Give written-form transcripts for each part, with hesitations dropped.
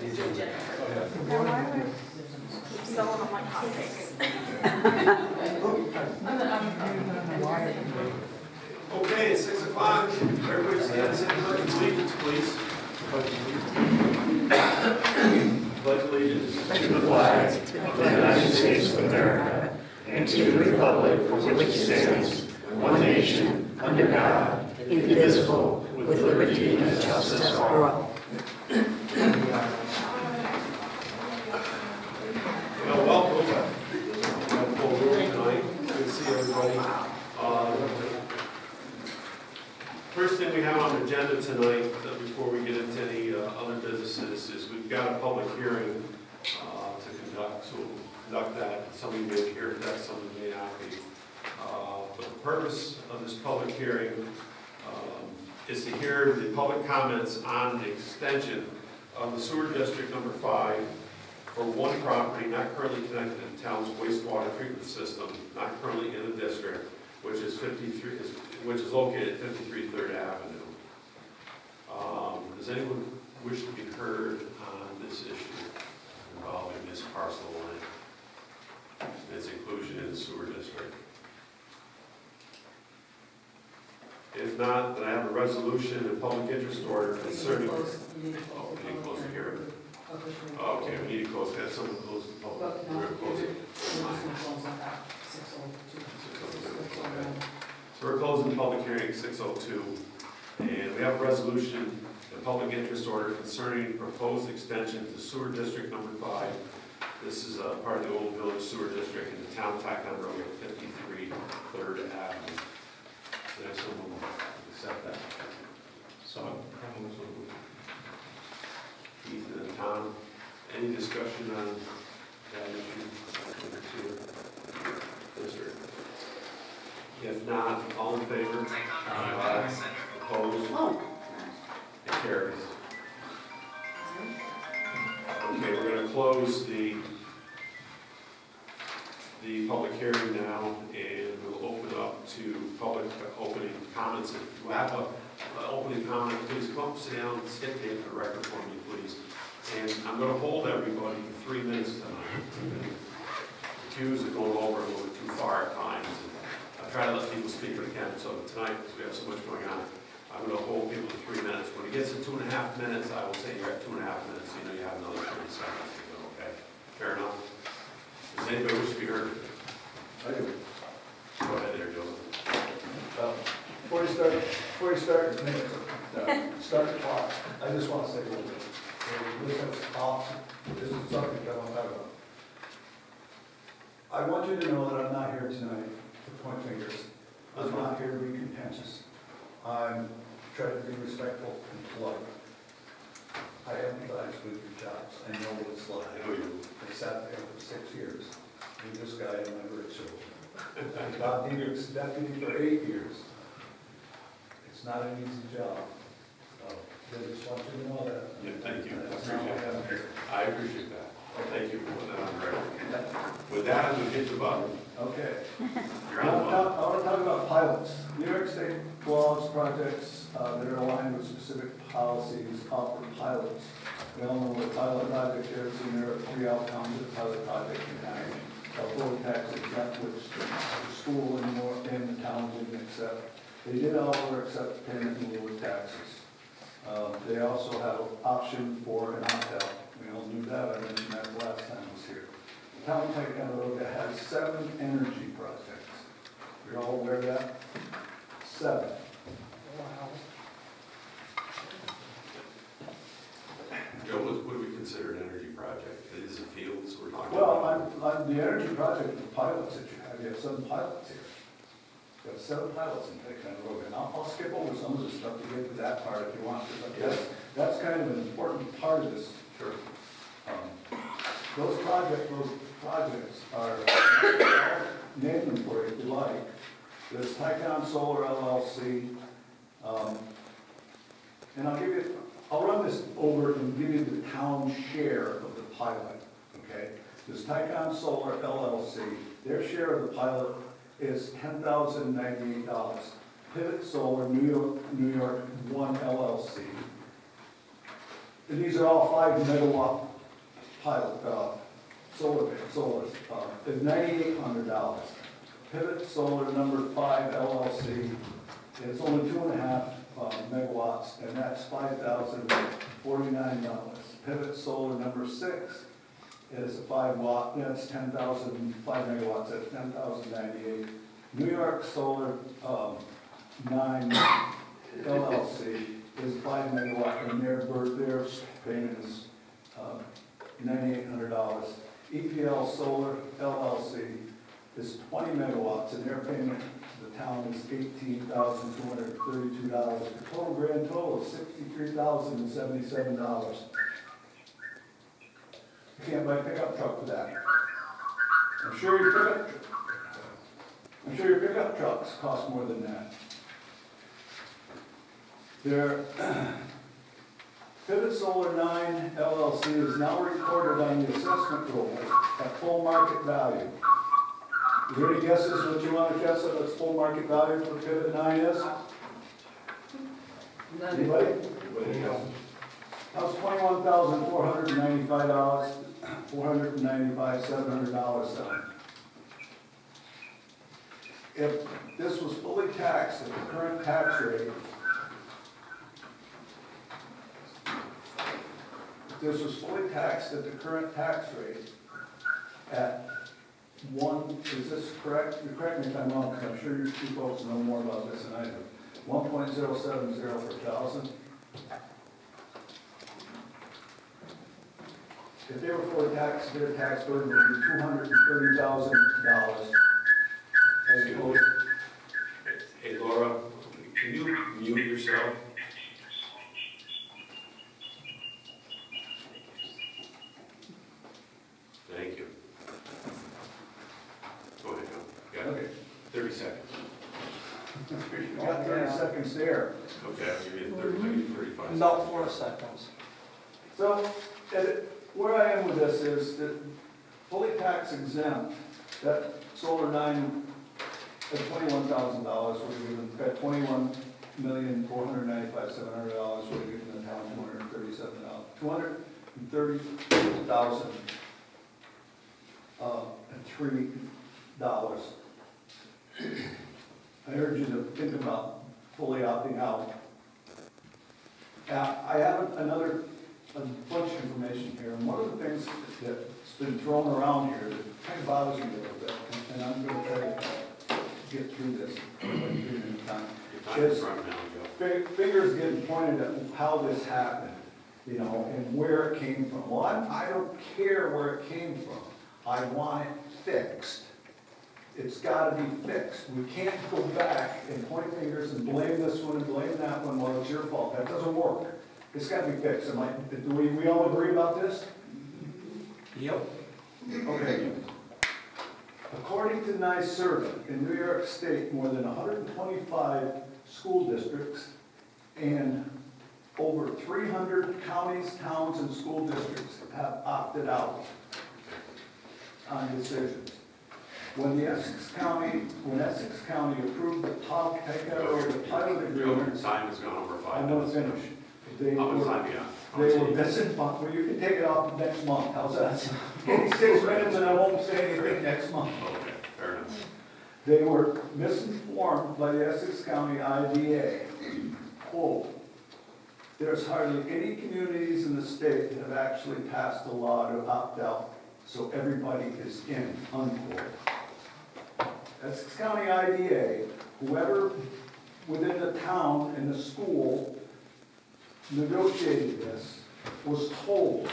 Keep selling them like hotcakes. Okay, it's 6 o'clock. Everybody stand and say the pledge of allegiance, please. Pledge allegiance. To the flag of the United States of America and to the republic for which it stands, one nation, under God, indivisible, with liberty and justice for all. Well, welcome. Full room tonight. Good to see everybody. First thing we have on the agenda tonight, before we get into any other businesses, is we've got a public hearing to conduct. So we'll conduct that. Some of you may be here for that, some of you may not be. But the purpose of this public hearing is to hear the public comments on the extension of the sewer district number 5 for one property not currently connected to the town's wastewater treatment system, not currently in the district, which is located at 53 3rd Avenue. Does anyone wish to be heard on this issue involving this parcel and its inclusion in the sewer district? If not, then I have a resolution and public interest order concerning. You need to close the hearing. Officially. Okay, we need to close that. Someone close the public. But no, We're closing. So we're closing the public hearing at 6:02, and we have a resolution, the public interest order concerning proposed extension to sewer district number 5. This is part of the old village sewer district in the town of Tacon Road at 53 3rd Avenue. Did I so move? Accept that. So, Keith and Tom, any discussion on that issue? District? If not, all in favor? Aye. Opposed? It carries. Okay, we're going to close the public hearing now, and we'll open up to public opening comments. If you have an opening comment, please come up, sit down, state name for the record for me, please. And I'm going to hold everybody for 3 minutes tonight. Accused of going over a little bit too far at times. I try to let people speak when I can, so tonight, because we have so much going on, I'm going to hold people to 3 minutes. When it gets to 2.5 minutes, I will say you're at 2.5 minutes, so you know you have another 30 seconds. Okay, fair enough? Does anybody wish to be heard? I do. Go ahead there, Joseph. Before you start the clock, I just want to say a little bit. This is awesome. This is something I want to talk about. I want you to know that I'm not here tonight to point fingers. I'm not here to be contentious. I'm trying to be respectful and polite. I empathize with your jobs. I know what it's like. I know you. I sat there for 6 years with this guy in my virtual. I got deputy for 8 years. It's not an easy job. So I just want you to know that. Yeah, thank you. That's not what I'm here. I appreciate that. Thank you for putting that on the record. With that, I'm going to hit the button. Okay. You're I on the button. want to talk about pilots. New York State laws, projects that are aligned with specific policies offer pilots. We all know what a pilot project is, and there are 3 outcomes of a pilot project in county. Fully tax exempt, which the school and the town didn't accept. They did, however, accept payment in lieu of taxes. They also have an option for an opt-out. We all knew that. I mentioned that last time I was here. The town of Ticonderoga has 7 energy projects. You're all aware of that? 7. Wow. Joe, what do we consider an energy project? It is a field, so we're talking Well, about. on the energy project, the pilots that you have 7 pilots here. You have 7 pilots in Ticonderoga. And I'll skip over some of the stuff to get to that part if you want to. But that's kind of an important part of this. Sure. Those projects are, name them for you if you like. There's Ticon Solar LLC, and I'll run this over and give you the town share of the pilot, okay? There's Ticon Solar LLC, their share of the pilot is $10,098. Pivot Solar New York 1 LLC, And these are all 5 megawatt pilot, solars, is $9,800. Pivot Solar number 5 LLC is only 2.5 megawatts, and that's $5,049. Pivot Solar number 6 is a 5 watt, that's 10,000, 5 megawatts, that's $10,098. New York Solar 9 LLC is 5 megawatt, and their payment is $9,800. EPL Solar LLC is 20 megawatts, and their payment to the town is $18,232. The total grand total is $63,077. You can't buy a pickup truck for that. I'm sure your pickup trucks cost more than that. Their Pivot Solar 9 LLC is now recorded on the assessment roll at full market value. Is there any guesses what you want to guess at its full market value for Pivot 9 is? Anybody? That was $21,495, $700 selling. If this was fully taxed at the current tax rate, at is this correct? You correct me if I'm wrong, because I'm sure you folks know more about this than I do. 1.070 per thousand. If they were fully taxed, their tax burden would be $230,000. As opposed, Hey Laura, can you mute yourself? Thank you. Go ahead, Joe. Yeah, okay, 30 seconds. you got 30 seconds there. Okay, I'll give you 35 seconds. About 4 seconds. So, where I am with this is that fully tax exempt, that Solar 9 at $21,000 would have given, at $21,495,700 would have given the town $230,003. I urge you to think about fully opting out. I have a bunch of information here, and one of the things that's been thrown around here that kind of bothers me a little bit, and I'm going to try to get through this in time. Your time is running now, Joe. Fingers getting pointed at how this happened, you know, and where it came from. Well, I don't care where it came from. I want it fixed. It's got to be fixed. We can't go back and point fingers and blame this one and blame that one, well, it's your fault. That doesn't work. It's got to be fixed. Do we all agree about this? Yep. Okay. According to NYSERDA, in New York State, more than 125 school districts and over 300 counties, towns, and school districts have opted out on decisions. When Essex County approved the pilot agreements, Time has gone over 5 I'm going minutes. to finish. They How much were- time do you have? They were missing, well, you can take it off next month, how's that? Give me 6 minutes and I won't say anything next month. Okay, fair enough. They were misinformed by the Essex County IDA. Quote, there's hardly any communities in the state that have actually passed a law to opt out, so everybody is in, unquote. Essex County IDA, whoever within the town and the school negotiated this, was told,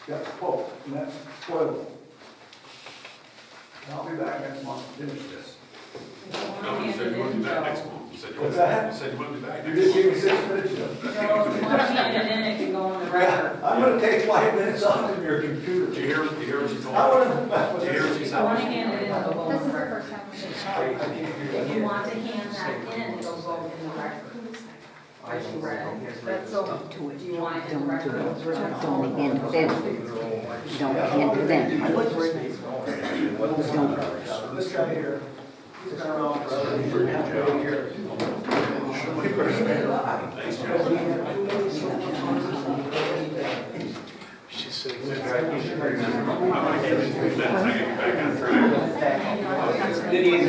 that's quote, and that's quote. I'll be back next month to finish this. No, you said you wouldn't be back next month. You said you What's wouldn't- that? You said you wouldn't be back You next just month. gave me 6 minutes, Joe. No, if you want to hand it in, it can go on the record. I'm gonna take 5 minutes off of your computer. Did you hear what you told I me? wanna. Did you hear what you If you want to said? hand it in, it'll go on This the is the record. first time we're I can't hear If you. you want to hand that in, it'll go in the record. As you read it. That's so, do you want it in the record? Don't hand it in. Don't hand it in. This guy here, he's been around forever. He's been here. Thanks, Joe. Good evening,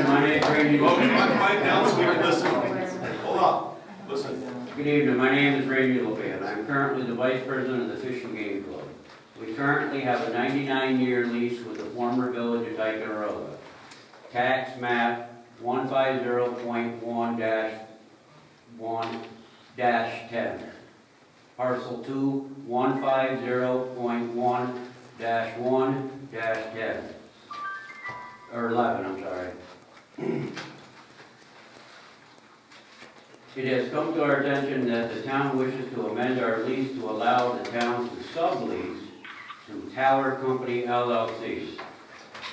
my name is Randy. Quiet down so we can listen. Hold up, listen. Good evening, my name is Randy LeBan. I'm currently the vice president of the Fish and Game Club. We currently have a 99-year lease with the former village of Ticonderoga. Tax map 150.1-1-10. Parcel 2, 150.1-1-10. Or 11, I'm sorry. It has come to our attention that the town wishes to amend our lease to allow the town to sublease to Tower Company LLC.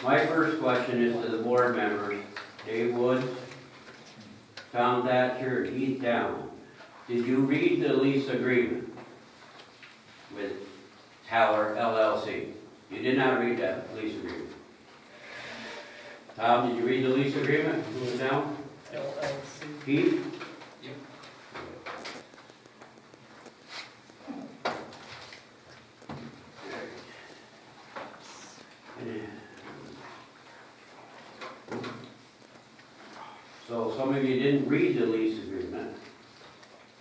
My first question is to the board members, Dave Wood, Tom Thatcher, and Heath Down. Did you read the lease agreement with Tower LLC? You did not read that lease agreement. Tom, did you read the lease agreement? Who was down? LLC. Heath? So some of you didn't read the lease agreement,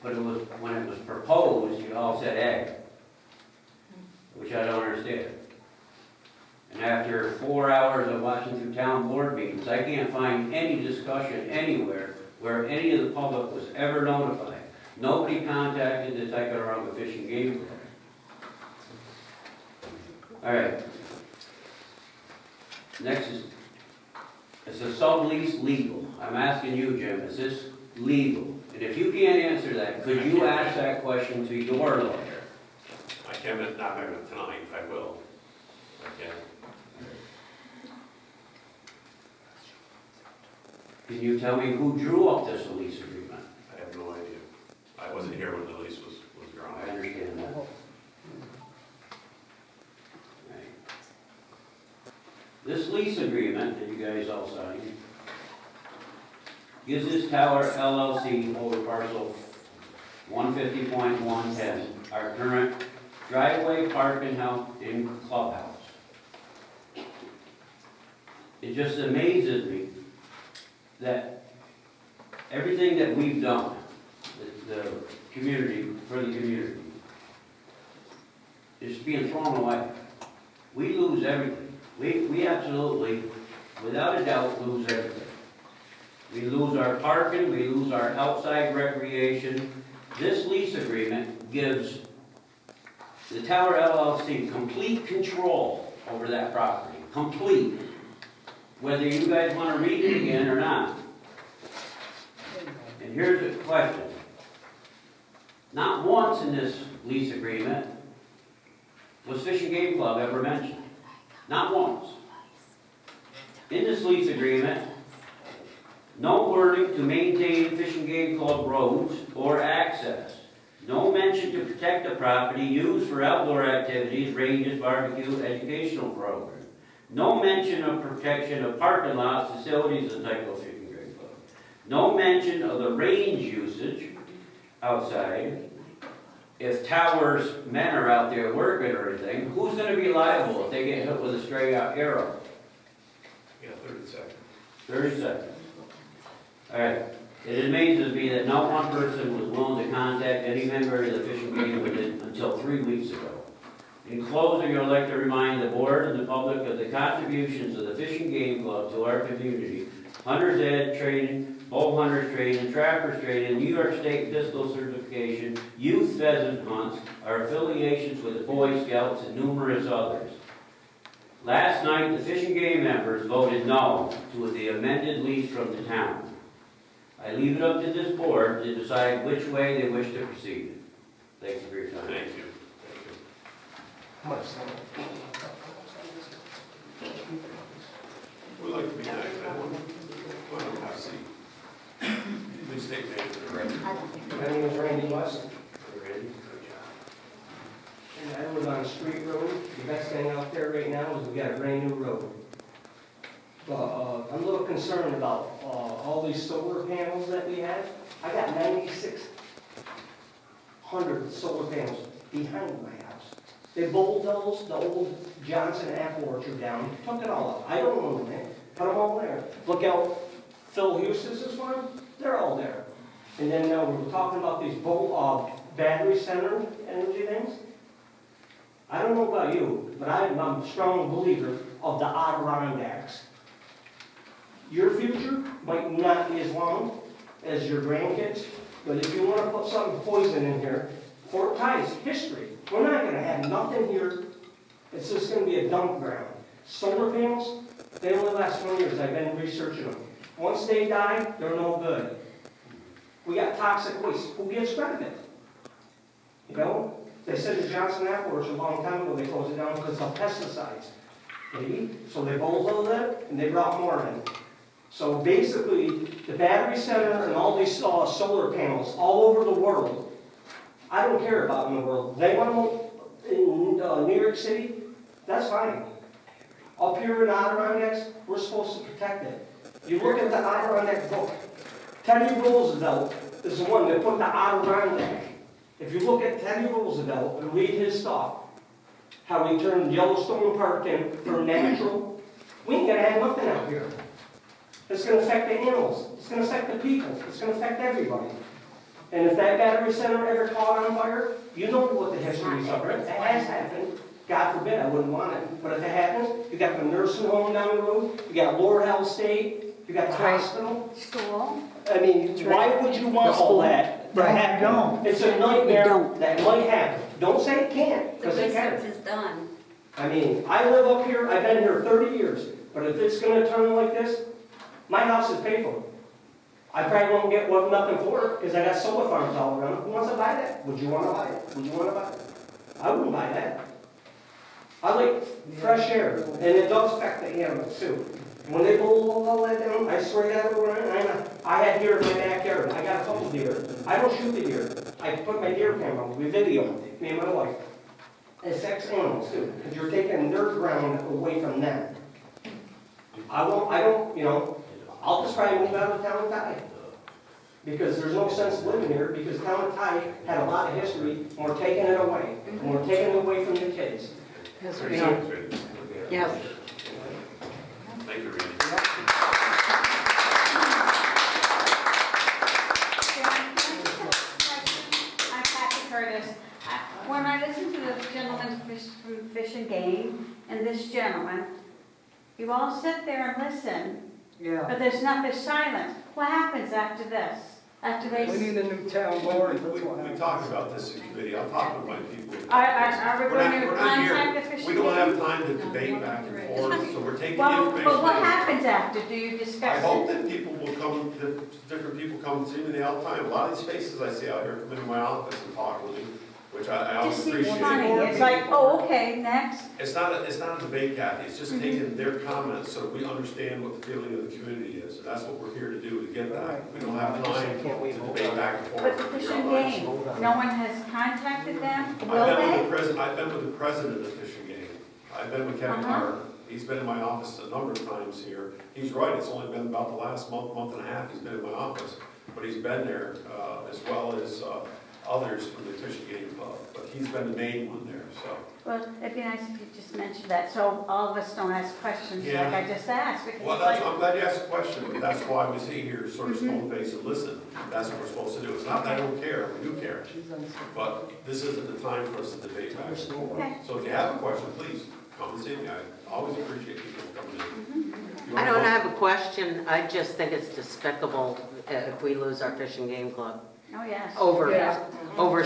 but it was, when it was proposed, you all said A, which I don't understand. And after 4 hours of watching through town board meetings, I can't find any discussion anywhere where any of the public was ever notified. Nobody contacted the Ticonderoga Fish and Game Club. All right. Next is a sublease legal? I'm asking you, Jim, is this legal? And if you can't answer that, could you ask that question to your lawyer? I can't, not maybe tonight, I will. I can. Can you tell me who drew up this lease agreement? I have no idea. I wasn't here when the lease was drawn. I understand that. Right. This lease agreement that you guys all signed gives this Tower LLC over parcel 150.110, our current driveway, parking house, and clubhouse. It just amazes me that everything that we've done, the community, for the community, is being thrown away. We lose everything. We absolutely, without a doubt, lose everything. We lose our parking, we lose our outside recreation. This lease agreement gives the Tower LLC complete control over that property, complete. Whether you guys want to read it again or not. And here's the question. Not once in this lease agreement was Fish and Game Club ever mentioned. Not once. In this lease agreement, no wording to maintain Fish and Game Club roads or access. No mention to protect the property used for outdoor activities, ranges, barbecue, educational programs. No mention of protection of parking lots, facilities, and Tyco Fish and Game Club. No mention of the range usage outside. If Tower's men are out there working or anything, who's going to be liable if they get hit with a stray arrow? Yeah, 30 seconds. 30 seconds. All right. It amazes me that not one person was willing to contact any member of the Fish and Game within until 3 weeks ago. In closing, I would like to remind the board and the public of the contributions of the Fish and Game Club to our community. Hunters Ed training, bow hunters training, trappers training, New York State pistol certification, youth pheasant hunts, our affiliations with the Boy Scouts, and numerous others. Last night, the Fish and Game members voted no to the amended lease from the town. I leave it up to this board to decide which way they wish to proceed. Thank you for your time. Thank you. We'd like to be nice, that one. Why don't I see? Please state your name for the record. My name is Randy West, Randy, good job. and I live on Street Road. The best thing out there right now is we got a brand new road. But I'm a little concerned about all these solar panels that we have. I got 9,600 solar panels behind my house. They bulldozed the old Johnson apple orchard down, took it all up. I don't own it, put them all there. Look out Phil Huston's farm, they're all there. And then we're talking about these battery center energy things. I don't know about you, but I'm a strong believer of the Adirondacks. Your future might not be as long as your grandkids, but if you want to put something poison in here, Fort Ty's history. We're not going to have nothing here. It's just going to be a dump ground. Solar panels, they only last 20 years. I've been researching them. Once they die, they're no good. We got toxic waste. Who gets rid of it? You know? They said the Johnson Apple Orchard a long time ago, they closed it down because of pesticides. Maybe. So they bulldoze it and they brought more in. So basically, the battery center and all these solar panels all over the world, I don't care about in the world. They want them in New York City, that's fine. Up here in Adirondacks, we're supposed to protect it. You look at the Adirondack book. Teddy Roosevelt is the one that put the Adirondack. If you look at Teddy Roosevelt and read his stuff, how he turned Yellowstone Park in for natural, we ain't gonna have nothing out here. It's gonna affect the animals, it's gonna affect the people, it's gonna affect everybody. And if that battery center ever caught on fire, you know what the history is of it. It has happened. God forbid, I wouldn't want it. But if it happens, you got the nursing home down the road, you got Lord Howe State, you got the hospital. School. I mean, why would you want all that to happen? It's a nightmare that might happen. Don't say it can't, The because it research can. is done. I mean, I live up here, I've been here 30 years, but if it's gonna turn like this, my house is paid for. I probably won't get nothing for it, because I got solar farms all around. Who wants to buy that? Would you want to buy it? Would you want to buy it? I wouldn't buy that. I like fresh air, and it does affect the animals too. When they pull all that down, I swear to God, I had deer in my backyard. I got a couple deer. I don't shoot the deer. I put my deer camera on. We video them, me and my wife. It affects animals too, because you're taking their ground away from them. I'll just try and move out of town and die. Because there's no sense living here, because town of Ty had a lot of history, and we're taking it away. And we're taking it away from the kids. Yes, Very we are. good, Randy. Yes. Thank you, Randy. I'm Kathy Curtis. When I listen to the gentleman from Fish and Game and this gentleman, you all sit there and listen, Yeah, but there's silence. What happens after this? After they, we need a new town board, that's what We happens. talked about this in committee, I'll talk with my people. are we We're going to not contact the here, Fish we and don't have Game? time to debate back and forth, so we're taking the Well, information. but what in. happens after? Do you I discuss hope it? that people will come, different people come to me all the time. A lot of these faces I see out here come into my office and talk with me, which I always Just seems appreciate. funny. It's like, oh, okay, next. It's not a debate, Kathy, it's just taking their comments so we understand what the feeling of the community is. And that's what we're here to do, to get that. We don't have time to debate back and forth. But the Fish and Game, no one has contacted them, will I've been they? with the president of the Fish and Game. I've been with Kevin Uh-huh. Carter. He's been in my office a number of times here. He's right, it's only been about the last month and a half he's been in my office. But he's been there, as well as others from the Fish and Game Club. But he's been the main one there, so. Well, it'd be nice if you just mentioned that, so all of us don't ask questions like Yeah. I just asked, because Well, it's like, I'm glad you asked the question, but that's why we sit here, sort of stone face and listen. That's what we're supposed to do. It's not that I don't care, we do care. But this isn't the time for us to debate back and forth. okay. So if you have a question, please come and see me. I always appreciate people coming in. You I wanna don't go? have a question, I just think it's despicable if we lose our fishing game club Oh, yes. over Yeah.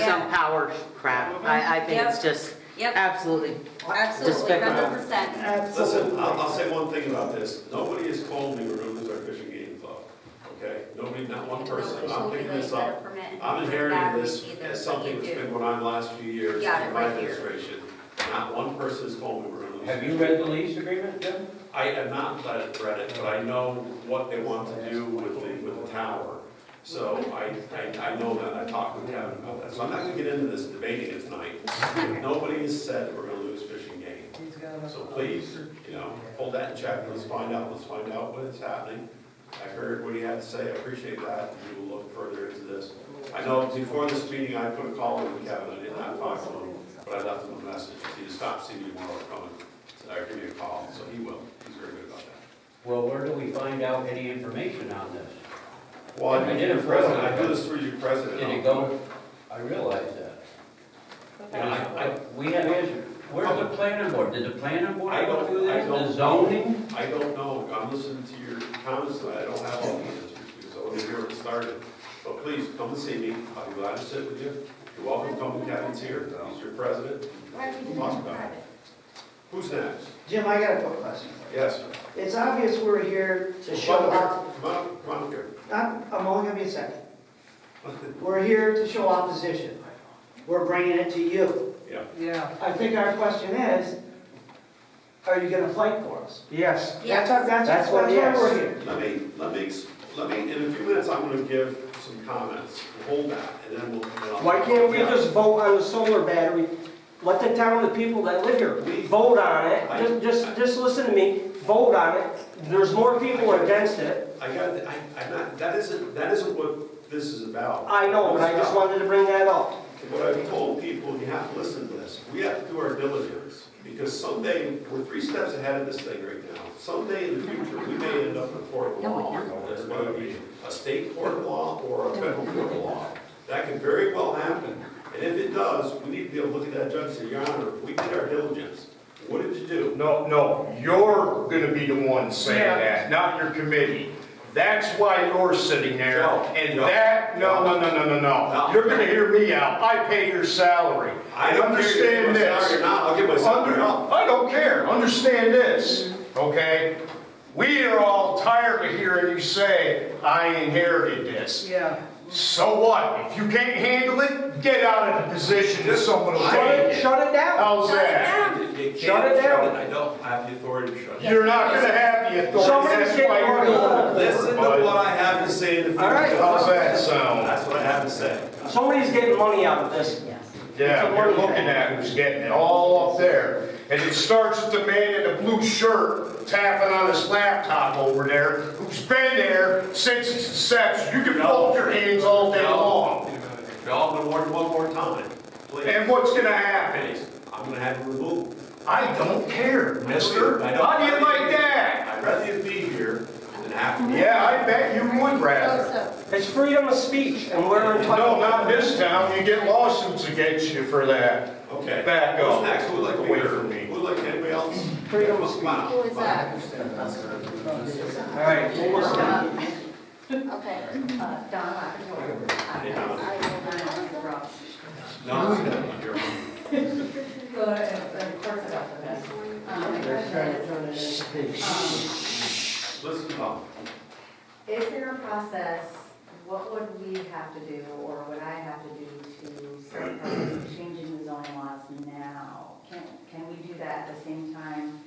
some power crap. I think it's just Yep, absolutely absolutely, despicable. 100%. Listen, I'll say one thing about this. Nobody has told me we're gonna lose our fishing game club, okay? Nobody, not one person. I'm picking this up. I'm inheriting this as something that's been going on the last few years Got it in my right here. administration. Not one person has told me we're gonna lose. Have you read the lease agreement, Jim? I have not read it, but I know what they want to do with the tower. So I know that, I talked with Kevin about that. So I'm not gonna get into this debating it tonight. Nobody has said we're gonna lose fishing game. So please, hold that in check, let's find out what's happening. I heard what he had to say, I appreciate that, and we will look further into this. I know before this meeting, I put a call in with Kevin, I did not talk to him, but but I left him a message. He just stopped seeing me tomorrow, come and give me a call, so he will. He's very good about that. Well, where do we find out any information on this? Well, I I did did it president, for- I do this through your president. Did it go? I realize that. You know, we have answered. Where's the planning board? Did the planning board I go don't- through I this? don't- The zoning? I don't know, I'm listening to your comments tonight, I don't have all the answers, because I wasn't here when it started. But please, come and see me, I'll be glad to sit with you. You're welcome, come when Kevin's here, he's your president. We'll talk about it. Who's next? Jim, I got a quick question. Yes, sir. It's obvious we're here to show Come on up. up here, come on up here. I'm only gonna be a second. We're here to show opposition. We're bringing it to you. Yeah. Yeah. I think our question is, are you gonna fight for us? Yes. That's why we're here. Let me, in a few minutes, I'm gonna give some comments, hold that, and then we'll. Why can't we just vote on the solar battery? Let the town, the people that live here, vote on it. Just listen to me, vote on it. There's more people against it. I'm not, that isn't what this is about. I know, but I just wanted to bring that up. What I've told people, you have to listen to this, we have to do our diligence, because someday, we're 3 steps ahead of this thing right now. Someday in the future, we may end up in a court of law, there's going to be a state court of law or a federal court of law. That could very well happen, and if it does, we need to be able to look at that judge and say, Your Honor, we did our diligence. What did you do? No, you're gonna be the one saying Yeah. that, not your committee. That's why you're sitting there, No, and no. that, no. You're gonna hear me out. I pay your salary. I don't care if you Understand give us salary or this. not, I'll give my salary up. I don't care. Understand this, okay? We are all tired of hearing you say, I inherited this. Yeah. So what? If you can't handle it, get out of the position that someone will take it. Shut it down. How's that? You can't Shut it down. I don't have the authority to shut it. You're not gonna have the authority. Somebody's That's getting why you're money. going. Listen to what I have to say in the future. All right. How's that sound? That's what I have to say. Somebody's getting money out of this. Yeah, you're looking at who's getting it all up there. And it starts with the man in the blue shirt tapping on his laptop over there, who's been there since its inception. You can fold your hands all day long. Y'all, I'm gonna warn you one more time, please. And what's gonna happen? Please, I'm gonna have you removed. I don't care, mister. I don't. How do you like that? I'd rather you be here than have to. Yeah, I bet you would rather. It's freedom of speech, and we're No, entitled. not in this town. You get lawsuits against you for that. Okay. Back up. Who's next? Who would like to Away hear? from me. Who would like, anybody else? Freedom of speech. Come on. Who is that? All right, we'll listen. Okay, Donna. Hey, Donna. I will not interrupt. No, it's not here. So, of course, about the best. My question is, Listen, Tom. is there a process, what would we have to do, or would I have to do to start changing the zoning laws now? Can we do that at the same time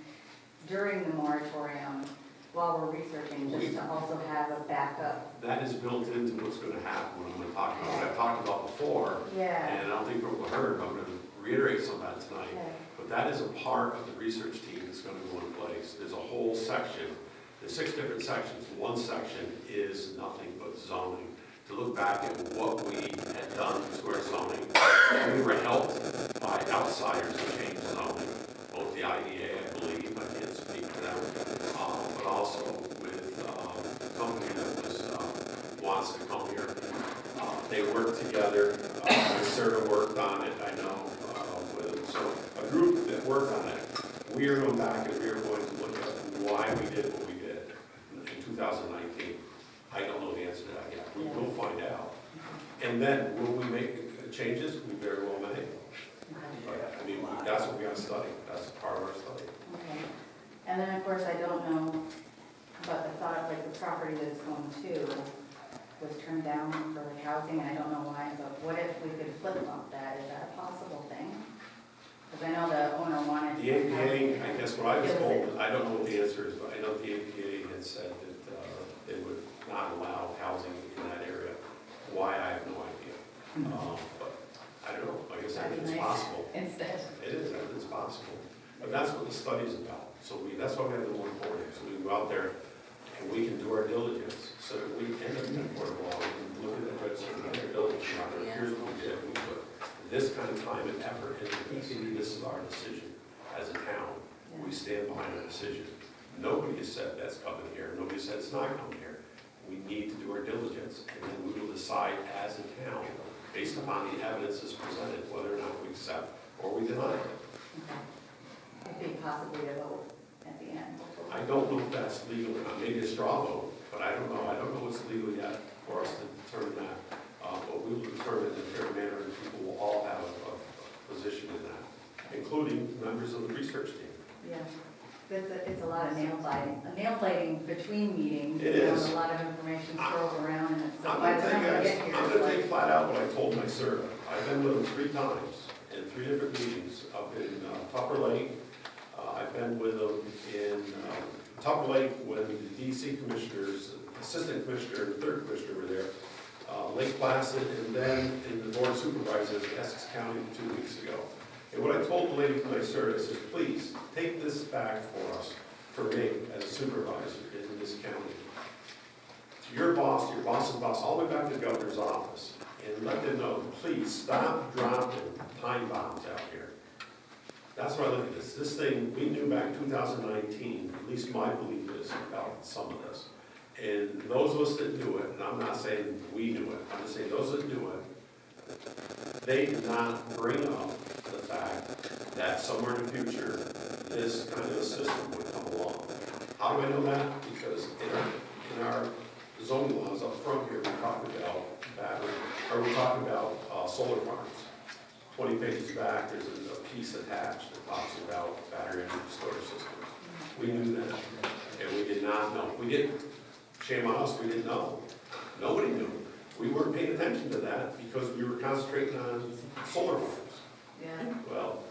during the moratorium while we're researching, just to also have a backup? That is built into what's gonna happen, what I'm gonna talk about, what I've talked about before. Yeah. And I don't think people heard, I'm gonna reiterate some of that tonight. Okay. But that is a part of the research team that's gonna go in place. There's a whole section, there's 6 different sections. One section is nothing but zoning. To look back at what we had done to our zoning. We were helped by outsiders to change zoning, both the IDA, I believe, I can't speak for them, but also with the company that wants to come here. They worked together, Sarah worked on it, I know, so a group that worked on it. We are going back and we are going to look at why we did what we did in 2019. I don't know the answer to that yet. We will find out. And then, will we make changes? We very well may. But, I mean, that's what we gotta study. That's part of our study. Okay. And then, of course, I don't know, but the thought, like, the property that it's going to was turned down for like housing, and I don't know why, but what if we could flip-flop that? Is that a possible thing? Because I know the owner wanted. The APA, I guess what I was told, I don't know what the answer is, but I know the APA had said that they would not allow housing in that area. Why, I have no idea. But I don't know, I guess That'd be it's nice. possible. Instead. It is, it's possible. But that's what the study's about. So that's why we have the more reporting. So we go out there and we can do our diligence. So that we end up in a court of law, we can look at the judge and say, here's our diligence, here's what we did. We put this kind of time and effort into this. This is our decision as a town. We stand behind our decision. Nobody has said that's coming here, nobody said it's not coming here. We need to do our diligence, and then we will decide as a town, based upon the evidence that's presented, whether or not we accept or we deny it. Maybe possibly a vote at the end. I don't know if that's legal, or not. Maybe a straw vote, but I don't know. I don't know what's legal yet for us to determine that. But we will determine in a fair manner, and people will all have a position in that, including members of the research team. Yeah, it's a lot of nail biting between meetings. It You know, is. A lot of information swirls around, and it's, so I'm by gonna the tell time you we guys, get here. I'm it's gonna like- tell you flat out what I told my servant. I've been with him 3 times in 3 different meetings up in Tupper Lake. I've been with him in Tupper Lake when the DC commissioners, assistant commissioner and 3rd commissioner were there. Lake Placid, and then in the board of supervisors in Essex County 2 weeks ago. And what I told the lady from my service is, please, take this back for us, for me, as a supervisor in this county. To your boss's boss, all the way back to the governor's office, and let them know, please, stop dropping time bombs out here. That's why I look at this. This thing, we knew back in 2019, at least my belief is about some of this. And those of us that knew it, and I'm not saying we knew it, I'm just saying those that knew it, they did not bring up the fact that somewhere in the future, this kind of a system would come along. How do I know that? Because in our zoning laws up front here, we talk about battery, or we talk about solar farms. 20 pages back, there's a piece attached that talks about battery energy storage systems. We knew that, and we did not know. We didn't. Shame on us, we didn't know. Nobody knew. We weren't paying attention to that because we were concentrating on solar farms. Yeah, Well,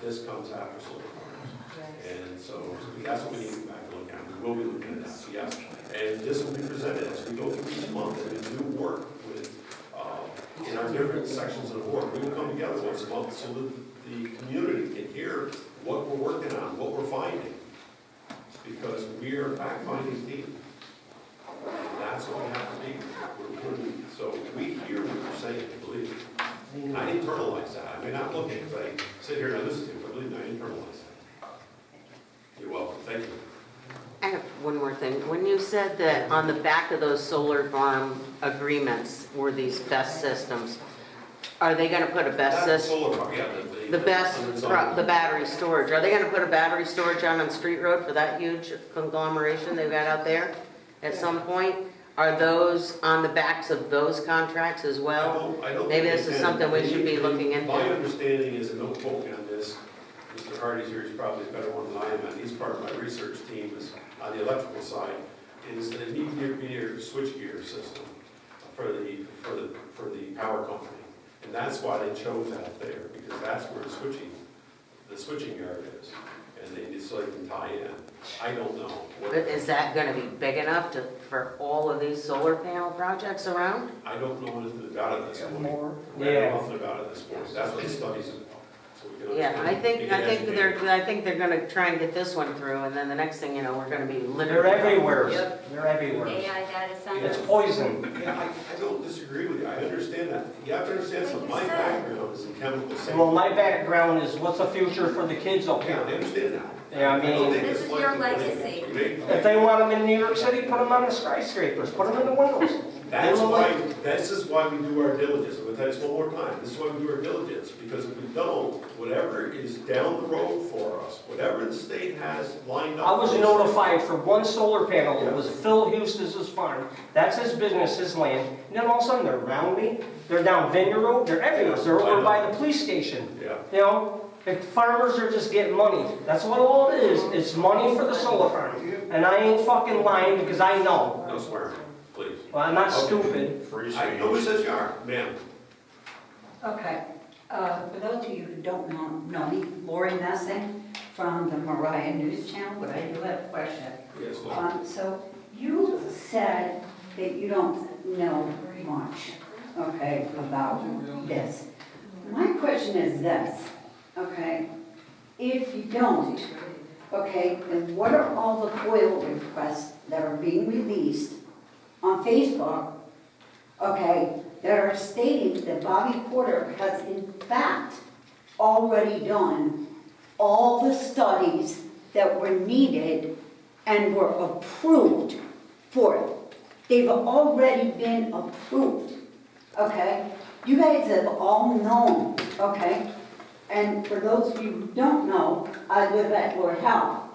this comes after solar farms. right. And so that's what we need to go back and look at. We will be looking at that, so yes. And this will be presented as we go through each month and we do work with, in our different sections of the board. We will come together once a month so that the community can hear what we're working on, what we're finding. Because we are a fact-finding team. And that's what we have to be. So we hear what you're saying, believe me. I internalize that. I may not look at it, because I sit here and I listen to it, but believe me, I internalize that. You're welcome. Thank you. I have one more thing. When you said that on the back of those solar farm agreements were these best systems, are they gonna put a best That's system? solar farm, yeah. The best, the battery storage, are they gonna put a battery storage on Street Road for that huge conglomeration they've got out there at some point? Are those on the backs of those contracts as well? I don't Maybe think this they is can. something we should be looking into. My understanding is, and don't quote me on this, Mr. Hardy's here, he's probably a better one than I am, and he's part of my research team is on the electrical side, is the near switchgear system for the power company. And that's why they chose that there, because that's where the switching yard is, and they just so they can tie in. I don't know. But is that gonna be big enough for all of these solar panel projects around? I don't know anything about it at this point. More. I don't know Yeah. nothing about it at this point. That's what the study's about. So we can Yeah, understand. I We think can educate. I think they're gonna try and get this one through, and then the next thing you know, we're gonna be They're literally. everywhere. Yep. They're everywhere. AI data It's centers. poison. Yeah, I don't disagree with you, I understand that. You have to understand something, my background is in chemical safety. Well, my background is what's the future for the kids up Yeah, I here? understand that. Yeah, I don't mean, think This it's is your like- legacy. if they want them in New York City, put them on the skyscrapers, put them in the windows. That's They will why, like- this is why we do our diligence, I'm gonna tell you this one more time, this is why we do our diligence, because if we don't, whatever is down the road for us, whatever the state has lined up. I was for us- notified for one solar panel, it was Phil Eustace's farm, that's his business, his land, and then all of a sudden they're around me, they're down Vineyard Road, they're everywhere, they're over by the police station. Yeah, You know, the farmers are just getting money, that's what all it is, it's money for the solar farm. And I ain't fucking lying because I know, no swearing, please. well, I'm not stupid. Free I know who speech. says you are, ma'am. Okay, for those of you who don't know me, Lori Messing from the Mariah News Channel, but I do have a question. Yes, Lord. So you said that you don't know much, okay, about this. My question is this, okay, if you don't, okay, then what are all the FOIL requests that are being released on Facebook, okay, that are stating that Bobby Porter has in fact already done all the studies that were needed and were approved for it. They've already been approved, okay? You guys have all known, okay? And for those of you who don't know, I live at Lord Howe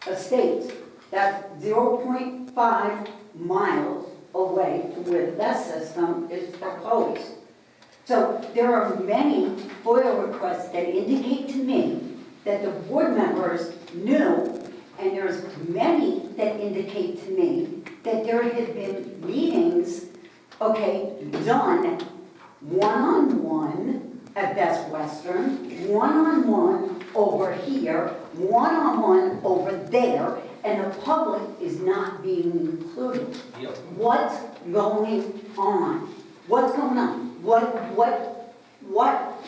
Estates. That's 0.5 miles away from where the BESS system is proposed. So there are many FOIL requests that indicate to me that the board members knew, and there's many that indicate to me that there had been meetings, okay, done one-on-one at Best Western, one-on-one over here, one-on-one over there, and the public is not being included. Yep. What's going on? What's going on?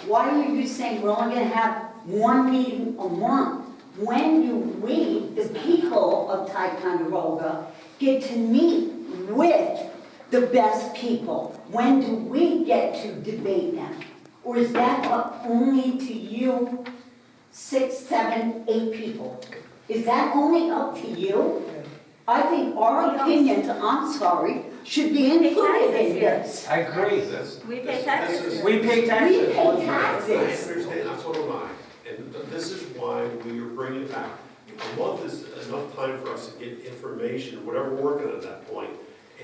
Why are you saying we're only gonna have one meeting a month? When do we, the people of Ticonderoga, get to meet with the best people? When do we get to debate them? Or is that up only to you, 6, 7, 8 people? Is that only up to you? I think our opinions, I'm sorry, should be included in this. I agree. We pay taxes. We pay taxes. We pay taxes. I understand, that's what am I. And this is why we are bringing it back. A month is enough time for us to get information, whatever we're working at that point.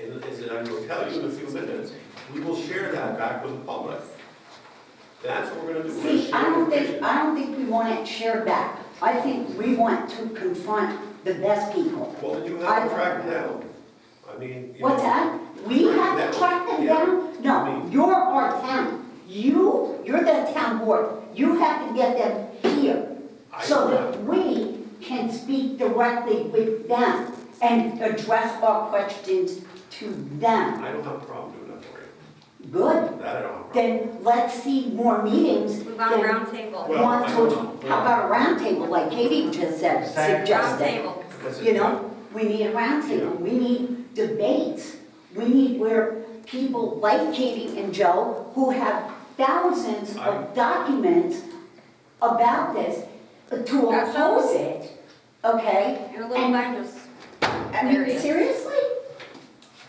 And as I will tell you in a few minutes, we will share that back with the public. That's what we're gonna do. We're gonna See, share information. I don't think we want it shared back. I think we want to confront the best people. Well, then you have to track them down. I mean. you What's know, that? We have to track them down? No, you're our town. You're the town board. You have to get them here so that we can speak directly with them and address our questions to them. I don't have a problem doing that for you. Good. That I don't have a problem. Then let's see more meetings. We want a than round table. Well, one I to- don't know. How about a round table like Katie just said, Exactly. Round suggested? table. That's it. You know, we need a round table, we need debates, we need where people like Katie and Joe, who have thousands of documents about this, to oppose it, okay? And a little binders. I mean, seriously?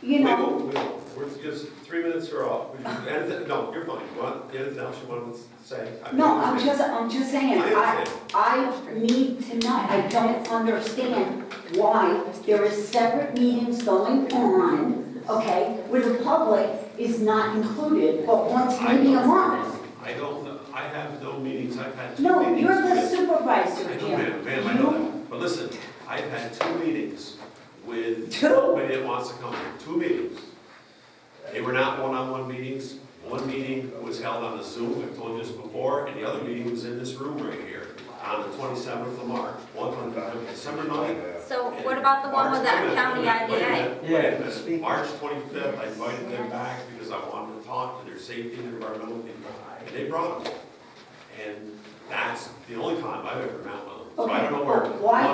You know, We will. We're just 3 minutes are off. Anything, no, you're fine. You want, anything else you want to say? I mean, no, I'm just saying, I I need to know, I don't understand why there is separate meetings going on, okay, where the public is not included, but once meeting a month. I don't, know. I have no meetings. I've had 2 No, meetings. you're the with- supervisor, I know, Jim. ma'am, I know that. But listen, I've had 2 meetings with Two? nobody that wants to come here. 2 meetings. They were not one-on-one meetings. One meeting was held on the Zoom, I've told you this before, and the other meeting was in this room right here on the 27th of March. One on December 9th. So what about the one with that county IDA? Yeah. March 25th, I invited them back because I wanted to talk to their safety and environmental people, and they brought them. And that's the only time I've ever met with them. So I don't know where Okay, but why-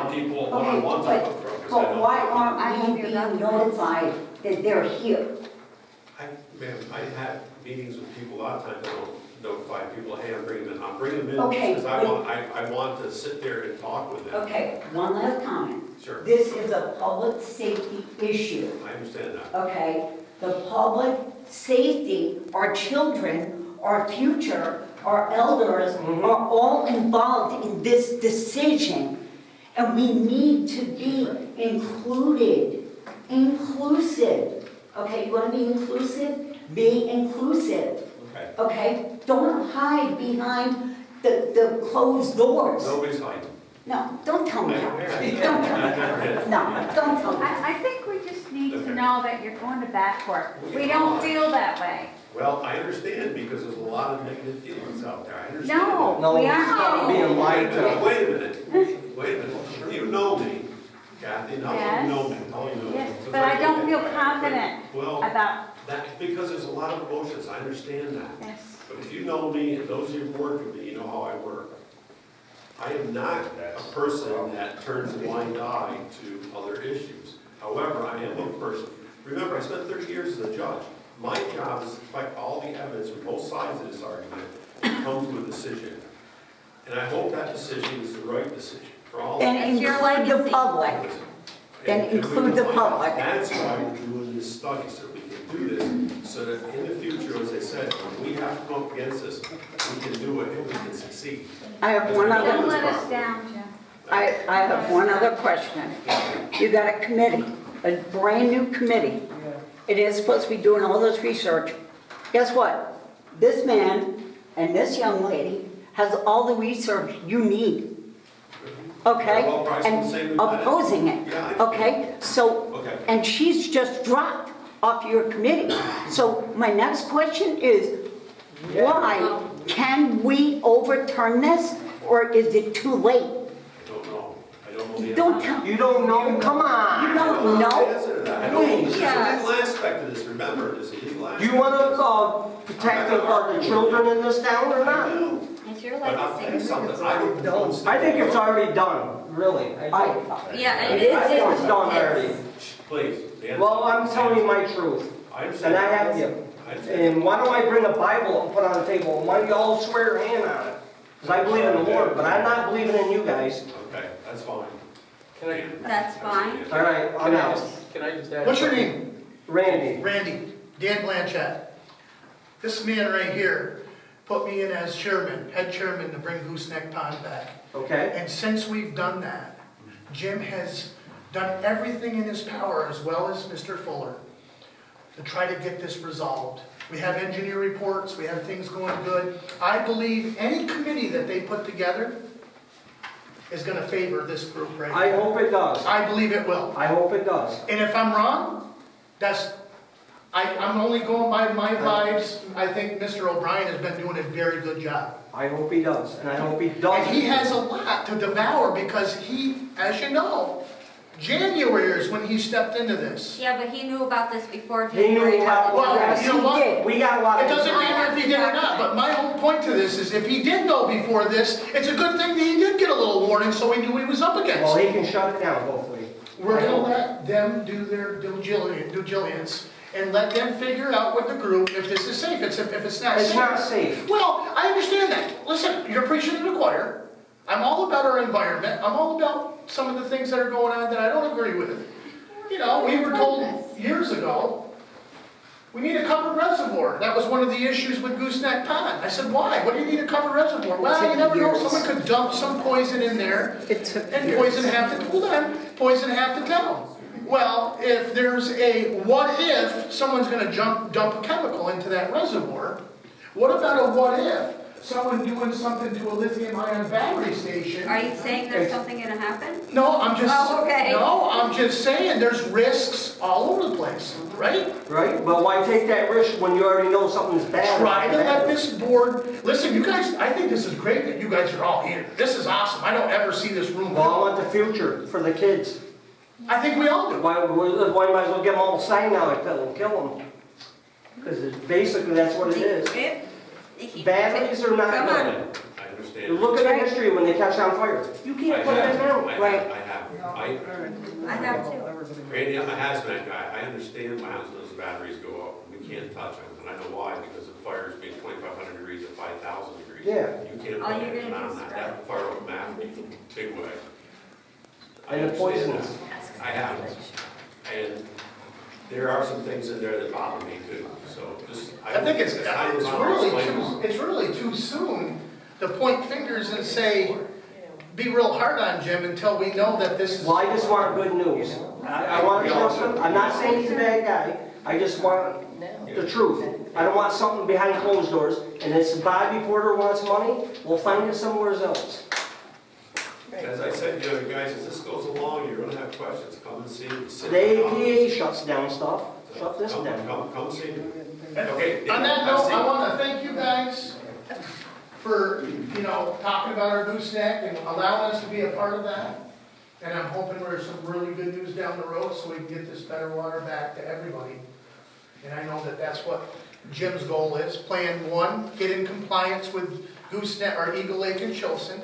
one-on-ones Okay, come from. 'cause I but don't- why I aren't have we your being documents. notified that they're here? Ma'am, I had meetings with people a lot of times, I don't notify people, hey, I'm bringing them in Okay, because I want to sit there and talk with them. Okay, one last comment. Sure, This is a public safety issue, I understand that. okay? The public safety, our children, our future, our elders are all involved in this decision. And we need to be included, inclusive. Okay, you want to be inclusive? Be inclusive, Okay, okay? Don't hide behind the closed doors. nobody's hiding. No, don't tell me that. I- Don't tell me that. No, don't tell me that. I think we just need to Okay. know that you're going to bat court. We don't feel that way. Well, I understand because there's a lot of negative feelings out there, I understand. No, No, we stop aren't being getting. lied to. Wait a minute, wait a minute. You know me, Kathy, now Yes. you know me, how you know me. Yes, So but I don't okay. feel confident Well, about, that's because there's a lot of emotions, I understand that. yes. But if you know me, and those of you who work with me, you know how I work. I am not a person that turns a blind eye to other issues. However, I am a person, remember, I spent 30 years as a judge. My job is to collect all the evidence from both sides of this argument and come to a decision. And I hope that decision is the right decision for all. Then That's your include the legacy. public. Then And we include the can find out. public. That's why we're doing this study, so we can do this, so that in the future, as I said, when we have to come up against this, we can do it and we can succeed. I have one Don't other, let us down, Jim. I have one other question. You got a committee, a brand-new committee. It is supposed to be doing all this research. Guess what? This man and this young lady has all the research you need. Okay? Well, Bryce was saying And that. opposing it. Yeah, I- Okay? So, Okay. and she's just dropped off your committee. So my next question is, why can we overturn this, or is it too late? I don't know. I don't know the Don't answer. tell, You don't know? Come you on. don't The know? answer to that. I don't know. There's a Yeah. legal aspect to this, remember, there's a legal aspect. Do you want to protect the children in this town or I not? do. It's your But I'll tell you legacy. something, I don't. I think it's already done, really. I Yeah, think it is. it's done already. Please. answer. Well, I'm telling you my truth, I understand. and I have you. I understand. And why don't I bring a Bible and put it on the table, and why don't you all swear your hand on it? Because I believe in the Lord, but I'm not believing in you guys. Okay, that's fine. That's fine. All right, I'm out. Can I just add? What's your name? Randy, Randy, Dan Blanchett. This man right here put me in as chairman, head chairman to bring Gooseneck Pond back. okay? And since we've done that, Jim has done everything in his power, as well as Mr. Fuller, to try to get this resolved. We have engineer reports, we have things going good. I believe any committee that they put together is gonna favor this group right I now. hope it does. I believe it will. I hope it does. And if I'm wrong, I'm only going by my vibes. I think Mr. O'Brien has been doing a very good job. I hope he does, and I hope he does. And he has a lot to devour because he, as you know, January is when he stepped into this. Yeah, but he knew about this before He knew January. about- Well, Yes, you know he what? did. We got a lot It of... doesn't matter if he did or not, but my whole point to this is if he did know before this, it's a good thing that he did get a little warning so he knew what he was up Well, against. he can shut it down, hopefully. We're gonna let them do their due diligence and let them figure out with the group if this is safe. If it's not safe. It's not safe. Well, I understand that. Listen, you're preaching to the choir. I'm all about our environment. I'm all about some of the things that are going on that I don't agree with. You know, we were told years ago, we need a covered reservoir. That was one of the issues with Gooseneck Pond. I said, why? What do you need a covered reservoir? Well, you never know, someone could dump some poison in there It took and years. poison half the town. Well, if there's a, what if someone's gonna dump a chemical into that reservoir? What about a what if someone doing something to a lithium ion battery station? Are you saying there's something gonna happen? No, I'm just, Oh, okay. no, I'm just saying there's risks all over the place, right? Right? But why take that risk when you already know something's bad? Try to let this board, listen, you guys, I think this is great that you guys are all here. This is awesome. I don't ever see this room. Well, I want the future for the kids. I think we all do. Why might as well give them all sign out and kill them? Because basically that's what it is. Batteries are not Come good. on. I understand. Look at the history when they catch on fire. You can't put that down. Right. I have to. Randy, I'm a hazmat guy, I understand what happens when those batteries go up, we can't touch them, and I know why, because the fire's being 2,500 degrees at 5,000 degrees. Yeah. You can't All put you're anything gonna do on is that, spread. that fire will map you, big way. I And the understand poisonous. that. I have, and there are some things in there that bother me too, so just. I think it's as time goes on, I'll really explain more. it's really too soon to point fingers and say, be real hard on Jim until we know that this is. Well, I just want good news. I want to trust him. I'm not saying he's a bad guy. I just want the truth. I don't want something behind closed doors. And if Bobby Porter wants money, we'll find it somewhere else. As I said, you know, guys, as this goes along, you're gonna have questions, come and see me. sit The down. APA shuts down stuff. Shut this Come- down. Come see me. Okay. On that I've note, seen- I want to thank you guys for, you know, talking about our gooseneck and allowing us to be a part of that. And I'm hoping there's some really good news down the road so we can get this better water back to everybody. And I know that that's what Jim's goal is. Plan 1, get in compliance with Gooseneck or Eagle Lake and Chilson.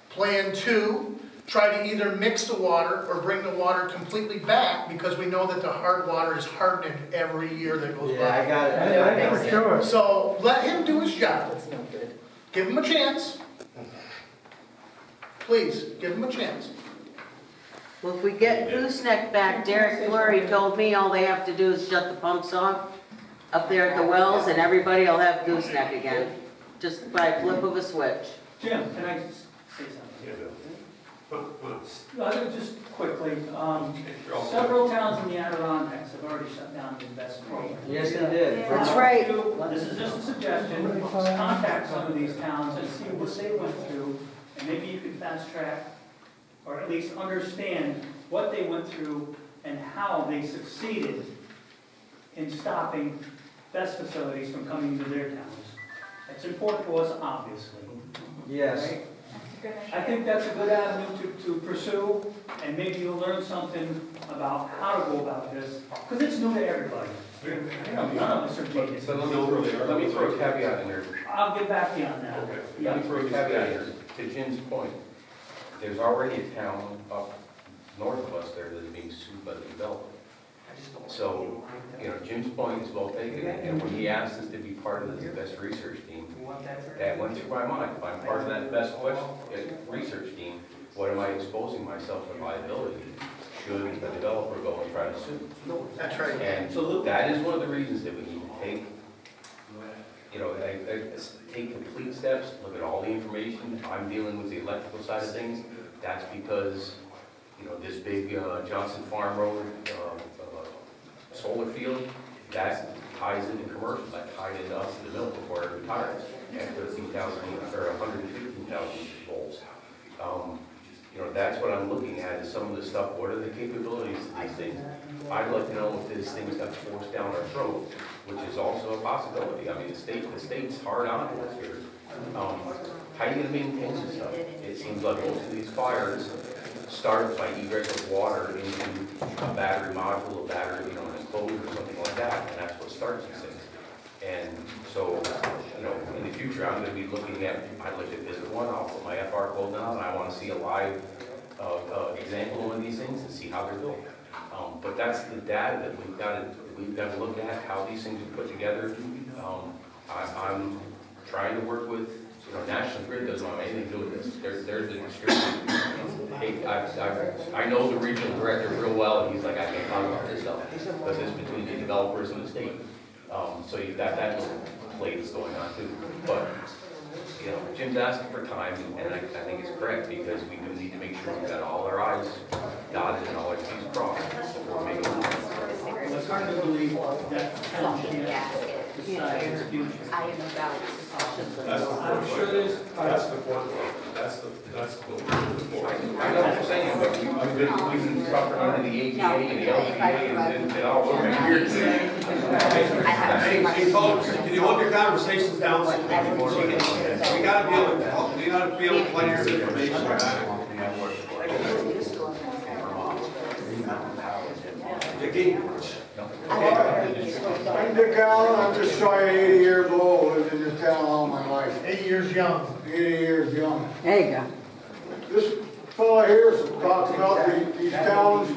Plan 2, try to either mix the water or bring the water completely back, because we know that the hard water is hardening every year that goes by. got it. For sure. So let him do his job. Give him a chance. Please, give him a chance. Well, if we get gooseneck back, Derek Flurry told me all they have to do is shut the pumps off up there at the wells, and everybody will have gooseneck again, just by a flip of a switch. Jim, can I just say something? Just quickly, several towns in the Adirondacks have already shut down the investment program. Yes, they did. That's right. This is just a suggestion, contact some of these towns and see what they went through, and maybe you can fast track, or at least understand what they went through and how they succeeded in stopping best facilities from coming to their towns. It's important to us, obviously. Yes. Right? I think that's a good avenue to pursue, and maybe you'll learn something about how to go about this, because it's new to everybody. None of us are geniuses. So let me throw a caveat in there. I'll get back to you on that. Let me throw a caveat in there. To Jim's point, there's already a town up north of us there that's being sued by the developer. So, Jim's point is well taken, and when he asked us to be part of this best research team, that went through my mind. If I'm part of that best research team, what am I exposing myself to liability should a developer go and try to sue? That's right. And that is one of the reasons that we need to take, take complete steps, look at all the information. If I'm dealing with the electrical side of things, that's because, this big Johnson Farm Road solar field, that ties into commercial, that tied into us in the middle before it retires at 13,000 or 115,000 volts. That's what I'm looking at is some of the stuff. What are the capabilities of these things? I'd like to know if this thing got forced down our throat, which is also a possibility. I mean, the state's hard on us here. How are you going to maintain this stuff? It seems like most of these fires start by egress of water into a battery module, a battery, an enclosure or something like that, and that's what starts these things. And so, in the future, I'm going to be looking at, I'd like to visit one, I'll put my FR code down, and I want to see a live example of these things and see how they're built. But that's the data that we've got to look at, how these things are put together. I'm trying to work with, National Grid doesn't have anything to do with this. There's the distributor. Hey, I know the regional director real well, and he's like, I can't talk about this stuff, because it's between the developers and the state. So you've got that little play that's going on too. But, Jim's asking for time, and I think it's correct, because we do need to make sure we've got all our I's dotted and all our T's crossed before making a decision. Well, it's hard to believe that township decides its future. I am about I'm sure there's. That's the fourth one. That's the I know what you're saying, but we've been suffering under the ATA and the LTA and all over here. Hey, folks, can you hold your conversations down so we gotta be able to play this information back. Dickie? I'm Dick Allen, I'm just shy of 80 years old, lived in this town all my life. 8 years young. 80 years young. There you go. This fella here talks about these towns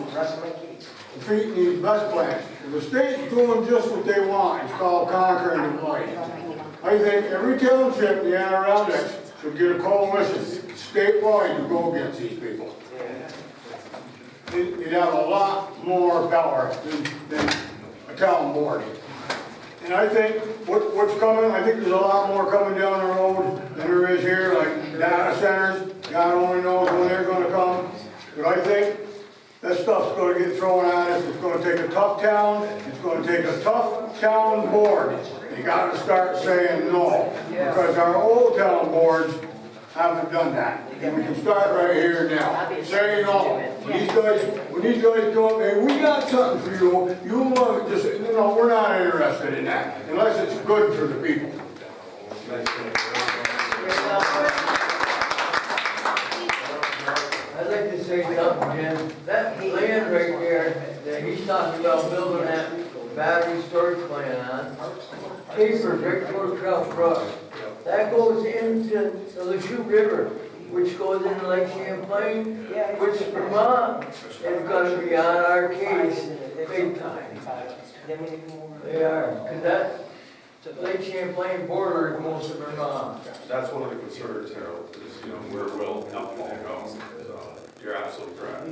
defeating these best plans. The state's doing just what they want. It's called conquer and divide. I think every township in the Adirondacks should get a coalition statewide to go against these people. You'd have a lot more power than a town board. And I think what's coming, I think there's a lot more coming down the road than there is here, like data centers. God only knows when they're gonna come. But I think that stuff's gonna get thrown at us. It's gonna take a tough town. It's gonna take a tough town board. You gotta start saying no. Because our old town boards haven't done that. And we can start right here now. Say no. When these guys come, hey, we got something for you. You want just, we're not interested in that unless it's good for the people. I'd like to say something, Jim. That land right there, that he's talking about building that battery storage plant on, Capers, right before Trout Brook. That goes into the Lachute River. which goes into Lake Champlain, which Vermont is gonna be on our case big time. They are, cause that Lake Champlain borders most of Vermont. That's one of the concerns, Harold, is, where will outfall go. You're absolutely correct.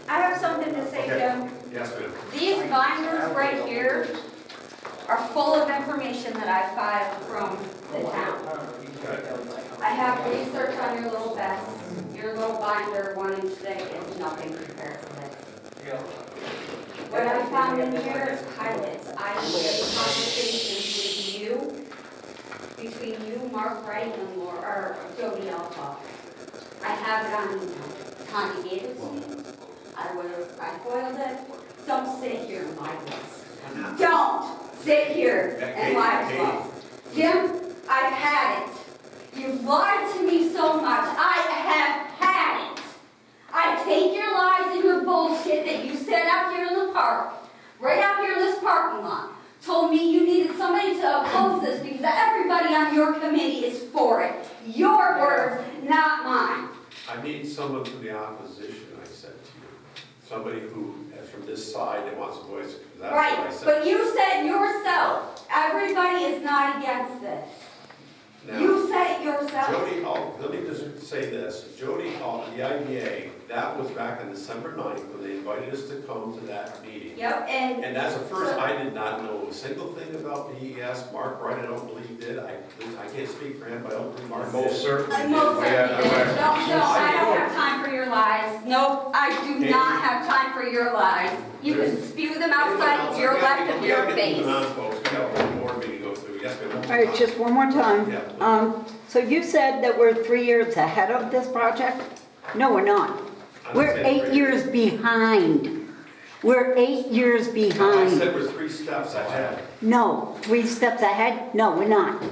I have something to say, Jim. Yes, ma'am. These binders right here are full of information that I filed from the town. I have research on your little vest, your little binder, 1 inch thick, is nothing compared to this. What I found in here is pilots. I made conversations with you, between you, Mark Wright, and Laura, or Jody Alpha. I have it on email. Tanya gave it to me. I foiled it. Don't sit here and lie to us. Don't sit here and lie to us. Jim, I've had it. You've lied to me so much. I have had it. I take your lies and your bullshit that you said out here in the park, right out here in this parking lot, told me you needed somebody to oppose this because everybody on your committee is for it. Your words, not mine. I need someone from the opposition, I said to you. Somebody who is from this side that wants a voice. That's what I Right, said. but you said yourself, everybody is not against this. Now, You said it yourself. Jody, let me just say this. Jody, the IDA, that was back on December 9th when they invited us to come to that meeting. Yep, and And that's the first, I did not know a single thing about PES. Mark Wright, I don't believe did. I can't speak for him, but I don't believe Mark did. Most certainly. I most certainly did. I don't have time for your lies. Nope, I do not have time for your lies. You can spew them outside your left of your face. We have one more meeting to go through. Yes, ma'am. All right, just one more time. Yeah. So you said that we're 3 years ahead of this project? No, we're not. I We're didn't say 8 3 years behind. We're 8 years I behind. said we're 3 steps ahead. No, 3 steps ahead? No, we're not.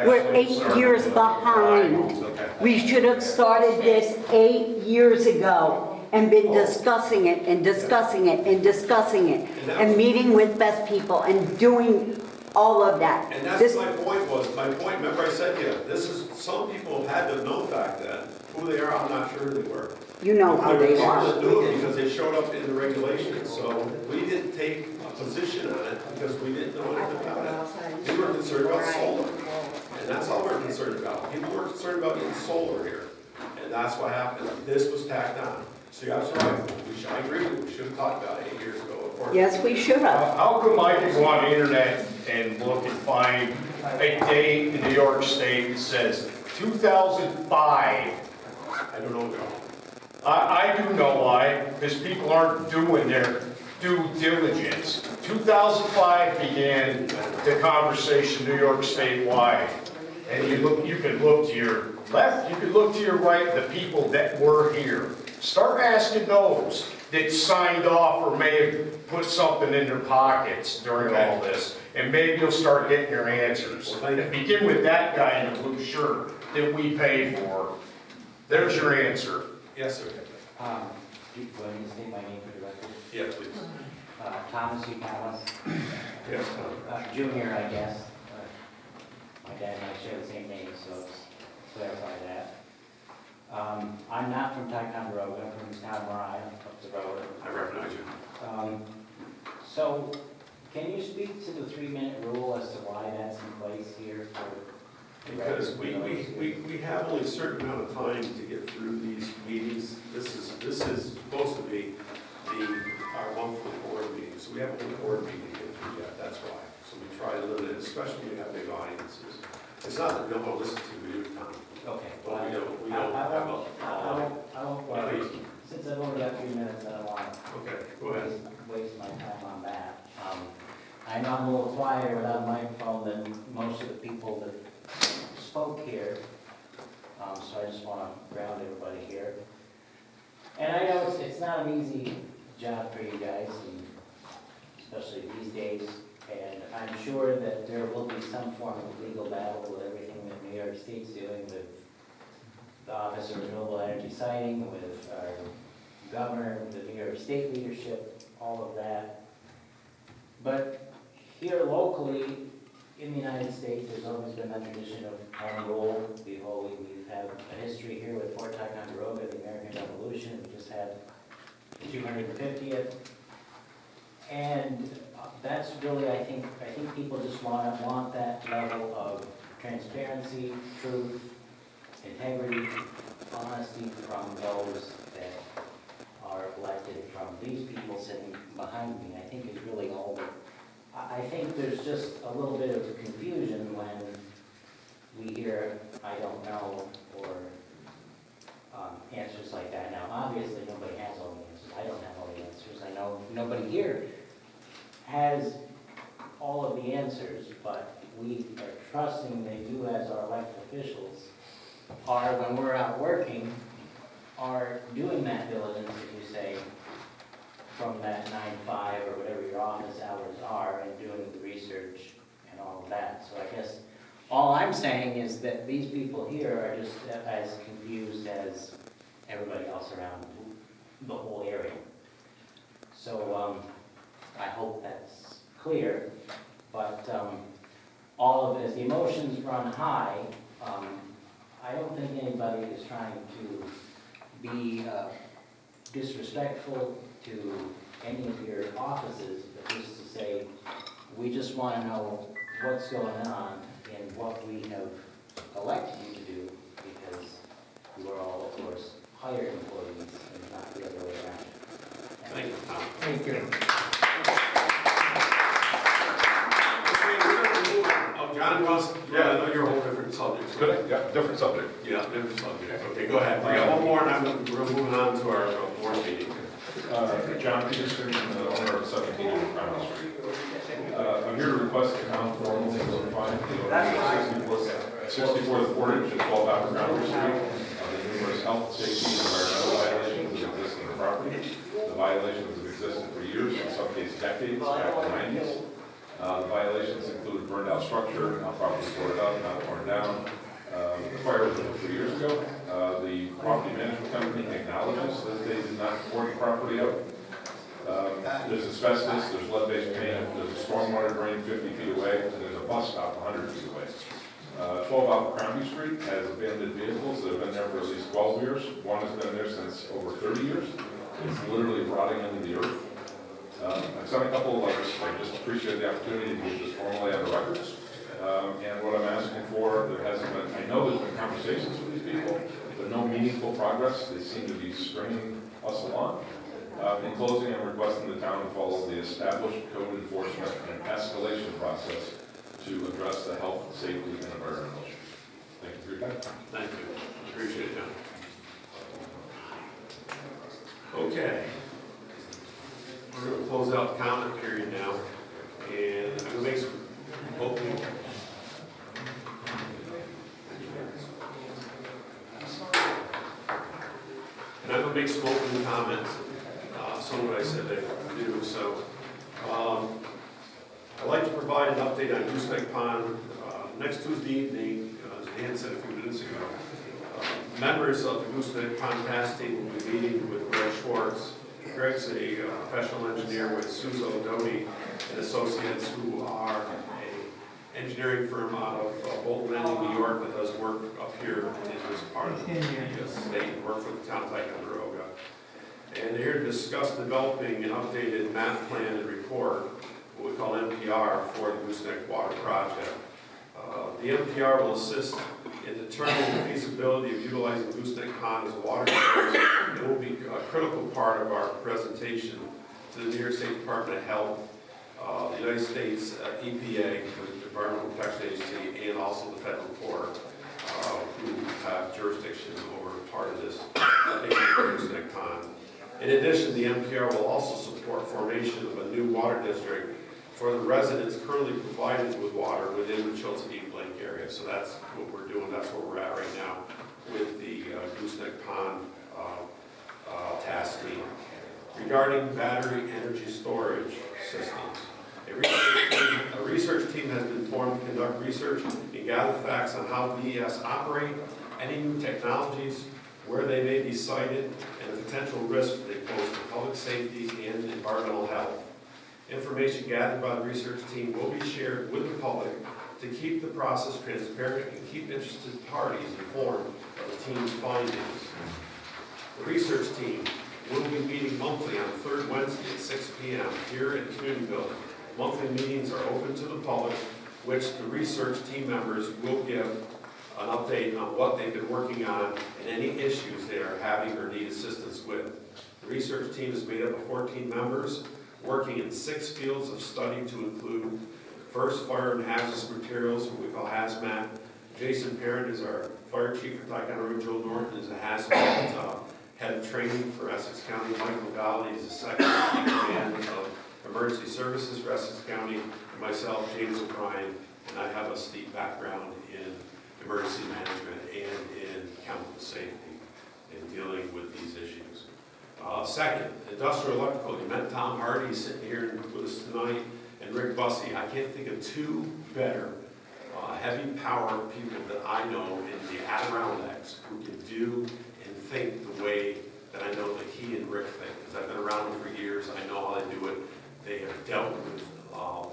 We're 8 years behind. Okay. We should have started this 8 years ago and been discussing it and discussing it and discussing it and meeting with best people and doing all of that. And that's This- my point was, remember I said to you, this is, some people had to have known back then. Who they are, I'm not sure who they were. You know how they People are. that knew it because they showed up in the regulations, so we didn't take a position on it because we didn't know anything about it. We were concerned about solar, and that's all we're concerned about. People were concerned about getting solar here, and that's what happened. This was tacked on. So you're absolutely right, I agree, we should have talked about it 8 years ago. Yes, we should have. How come I can go on the internet and look and find a date in New York State that says 2005? I don't know, Joe. I do know why, because people aren't doing their due diligence. 2005 began the conversation New York statewide. And you can look to your left, you can look to your right, the people that were here. Start asking those that signed off or may have put something in their pockets during all this. And maybe you'll start getting your answers. And begin with that guy in the blue shirt that we pay for. There's your answer. Yes, sir. Do you want me to state my name for the record? Yes, please. Thomas E. Callis, Yes, Junior, I guess. My dad and I share the same name, so let's clarify that. I'm not from Ticonderoga, I'm from Scottmore, up the road. I recognize you. So, can you speak to the 3-minute rule as to why that's in place here for? Because we have only a certain amount of time to get through these meetings. This is supposed to be our monthly board meeting, so we have a whole board meeting to get through yet, that's why. So we try to limit it, especially when you have big audiences. It's not that we don't want to listen to you, Tom. Okay. But we don't have a. I won't worry. Since I've only got a few minutes, I don't want Okay, go ahead. to waste my time on that. I know I'm a little quieter without a microphone than most of the people that spoke here, so I just want to ground everybody here. And I know it's not an easy job for you guys, and especially these days, and I'm sure that there will be some form of legal battle with everything that New York State's doing with the Office of Renewable Energy Siting, with our governor, the New York State leadership, all of that. But here locally, in the United States, there's always been that tradition of home rule. We've had a history here with Fort Ticonderoga, the American Revolution. We just had the 250th. And that's really, I think people just want that level of transparency, truth, integrity, honesty from those that are elected, from these people sitting behind me. I think is really all that. I think there's just a little bit of confusion when we hear, I don't know, or answers like that. Now, obviously, nobody has all the answers. I don't have all the answers. I know nobody here has all of the answers, but we are trusting that you as our elected officials are, when we're out working, are doing that diligence, if you say, from that 9 to 5 or whatever your office hours are, and doing the research and all of that. So I guess all I'm saying is that these people here are just as confused as everybody else around the whole area. So I hope that's clear, but all of it, as the emotions run high, I don't think anybody is trying to be disrespectful to any of your offices, but just to say, we just want to know what's going on and what we have elected you to do, because you are all, of course, hired employees and not the other way around. Thank you, Tom. Thank you. Oh, John wants, yeah, I know you're a whole different subject. Good, yeah, different subject. Yeah, different subject. Okay, go ahead. We got one more, and we're moving on to our board meeting. John Peterson, the owner of 17 Crown Street. I'm here to request the town formally notify the 64th Portage and 12 Apple Ground Street of the numerous health, safety, and environmental violations that exist on the property. The violations have existed for years, in some cases decades, back in the 90s. The violations include burned out structure, not properly boarded up, not torn down. The fire was over 3 years ago. The property management company acknowledges that they did not board the property up. There's asbestos, there's lead-based paint, there's a stormwater drain 50 feet away, and there's a bus stop 100 feet away. 12 out Crombie Street has abandoned vehicles that have been there for at least 12 years. One has been there since over 30 years. It's literally rotting into the earth. I've sent a couple of letters. I just appreciate the opportunity to get this formally on the records. And what I'm asking for, there hasn't been, I know there's been conversations with these people, but no meaningful progress. They seem to be stringing us along. In closing, I'm requesting the town to follow the established code enforcement and escalation process to address the health, safety, and environmental issues. Thank you for your time. Thank you. Appreciate it, John. Okay. We're going to close out the comment period now, and I'm going to make some opening. And I'm going to make some opening comments. Some of what I said I would do. So I'd like to provide an update on Gooseneck Pond. Next Tuesday evening, as Dan said a few minutes ago, members of the Gooseneck Pond task team will be meeting with Greg Schwartz. Greg's a professional engineer with Suzo Doty and Associates, who are an engineering firm out of Bolton Landing, New York, that does work up here in this part of the state and work for the town of Ticonderoga. And they're here to discuss developing an updated map plan and report, what we call NPR, for the Gooseneck Water Project. The NPR will assist in determining the feasibility of utilizing Gooseneck Pond as a water source. It will be a critical part of our presentation to the New York State Department of Health, the United States EPA, the Environmental Protection Agency, and also the federal court, who have jurisdiction over part of this Gooseneck Pond. In addition, the NPR will also support formation of a new water district for the residents currently provided with water within the Chilton Lake area. So that's what we're doing. That's where we're at right now with the Gooseneck Pond task team. Regarding battery energy storage systems, a research team has been formed to conduct research and gather facts on how BES operate, any new technologies, where they may be sited, and the potential risks they pose to public safety and environmental health. Information gathered by the research team will be shared with the public to keep the process transparent and keep interested parties informed of the team's findings. The research team will be meeting monthly on the third Wednesday at 6 p.m. here in the community building. Monthly meetings are open to the public, which the research team members will give an update on what they've been working on and any issues they are having or need assistance with. The research team is made up of 14 members working in 6 fields of study to include first, fire and hazardous materials, what we call hazmat. Jason Parent is our fire chief for Ticonderoga. Joe Norton is a hazmat head of training for Essex County. Michael Galley is the second in command of emergency services for Essex County. And myself, James O'Brien, and I have a steep background in emergency management and in chemical safety in dealing with these issues. Second, industrial electrical. You met Tom Hardy sitting here with us tonight, and Rick Bussey. I can't think of 2 better heavy power people that I know in the Adirondacks who can do and think the way that I know that he and Rick think, because I've been around them for years. I know how they do it. They have dealt with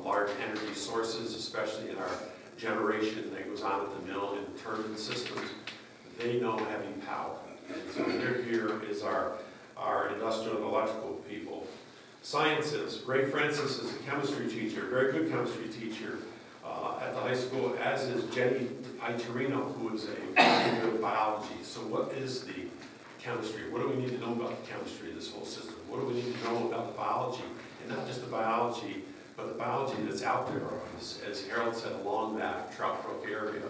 large energy sources, especially in our generation that goes on at the mill and turbine systems. They know heavy power. And so they're here is our industrial and electrical people. Sciences. Ray Francis is a chemistry teacher, very good chemistry teacher at the high school, as is Jenny Itorino, who is a very good biology. So what is the chemistry? What do we need to know about the chemistry of this whole system? What do we need to know about the biology? And not just the biology, but the biology that's out there, as Harold said, along that Trout Brook area.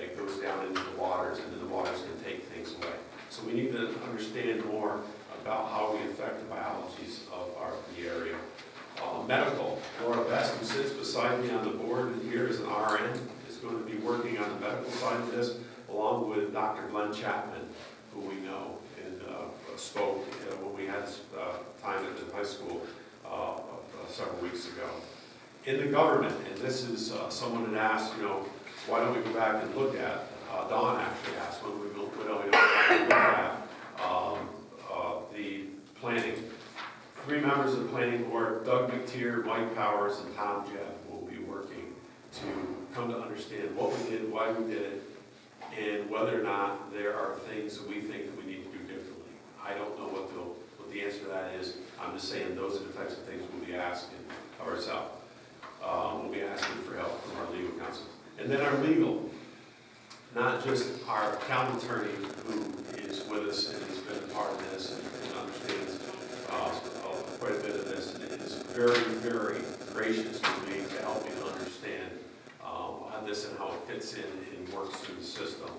It goes down into the waters, and then the waters can take things away. So we need to understand more about how we affect the biologies of the area. Medical. Laura Best, who sits beside me on the board and here is an RN, is going to be working on the medical side of this, along with Dr. Glenn Chapman, who we know and spoke when we had time at the high school several weeks ago. In the government, and this is someone had asked, why don't we go back and look at, Don actually asked, when don't we go back and look at the planning. 3 members of the planning board, Doug McTier, Mike Powers, and Tom Jebb, will be working to come to understand what we did, why we did it, and whether or not there are things that we think that we need to do differently. I don't know what the answer to that is. I'm just saying those are the types of things we'll be asking of ourselves. We'll be asking for help from our legal counsel. And then our legal, not just our county attorney who is with us and has been a part of this and understands quite a bit of this, and it is very, very gracious to me to help me to understand this and how it fits in and works through the system.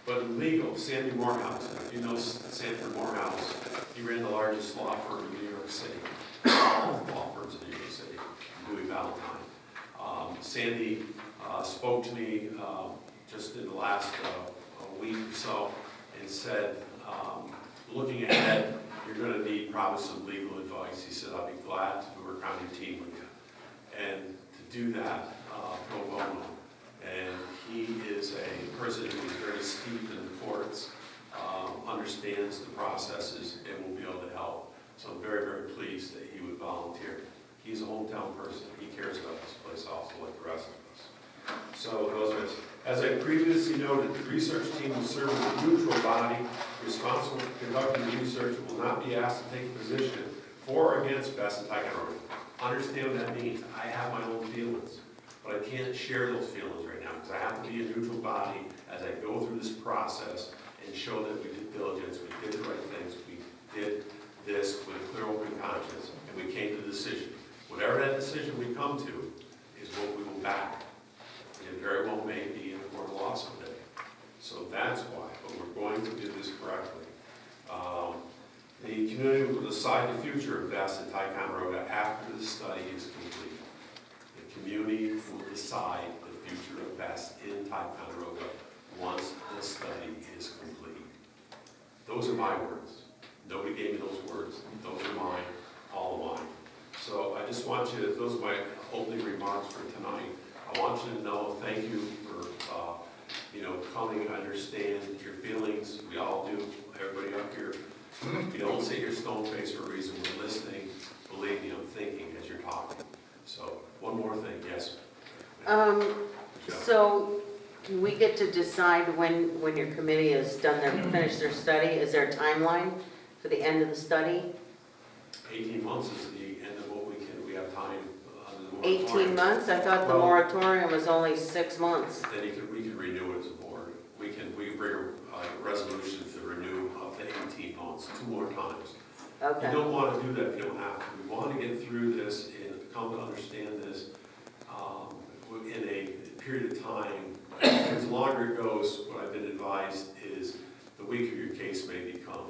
But in legal, Sandy Morehouse, if you know Sanford Morehouse, he ran the largest law firm in New York City, law firms in New York City, Dewey Valentine. Sandy spoke to me just in the last week or so and said, looking ahead, you're going to need probably some legal advice. He said, I'll be glad to work on your team with you. And to do that, pro bono. And he is a person who is very steeped in the courts, understands the processes, and will be able to help. So I'm very, very pleased that he would volunteer. He's a hometown person. He cares about this place also, like the rest of us. So those are, as I previously noted, the research team will serve as a neutral body responsible for conducting the research and will not be asked to take a position for or against Best and Ticonderoga. Understand what that means. I have my own feelings, but I can't share those feelings right now because I have to be a neutral body as I go through this process and show that we did diligence, we did the right things, we did this with a clear, open conscience, and we came to the decision. Whatever that decision we come to is what we will back. And it very well may be in a court of law someday. So that's why, but we're going to do this correctly. The community will decide the future of Best and Ticonderoga after the study is complete. The community will decide the future of Best in Ticonderoga once the study is complete. Those are my words. Nobody gave me those words. Those are mine, all of mine. So I just want you, those are my opening remarks for tonight. I want you to know, thank you for, coming to understand your feelings. We all do, everybody up here. You don't sit here stone-faced for a reason. We're listening. Believe me, I'm thinking as you're talking. So, one more thing, yes. So we get to decide when your committee has done their, finished their study? Is there a timeline for the end of the study? 18 months is the end of what we have time. Under the 18 moratorium. months? I thought the Well- moratorium was only 6 months. Then we can renew it as a board. We can bring a resolution to renew up to 18 months, 2 more times. Okay. You don't want to do that if you don't have to. We want to get through this and come to understand this in a period of time. As longer it goes, what I've been advised is the weaker your case may become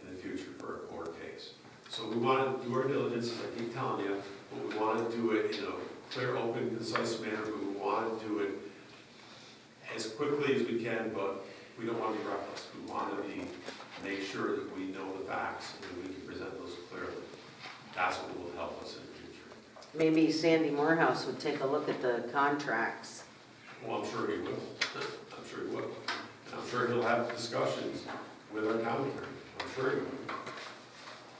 in the future for a court case. So we want to do our diligence, as I keep telling you, but we want to do it in a clear, open, concise manner. We want to do it as quickly as we can, but we don't want to be reckless. We want to make sure that we know the facts and we can present those clearly. That's what will help us in the future. Maybe Sandy Morehouse would take a look at the contracts. Well, I'm sure he will. I'm sure he will. And I'm sure he'll have discussions with our county attorney. I'm sure he will.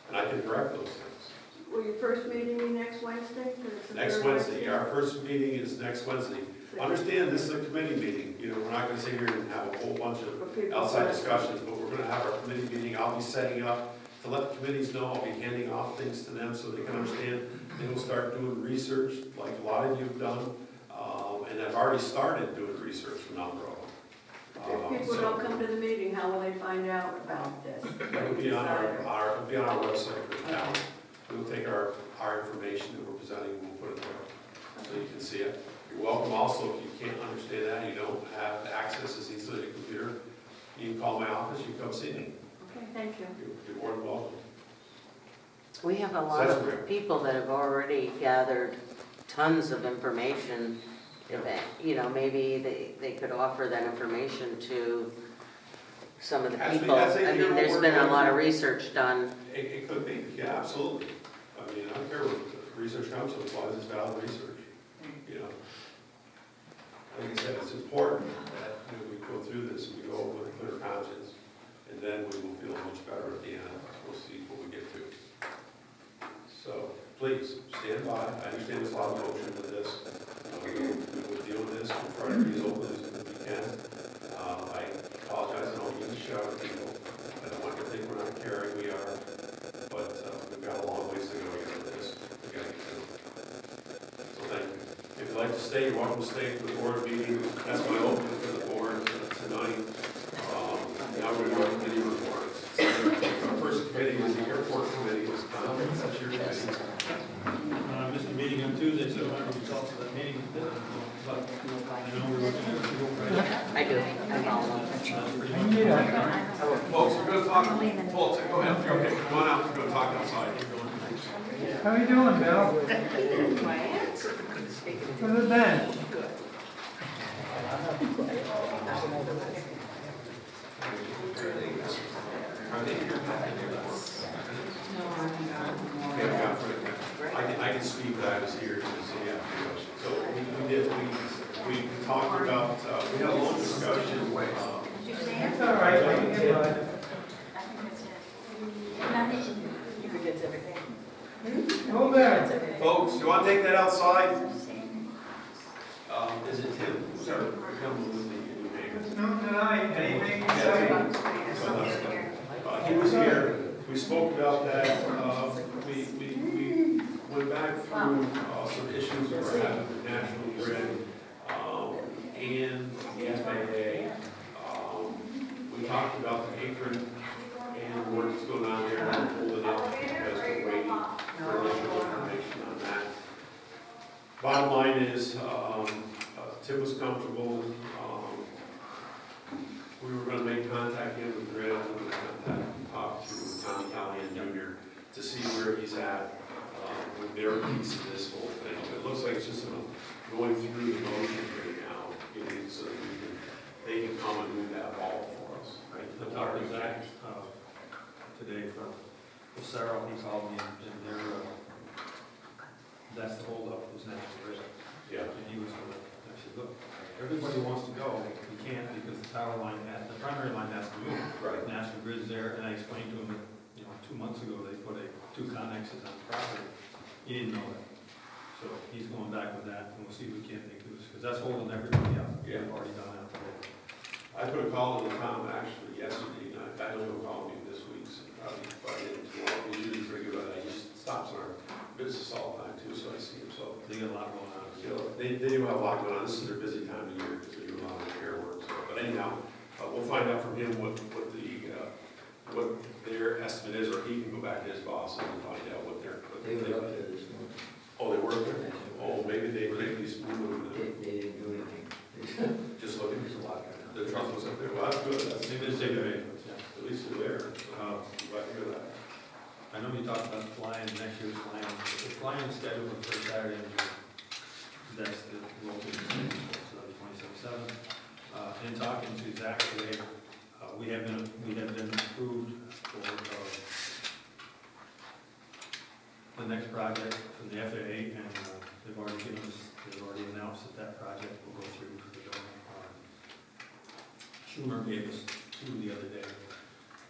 And I can correct those things. Will your first meeting be next Wednesday? Next Wednesday, our first meeting is next Wednesday. Understand, this is a committee meeting. You know, we're not gonna sit here and have a whole bunch of outside discussions, but we're gonna have our committee meeting. I'll be setting up to let the committees know. I'll be handing off things to them so they can understand. They will start doing research like a lot of you have done. And I've already started doing research from Alberta. If people don't come to the meeting, how will they find out about this? It'll be on it'll be on our website for now. We'll take our information that we're presenting and we'll put it there so you can see it. You're welcome also, if you can't understand that, you don't have access as easily to a computer, you can call my office, you can come see me. Okay, thank you. You're more than welcome. We have a lot That's great. of people that have already gathered tons of information. If, you know, maybe they could offer that information to some of the Actually, people. that's it, I you mean, know, there's we're been a going lot of through- research done. It could be, yeah, absolutely. I mean, I don't care what the research comes from, as long as it's valid research, you know. Like I said, it's important that we go through this and we go with a clear conscience, and then we will feel much better at the end. We'll see what we get to. So, please, stand by. I understand there's a lot of motion to this. We will deal with this, we'll try to be as open as we can. I apologize, I don't mean to shout at people. I don't want you to think we're not caring, we are. But we've got a long ways to go to get this. We gotta get through it. So thank you. If you'd like to stay, you're welcome to stay for the board meeting. That's my opening for the board tonight. Now we're going to committee reports. Our first committee is the airport committee. That's your committee. Missed a meeting on Tuesday, so I don't know the results of that meeting. But I know we're looking at I do. I follow. Folks, we're going to talk. Folks, go ahead. Okay, come on out. We're going to talk outside. How you doing, Bill? Where's it been? I can speak, but I was here, so we talked about, we had a long discussion. It's all right, we can get by. You forget everything. Go back. Folks, you want to take that outside? Is it Tim? Sorry. No, tonight, anything exciting? He was here, we spoke about that, we went back through some issues that we're having with National Grid and the FAA. We talked about the apron and the work that's going on there, and holding up because we're waiting for additional information on that. Bottom line is, Tim was comfortable. We were going to make contact again with Grid, and we talk to Tommy Callahan Jr. to see where he's at with their piece of this whole thing. It looks like it's just going through the motion right now, so that they can come and move that ball for us. Right? the talk to Zach today from Lucero. He called me and that's the holdup, was National Grid. Yeah. And he was going to, I said, look, everybody wants to go, we can't because the tower line, the primary line has to move. Right. National Grid's there, and I explained to him that, 2 months ago, they put two connexes on the property. He didn't know that. So he's going back with that, and we'll see if we can't make this, because that's holding everybody up. Yeah. We've already done that today. I put a call to Tom actually yesterday, and I know he'll call me this week, so probably by the end of tomorrow. He's usually pretty good at it. He just stops in our business all the time too, so I see him. So They got a lot going on. you know, they do have a lot going on. This is their busy time of year because they do a lot of repair work. So, but anyhow, we'll find out from him what their estimate is, or he can go back to his boss and find out what their. They were up there this morning. Oh, they were there? Oh, maybe they smooth They didn't do anything. just looking. The truck was up there. Well, that's good. That's, Maybe it's taking maintenance, yeah. at least they're there. Glad to hear that. I know you talked about flying, next year's flying. The flying is scheduled for Saturday in June. That's the local, so the 27th. In talking to Zach today, we have been approved for the next project from the FAA, and they've already announced that project will go through for the building. Schumer gave us two the other day,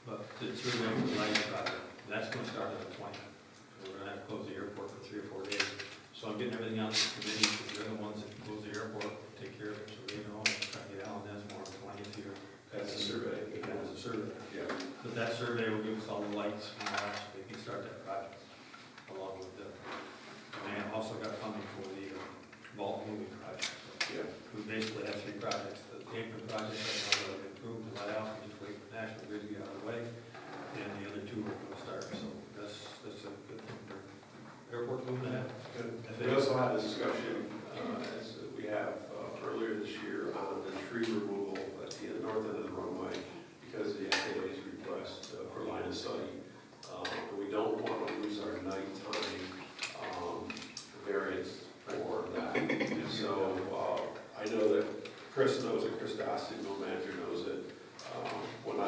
but the survey for the lighting project, that's going to start on the 20th. So we're going to have to close the airport for 3 or 4 days. So I'm getting everything out to the committee, because they're the ones that can close the airport, take care of it, so they know. I'm trying to get Alan Desmore on the 20th here. That's a survey. That was a survey. Yeah. But that survey will give us all the lights and all that, so they can start that project, along with the, and they also got funding for the vault moving project. So Yeah. we basically have 3 projects. The apron project, right now, that we approved and let out, we just wait for National Grid to get out of the way, and the other 2 are going to start, so that's a good thing for airport moving ahead. Good. We also had a discussion, as we have earlier this year, on the tree removal at the north end of the runway because of the FAA's request for line of sight. We don't want to lose our nighttime variance for that. So I know that Chris knows it, Chris Dostie, no manager knows it. When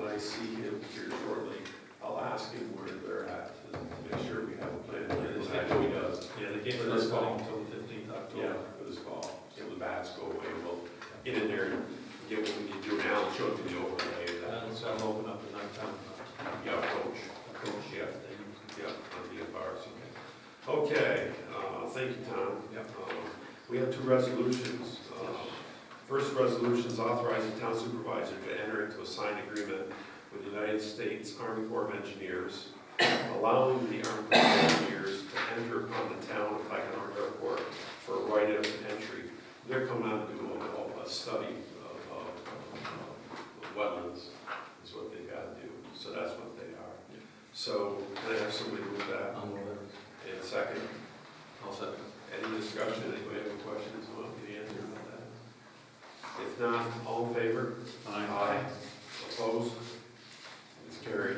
I see him here shortly, I'll ask him where they're at to make sure we have a plan. I know he does. Yeah, they can't For start this fall. until the 15th October. Yeah, for this fall. So the bats go away, we'll get in there and get what we need to do now, and show it to the overlay. So I'll open up at nighttime. Yeah, coach, yeah, on the bars. Okay, thank you, Tom. Yep. We have 2 resolutions. First resolution is authorizing town supervisor to enter into a signed agreement with the United States Army Corps of Engineers, allowing the Army Corps of Engineers to enter upon the town of Ticonderoga Airport for a right of entry. They're coming out to do a study of wetlands, is what they've got to do. So that's what they are. So can I have somebody move that? I'm over. And second, I'll second. any discussion, anybody have any questions, want me to answer about that? If not, all in favor? Aye. Opposed? It's carried.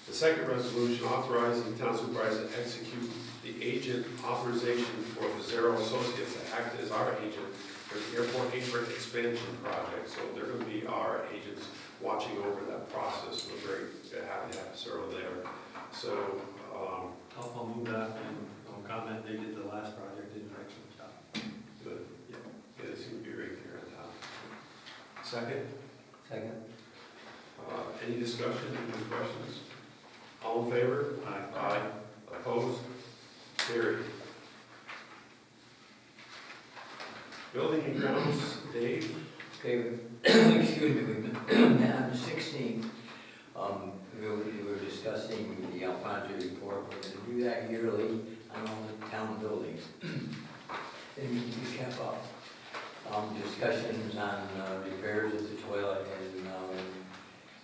The second resolution authorizing the town supervisor to execute the agent authorization for the Zero Associates to act as our agent for the airport apron expansion project. So they're going to be our agents watching over that process. We're very happy to have Zero there. So, I'll move that, and I'll comment, they did the last project, did an excellent job. good. Yeah. Yeah, they seem to be right there on top. Second, Second. any discussion, any questions? All in favor? Aye. Aye. Opposed? Carried. Building and grounds, Dave? Okay, excuse me, we've been on the 16th. We were discussing the Alfonso report. We're going to do that yearly on all the town buildings. They need to be kept up. Discussions on repairs of the toilet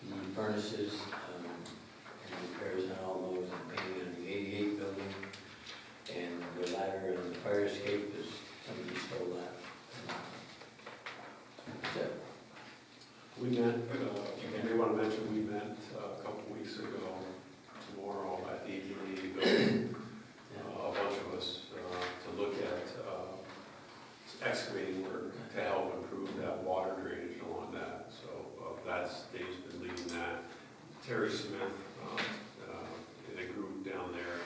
and the furnaces, and repairs on all those, and painting on the 88 building. And the ladder and the fire escape is, somebody stole that. That's it. We met, you may want to mention, we met a couple weeks ago, tomorrow at the EDA building, a bunch of us, to look at excavating work to help improve that water drainage along that. So that's, Dave's been leading that. Terry Smith and a group down there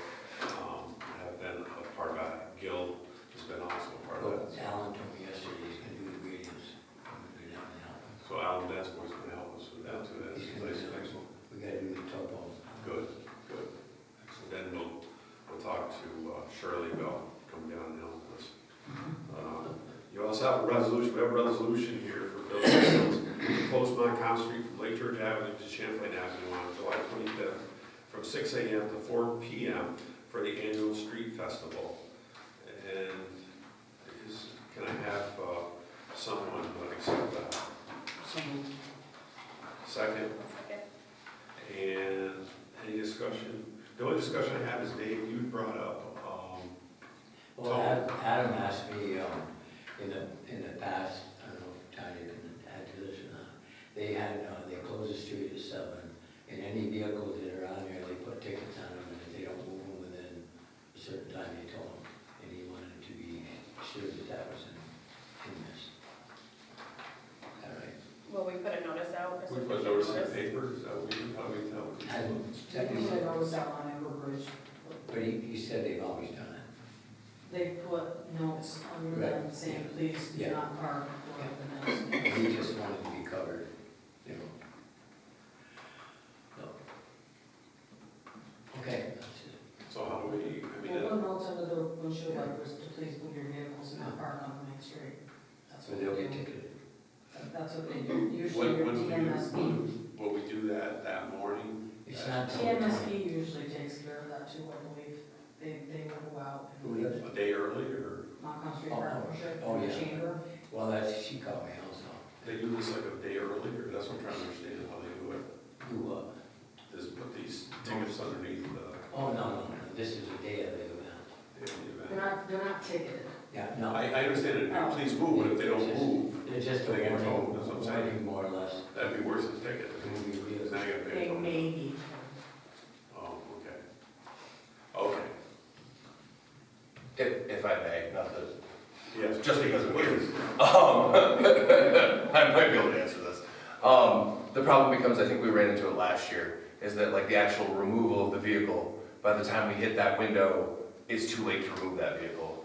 have been a part of that. Gil has been also a part of that. Alan told me yesterday he's going to do the gradients. So Alan Desmore's going to help us with that too. That's nice. We got to do the topo. Good, good. So then we'll talk to Shirley about let's have a resolution, we have a resolution here for Bill Fields to close Montcalm Street from Lake George Avenue to Champlain Avenue on July 25th from 6 a.m. to 4 p.m. for the annual street festival. And can I have someone accept that? Second? And any discussion? The only discussion I have is, Dave, you brought up, Well, Adam asked me, in the past, I don't know if Tanya can add to this or not, they close the street at 7, and any vehicles that are on there, they put tickets on them, and if they don't move them within a certain time, they tow them. And he wanted to be sure that that was in this. All right. Will we put a notice out? we put notice in the paper, is that what we can probably tell? Technically, but he said they've always done it. They put notes on them saying, please do not park before the next. He just wanted to be covered, you know. No. Okay, that's it. So how do we, I mean, We'll put notes under the windshield wipers to please move your vehicles and not park on the main street. That's So what they'll we get do. ticketed. That's what they do, usually your TMSE. will we do that morning? It's not till the 20th. TMSE usually takes care of that too, I believe. They will go out. Who does? A day early, or Montcalm Street Oh, Partnership, oh, the yeah. chamber. Well, she called me also. they do this like a day early, or that's what I'm trying to understand how they do it? Do what? Just put these tickets underneath the Oh, no, this is the day of the event. day of the event. They're not ticketed. Yeah, no. I understand it, Oh. please move, but if they don't move, They're just a they get warning, towed, that's what I'm saying. warning more or less. That'd be worse than a ticket, because now you gotta pay. They for it. may be. Oh, okay. Okay, If I may, not that, yes. just because I'm here. I might be able to answer this. The problem becomes, I think we ran into it last year, is that like the actual removal of the vehicle, by the time we hit that window, it's too late to remove that vehicle.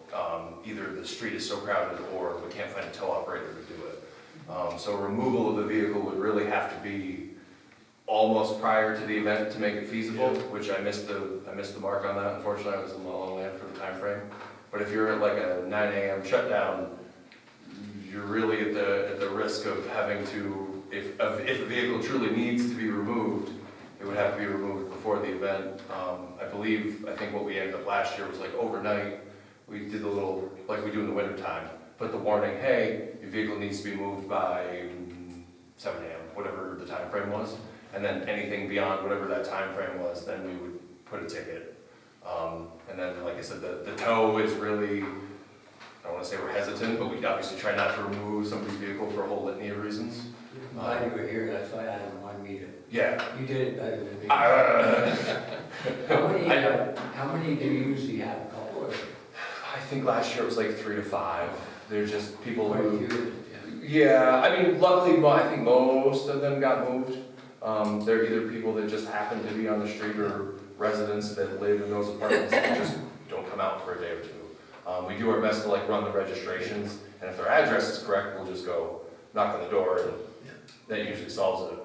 Either the street is so crowded or we can't find a tow operator to do it. So removal of the vehicle would really have to be almost prior to the event to make it feasible, which I missed the mark on that. Unfortunately, I was in La La Land for the time frame. But if you're at like a 9 a.m. shutdown, you're really at the risk of having to, if a vehicle truly needs to be removed, it would have to be removed before the event. I think what we ended up last year was like overnight, we did the little, like we do in the winter time, put the warning, hey, your vehicle needs to be moved by 7 a.m., whatever the time frame was. And then anything beyond whatever that time frame was, then we would put a ticket. And then, like I said, the tow is really, I don't want to say we're hesitant, but we obviously try not to remove somebody's vehicle for a whole litany of reasons. I'm glad you were here, that's why Adam wanted me to. Yeah. You did it better than me. How many do you usually have? A couple or? I think last year it was like 3 to 5. They're just people Quite a who. few, Yeah, I mean, luckily, I think most of them got moved. They're either people that just happen to be on the street or residents that live in those apartments that just don't come out for a day or two. We do our best to like run the registrations, and if their address is correct, we'll just go knock on the door, and that usually solves it.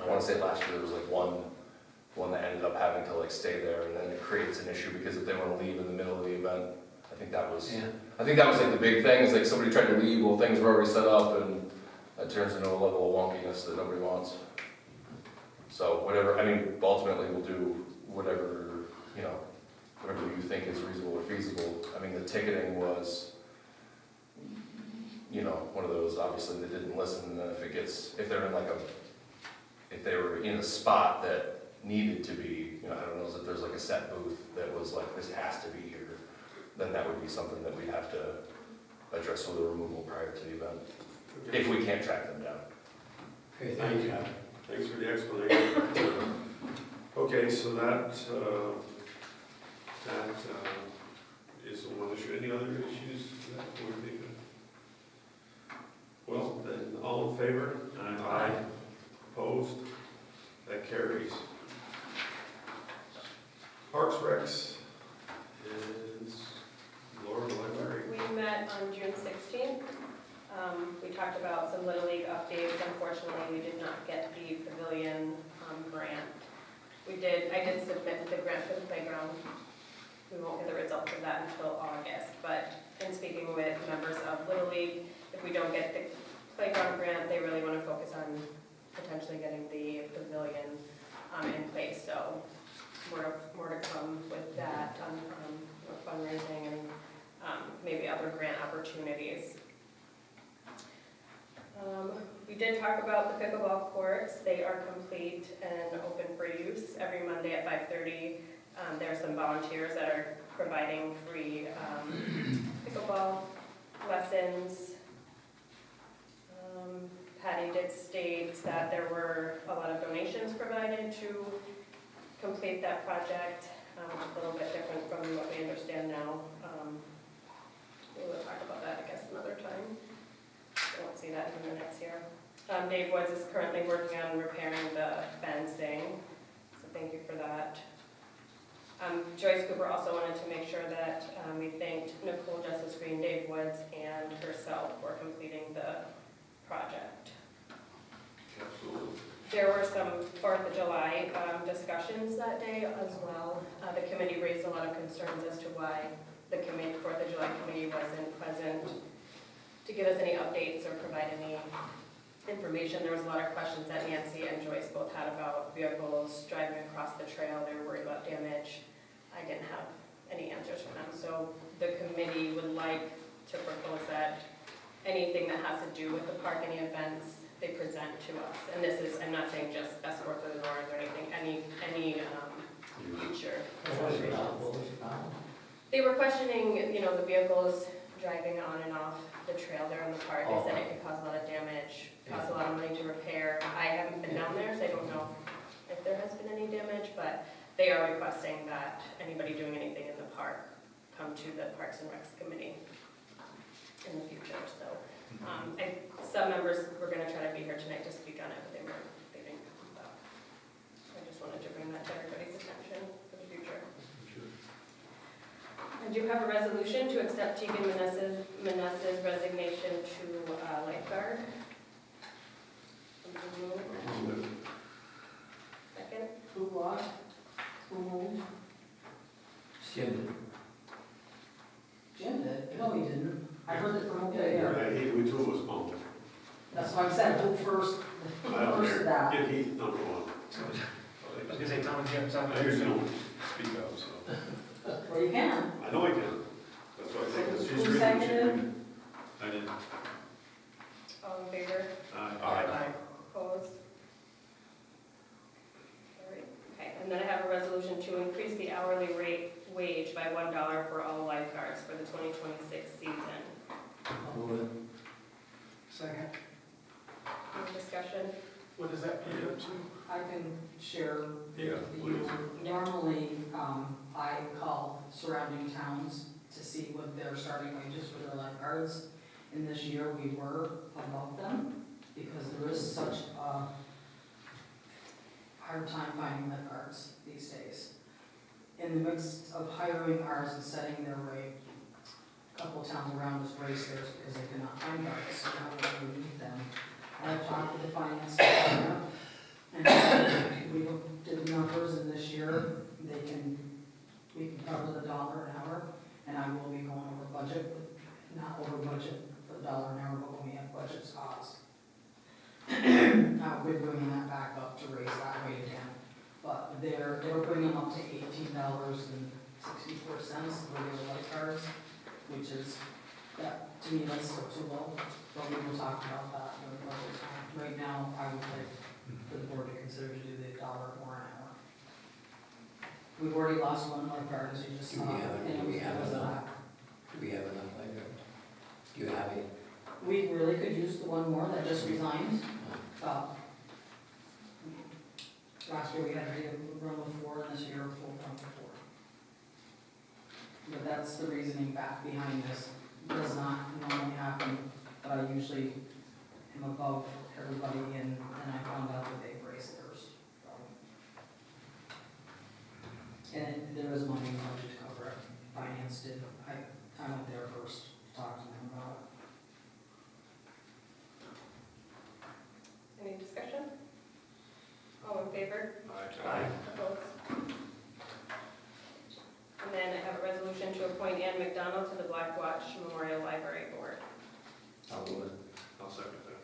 I want to say last year there was like one that ended up having to like stay there, and then it creates an issue because if they want to leave in the middle of the event, I think that was like the big thing, is like somebody tried to leave while things were already set up, and that turns into a level of wonkiness that nobody wants. So whatever, I mean, ultimately we'll do whatever, whatever you think is reasonable or feasible. I mean, the ticketing was, one of those, obviously, they didn't listen, and then if they're in if they were in a spot that needed to be, I don't know, if there's like a set booth that was like, this has to be here, then that would be something that we'd have to address with a removal prior to the event, if we can't track them down. Okay, thank you. Thanks for the explanation. Okay, so that is the one issue. Any other issues that we're thinking? Well, then, all in favor? Aye. Opposed? That carries. Parks, Recs, is Laura, the library. We met on June 16th. We talked about some Little League updates. Unfortunately, we did not get the pavilion grant. I did submit the grant for the playground. We won't get the results of that until August, but in speaking with members of Little League, if we don't get the playground grant, they really want to focus on potentially getting the pavilion in place. So more to come with that on fundraising and maybe other grant opportunities. We did talk about the pickleball courts. They are complete and open for use every Monday at 5:30. There are some volunteers that are providing free pickleball lessons. Patty did state that there were a lot of donations provided to complete that project, a little bit different from what we understand now. We will talk about that, I guess, another time. I won't see that in the next year. Dave Woods is currently working on repairing the fencing, so thank you for that. Joyce Cooper also wanted to make sure that we thanked Nicole Justice Green, Dave Woods, and herself for completing the project. Absolutely. There were some 4th of July discussions that day as well. The committee raised a lot of concerns as to why the 4th of July committee wasn't present to give us any updates or provide any information. There was a lot of questions that Nancy and Joyce both had about vehicles driving across the trail. They were worried about damage. I didn't have any answers for them. So the committee would like to propose that anything that has to do with the park, any events, they present to us. And this is, I'm not saying just Best Fourth of the North or anything, any feature. They were questioning, the vehicles driving on and off the trail there in the park. They said it could cause a lot of damage, cost a lot of money to repair. I haven't been down there, so I don't know if there has been any damage, but they are requesting that anybody doing anything in the park come to the Parks and Recs Committee in the future. So some members were going to try to be here tonight to speak on it, but they didn't come back. I just wanted to bring that to everybody's attention for the future. I do have a resolution to accept Tegan Manessa's resignation to lifeguard. Second? Who what? Who moved? Jim. Jim did? No, he didn't. I heard it from over Yeah, there. we two was pumped. That's why I said who first, I don't first care. that. Give Heath number one. I was gonna say, Tom and Jim, something. I usually don't speak up, so. Well, you can. I know I can. That's why I think that's Who seconded? I didn't. All in favor? Aye. Opposed? All right. Okay, and then I have a resolution to increase the hourly wage by $1 for all lifeguards for the 2026 season. Second. Any discussion? What does that pay up to? I can share Yeah, with you. Normally, I call surrounding towns to see what their starting wages for their lifeguards. And this year, we were above them because there is such a hard time finding lifeguards these days. In the mix of hiring ours and setting their rate, a couple of towns around us raised theirs because they could not find guards, so now we need them. I talked with the finance department, and we did the numbers, and this year, we can cover the $1 an hour, and I will be going over budget, not over budget for the $1 an hour, but when we have budget costs. We're bringing that back up to raise that rate again, but they're bringing up to $18.64 for regular lifeguards, which is, that, to me, that's still too low, but we will talk about that in the budget time. Right now, I would like for the board to consider to do the $1 more an hour. We've already lost one lifeguard, as you just saw. Do we have enough lifeguards? Do you have any? We really could use the one more that just resigned. Last year we had to run with 4, and this year full-time with 4. But that's the reasoning back behind this. It does not normally happen, but I usually am above everybody, and I found out that they've raised theirs. And there is money in the budget to cover it. Finance did. I went there first to talk to them about it. Any discussion? All in favor? Aye. Opposed? And then I have a resolution to appoint Ann McDonald to the Black Watch Memorial Library Board. I'll second that.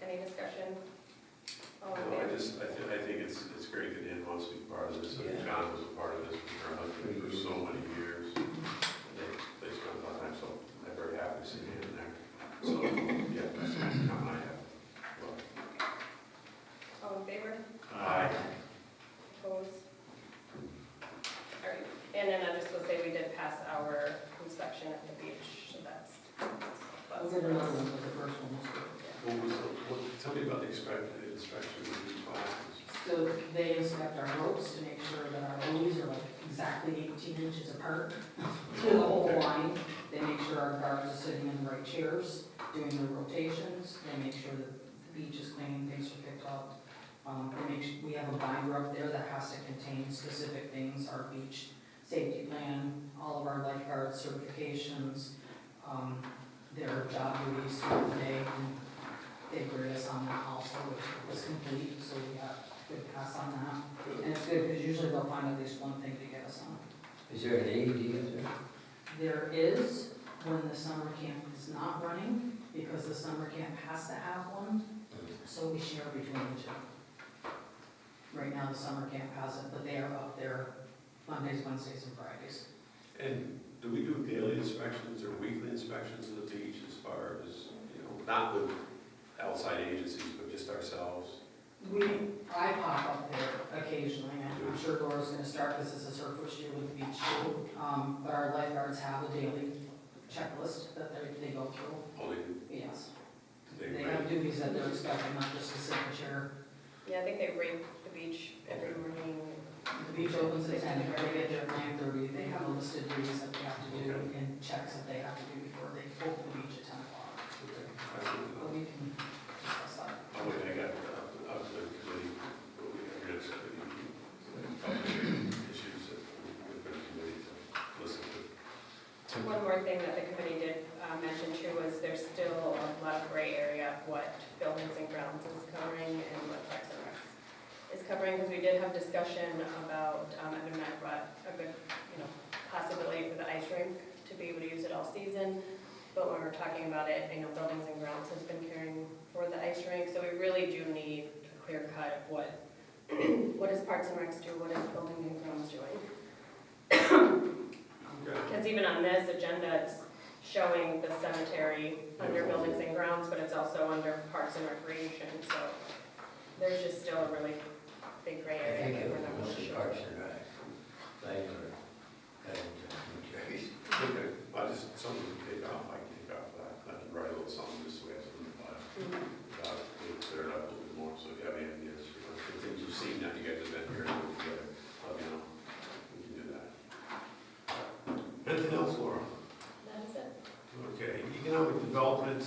Any discussion? All in No, I favor? think it's great that Dan wants to be part of this, and Yeah. John was a part of this with our husband for so many years. They spent a lot of time, so I'm very happy to see him in there. So, yeah, that's the comment I have. Well, All in favor? Aye. Opposed? All right, and then I just will say we did pass our inspection at the beach, so that's. We'll get another one for the first one. Tell me about the inspection of these classes. So they inspect our ropes to make sure that our buoys are like exactly 18 inches apart through the whole line. They make sure our guards are sitting in the right chairs, doing their rotations. They make sure that the beach is clean, things are picked up. We have a binder up there that has to contain specific things, our beach safety plan, all of our lifeguard certifications, their job duties for the day, and they grade us on that also, which was complete, so we got good pass on that. And it's good, because usually they'll find at least one thing to get us on. Is there an AED in there? There is, when the summer camp is not running, because the summer camp has to have one, so we share between the two. Right now, the summer camp has it, but they are up there Mondays, Wednesdays, and Fridays. And do we do daily inspections or weekly inspections of the beach as far as, not with outside agencies, but just ourselves? I pop up there occasionally, and I'm sure Laura's gonna start, because this is her first year with the beach too. But our lifeguards have a daily checklist that they go through. Oh, they do? Yes. Do They have duties that they're expecting, not just a signature. Yeah, I think they rake the beach every morning. The beach opens at 10, they get there at 9:30, they have a list of duties that they have to do and checks that they have to do before they open the beach at 10 o'clock. But we can discuss that. Oh, wait, I got, up to the committee, we got issues that we've got a committee to listen to. One more thing that the committee did mention too was there's still a lot of gray area of what buildings and grounds is covering and what Parks and Rec is covering, because we did have discussion about, Evan and I brought a good, possibility for the ice rink to be able to use it all season. But when we're talking about it, buildings and grounds has been caring for the ice rink, so we really do need a clear cut of what does Parks and Rec do, what is buildings and grounds doing? Because even on this agenda, it's showing the cemetery under buildings and grounds, but it's also under Parks and Recreation, so there's just still a really big gray I area think that it we're was not really mostly sure. Parks and Rec. Okay, something to take off, I can take off that, I can write a little something this way, so clear it up a little bit more, so if you have any ideas, the things you've seen, now you guys have been here, and together, let me know, we can do that. Anything else, Laura? That is it. Okay, economic development,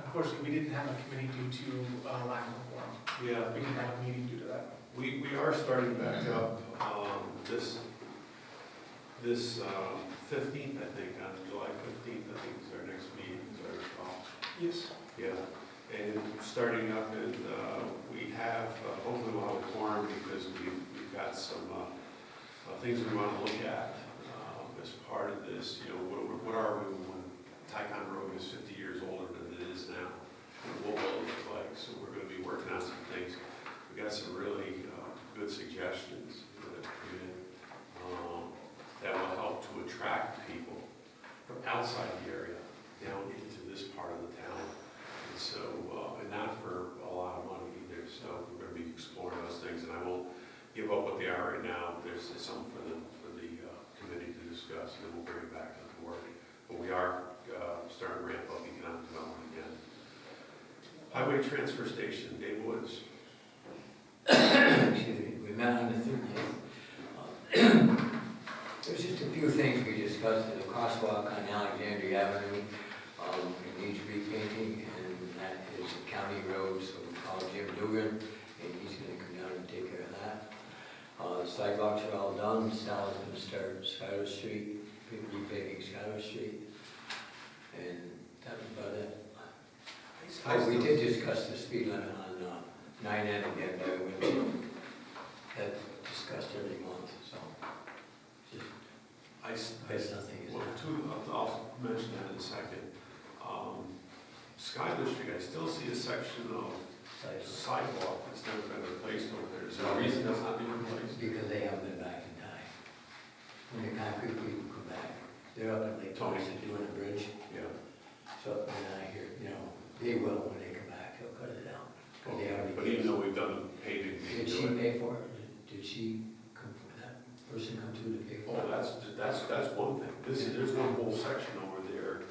Unfortunately, we didn't have a committee due to lack of a quorum. yeah, We didn't have a meeting due to that. we are starting back up, this 15th, I think, on July 15th, I think is our next meeting, as I recall. Yes. Yeah, and starting up, and we have, hopefully we'll have a quorum, because we've got some things we want to look at as part of this. What are we when Tycon Road is 50 years older than it is now? What will it look like? So we're going to be working on some things. We got some really good suggestions that have come in that will help to attract people from outside the area down into this part of the town. And so, and not for a lot of money either. So we're going to be exploring those things, and I won't give up what they are right now. There's some for the committee to discuss, and then we'll bring it back to the board. But we are starting to ramp up economic development again. Highway transfer station, Dave Woods. Excuse me, we met on the 30th. There's just a few things we discussed, the crosswalk on Alexandria Avenue, it needs repainting, and that is a county road, so we called Jim Dugan, and he's gonna come down and take care of that. The sidewalks are all done, Sal's gonna start Schuyler Street, repaving Schuyler Street, and that was about it. Oh, we did discuss the speed limit on 9N again, but we had discussed every month, so just, I there's nothing. well, Skyler Street, I still see a section of sidewalk that's never been replaced over there. Is there a reason that's not being replaced? Because they haven't been back in time. When the concrete people come back, they're up in Lake Thomas doing a bridge. Yeah. So, and I hear, they will when they come back, they'll cut it down. 'Cause they already. But even though we've done the paving. Did she pay for it? Did she come, that person come through to pay for Oh, it? that's one thing. There's one whole section over there,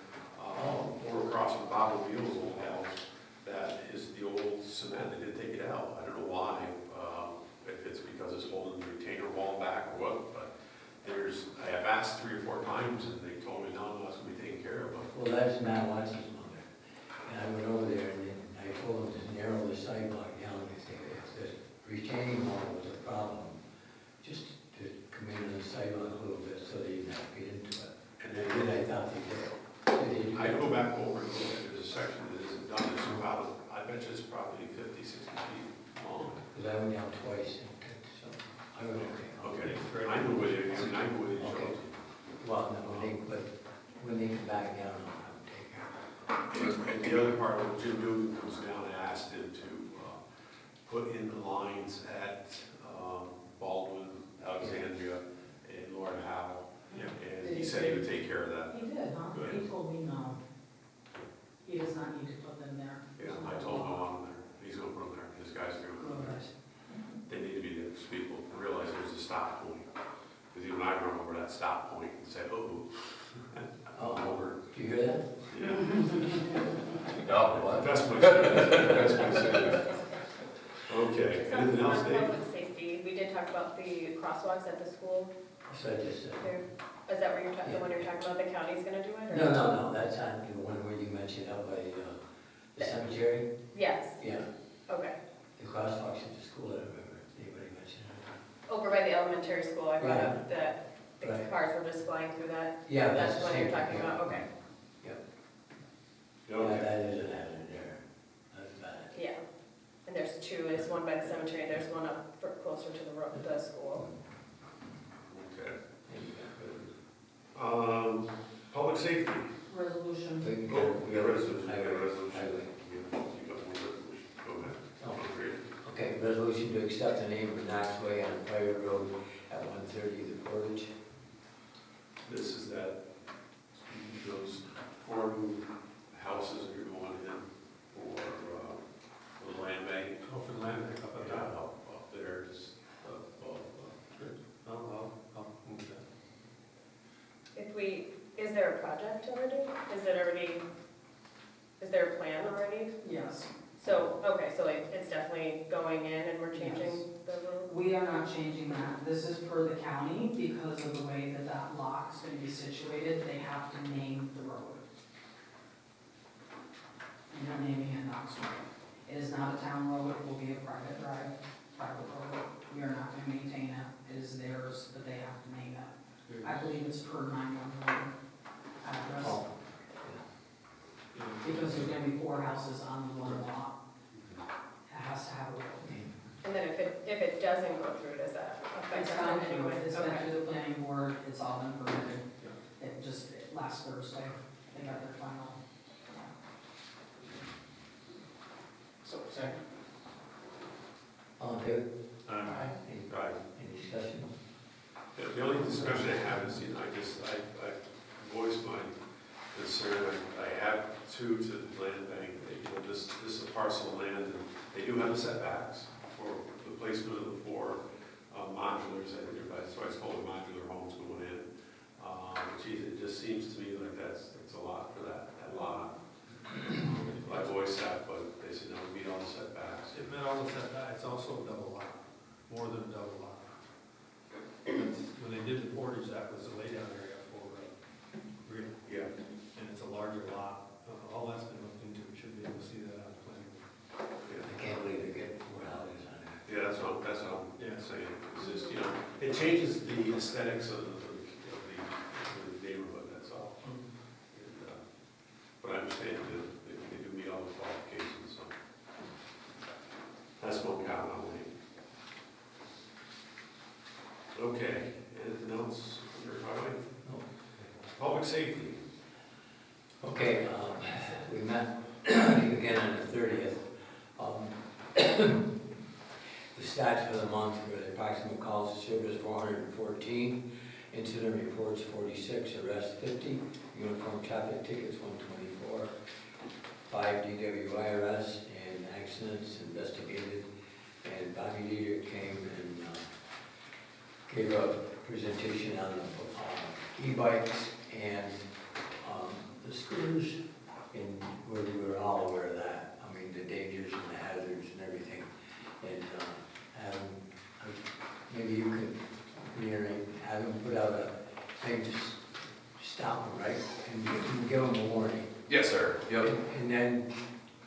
or across from Bob O'Neill's old house, that is the old cement. They didn't take it out. I don't know why, if it's because it's holding the retainer wall back or what, but I have asked 3 or 4 times and they told me, no, it's gonna be taken care of. Well, that's Matt Watson's mother. And I went over there and I told them to narrow the sidewalk down if the retaining wall was a problem, just to come in the sidewalk a little bit so they didn't have to get into it. And then I thought they did. I go back over and look at, there's a section that isn't done, it's about, I bet you it's probably 50, 60 feet long. Because I went down twice, and so I was okay. Okay, I know where they, showed. Well, no, when they come back down, I'll take care of it. And the other part, when Jim Newton comes down, I asked him to put in the lines at Baldwin, Alexandria, and Lord Howe. And he said he would take care of that. He did, huh? Good. He told me no. He does not need to put them there. Yeah, I told him I want him there. He's gonna put him there. His guys are gonna put him there. They need to be there, so people realize there's a stop point. Because even I run over that stop point and say, oh, I'm over. Do you hear that? Yeah. No, what? That's my saying. Okay, Some anything else, Dave? public safety, we did talk about the crosswalks at the school. So I just said. Is that where you're talking, the one you're talking about, the county's gonna do it? or- No, that's not the one where you mentioned out by the cemetery. Yes, Yeah, okay. the crosswalks at the school, I remember, anybody mentioned it. Over by the elementary school, I brought Right. up that the Right. cars were just flying through that. Yeah, That's that's the the one you're same, talking yeah. about, okay. Yeah, that is an hazard there, that's bad. Yeah, and there's 2, there's one by the cemetery, there's one up closer to the school. Okay. Public safety. Resolution. We Oh, got, we got a resolution. highway. You got one resolution. Go ahead. Oh. Great. Okay, resolution to accept the name of Knox Way on Private Road at 130 the Portage. This is those 4 new houses that are going in for the land bank. Oh, for the land bank up at Yeah, that. up there, just above. Good. I'll move that. Is there a project already? Is there a plan already? Yes. So, okay, so like, it's definitely going in and we're changing Yes. the road? We are not changing that. This is per the county because of the way that that lot is going to be situated. They have to name the road. And they're naming it Knox Road. It is not a town road. It will be a private drive, private road. We are not going to maintain it. It is theirs, but they have to name it. I believe it's per 911 address. Oh. Because there's going to be 4 houses on the one lot. It has to have a road name. And then if it doesn't go through, does that affect It's us gone in any anyway, way? it's been Okay. through the planning board, it's all been permitted. Last Thursday, they got their final. So, second. All in favor? Aye. Any discussion? The only discussion I have is, I voiced my concern, I have 2 to the land bank, this is a parcel of land, and they do have the setbacks for the placement of the 4 modulars, I think, that's why it's called modular homes going in. Geez, it just seems to me like that's a lot for that lot. I voiced that, but they said, no, we meet all the setbacks. It met all the setbacks, it's also a double lot, more than a double lot. When they did the Portage, that was the laydown area for Green. Yeah. And it's a larger lot. All that's been looked into, we should be able to see that on the plan. I can't believe they're getting 4 houses on there. Yeah, that's what I'm saying. It's just, it changes the aesthetics of the neighborhood, that's all. And, but I understand that they do meet all the qualifications, so. That's one comment I'll make. Okay, anything else under highway? No. Public safety. Okay, we met again on the 30th. The stats for the month were the approximate calls to service 414, incident reports 46, arrests 50, uniform traffic tickets 124, 5 DWI arrests and accidents investigated, and Bobby Dieter came and gave a presentation on the e-bikes and the scooters, and we were all aware of that. I mean, the dangers and the hazards and everything. And maybe you could reiterate, have them put out a thing to stop them, right? And give them a warning. Yes, sir. Yep. And then,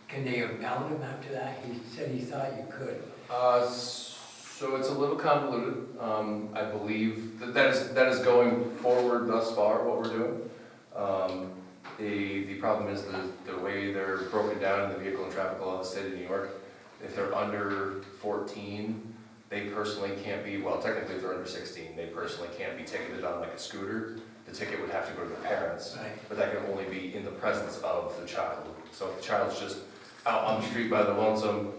can they impound them after that? He said he thought you could. So it's a little convoluted. I believe that is going forward thus far, what we're doing. The problem is the way they're broken down in the vehicle and traffic law of the state of New York. If they're under 14, they personally can't be, well, technically if they're under 16, they personally can't be ticketed on like a scooter. The ticket would have to go to their parents, Right. but that can only be in the presence of the child. So if the child's just out on the street by the lonesome,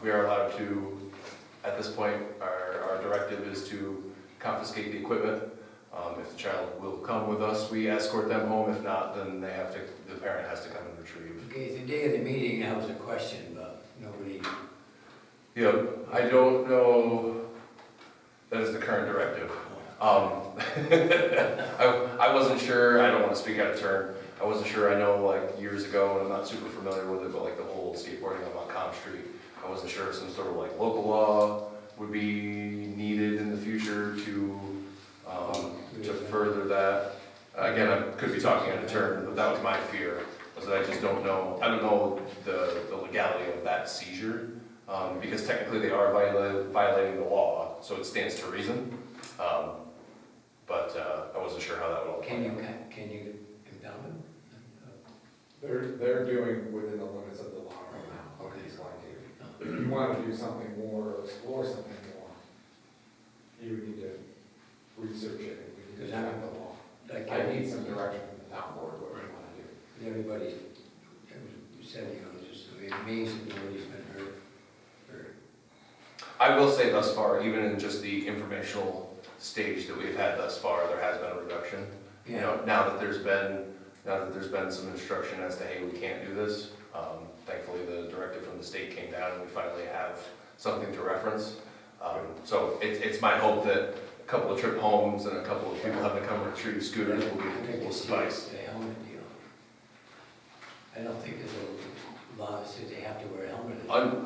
we are allowed to, at this point, our directive is to confiscate the equipment. If the child will come with us, we escort them home. If not, then the parent has to come and retrieve. Okay, the day of the meeting, that was a question, but nobody. Yeah, I don't know, that is the current directive. I wasn't sure, I don't want to speak out of turn. I wasn't sure, I know like years ago, and I'm not super familiar with it, but like the whole skateboarding up on Comm Street, I wasn't sure if some sort of like local law would be needed in the future to further that. Again, I could be talking out of turn, but that was my fear, was that I just don't know, I don't know the legality of that seizure, because technically they are violating the law, so it stands to reason. But I wasn't sure how that would all play out. Can you impound them? They're doing within the limits of the law right now, of these like If you want to do something more or explore something more, you would need to research it. We need to find the law. I need some direction from the town board what we want to do. Everybody said, just, it means that nobody's been hurt. I will say thus far, even in just the informational stage that we've had thus far, there has been a reduction. Yeah. You know, now that there's been some instruction as to, hey, we can't do this, thankfully the directive from the state came down and we finally have something to reference. So it's my hope that a couple of trip homes and a couple of people having to come retrieve scooters will suffice. The helmet deal. I don't think there's a law that says they have to wear a helmet.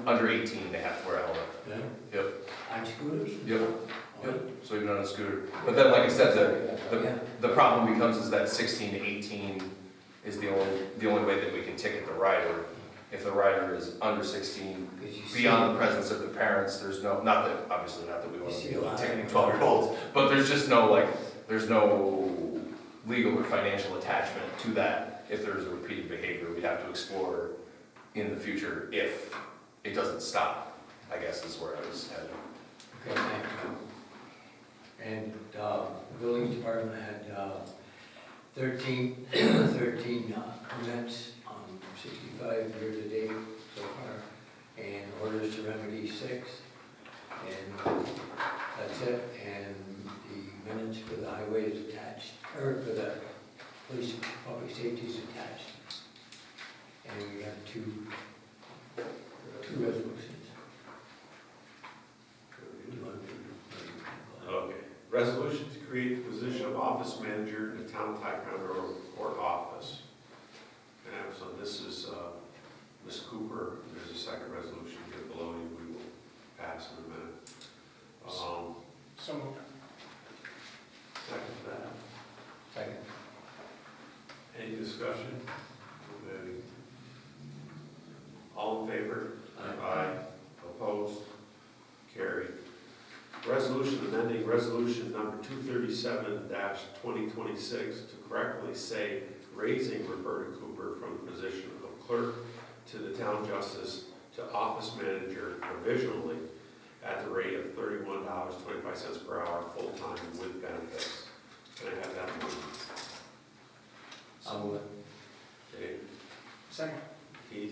Under 18, they have to wear a helmet. Yeah? Yep. On scooters? Yep. Yep. So even on a scooter. But then, like I said, the problem becomes is that 16 to 18 is the only way that we can ticket the rider. If the rider is under 16, beyond the presence of the parents, there's no, not that we want to be ticketing 12-year-olds, but there's just no, there's no legal or financial attachment to that. If there's a repeated behavior, we'd have to explore in the future if it doesn't stop, I guess is where I was headed. Okay, thank you. And the building department had 13 permits, 65 year-to-date so far, and orders to remedy 6. And that's it. And the minutes for the highway is attached, or for the police public safety is attached. And we have two resolutions. Okay. Resolution to create the position of office manager in the town of Ticonderoga court office. And so this is Ms. Cooper. There's a second resolution here below you. We will pass in a minute. So moved. Second to that. Second. Any discussion? All in favor? Aye. Opposed? Carried. Resolution amending resolution number 237-2026 to correctly say raising Roberta Cooper from the position of clerk to the town justice to office manager provisionally at the rate of $31.25 per hour full-time with benefits. Can I have that motion? I'll move it. Dave? Second. Keith?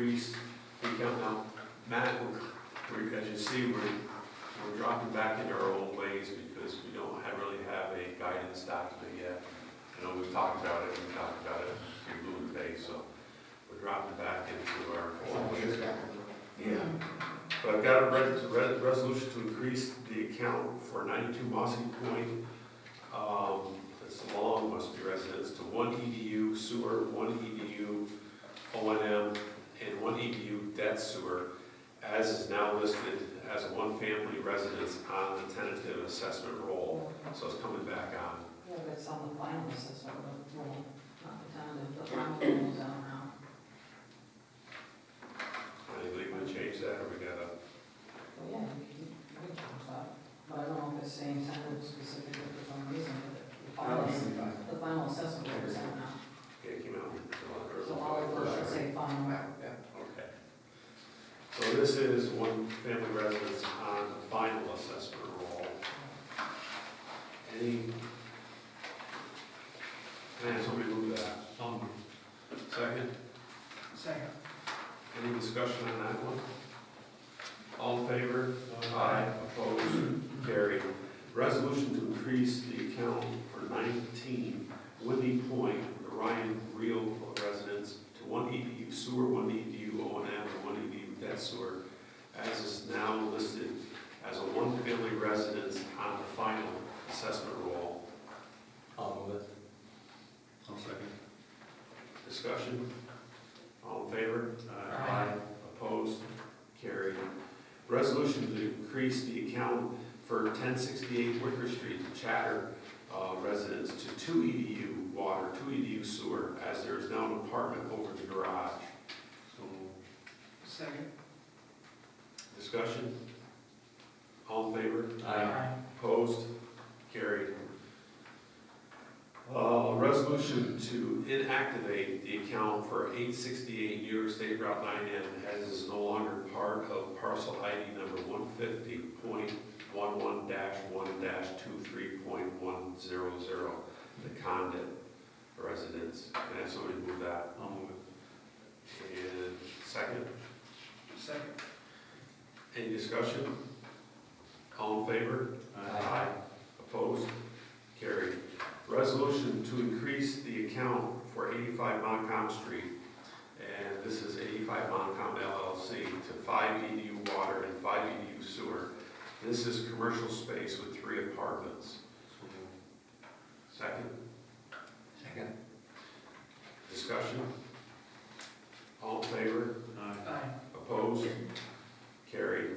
increase the account. Now, Matt, as you see, we're dropping back into our old ways because we don't really have a guidance document yet. I know we've talked about it in Blue Bay, so we're dropping back into our old ways. Yeah. But I've got a resolution to increase the account for 92 Mossy Point. It's long, must be residents, to 1 EDU sewer, 1 EDU O&M, and 1 EDU debt sewer, as is now listed as a one-family residence on the tentative assessment roll. So it's coming back on. Yeah, but it's on the final assessment roll, not the tentative, the final roll's out now. Anybody want to change that, or we got a? Well, yeah, you can change that, but I don't know if it's saying tentative specifically for some reason, but the final assessment roll is out now. Yeah, it came out. So all of those should say final. Okay. So this is one family residence on the final assessment roll. Any, can somebody move that? Second? Second. Any discussion on that one? All in favor? Aye. Opposed? Carried. Resolution to increase the account for 19 Whitney Point, Ryan Real residence, to 1 EDU sewer, 1 EDU O&M, and 1 EDU debt sewer, as is now listed as a one-family residence on the final assessment roll. I'll move it. I'll second. Discussion? All in favor? Aye. Opposed? Carried. Resolution to increase the account for 1068 Wicker Street, Chatter residents, to 2 EDU water, 2 EDU sewer, as there is now an apartment over the garage. Second. Discussion? All in favor? Aye. Opposed? Carried. Resolution to inactivate the account for 868 New York State Route 9N, as is no longer part of parcel ID number 150.11-1-23.100, the Condit residence. Can I have somebody move that? I'll move it. And second? Second. Any discussion? All in favor? Aye. Opposed? Carried. Resolution to increase the account for 85 Montcalm Street, and this is 85 Montcalm LLC, to 5 EDU water and 5 EDU sewer. This is commercial space with 3 apartments. Second? Second. Discussion? All in favor? Aye. Opposed? Carried.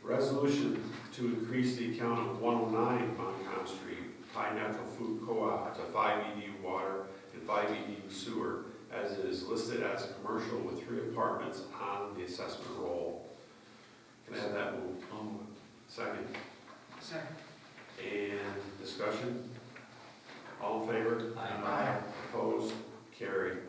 Resolution to increase the account of 109 Montcalm Street, Pine Natural Food Co-op, to 5 EDU water and 5 EDU sewer, as it is listed as a commercial with 3 apartments on the assessment roll. Can I have that moved? Second. Second. And discussion? All in favor? Aye. Opposed? Carried.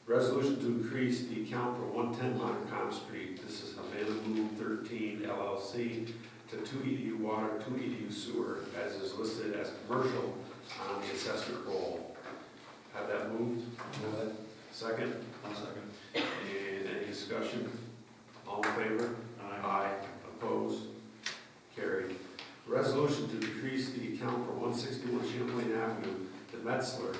Resolution to increase the account for 110 Montcalm Street. This is Havana 13 LLC, to 2 EDU water, 2 EDU sewer, as is listed as commercial on the assessment roll. Have that moved? Move it. Second? I'll second. And any discussion? All in favor? Aye. Opposed? Carried. Resolution to decrease the account for 161 Champlain Avenue, the Metzler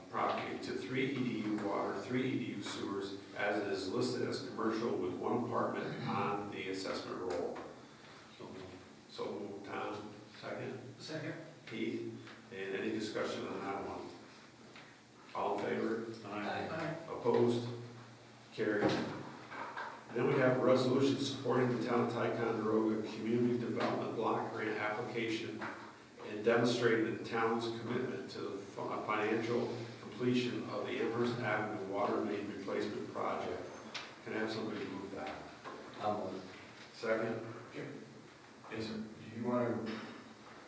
property, to 3 EDU water, 3 EDU sewers, as it is listed as commercial with 1 apartment on the assessment roll. So moved. Tom, second. Second. Heath, and any discussion on that one? All in favor? Aye. Opposed? Carried. Then we have a resolution supporting the town of Ticonderoga Community Development Block Grant application and demonstrating the town's commitment to the financial completion of the Amherst Avenue Water Main Replacement Project. Can I have somebody move that? I'll move it. Second? Yes, sir. Do you want to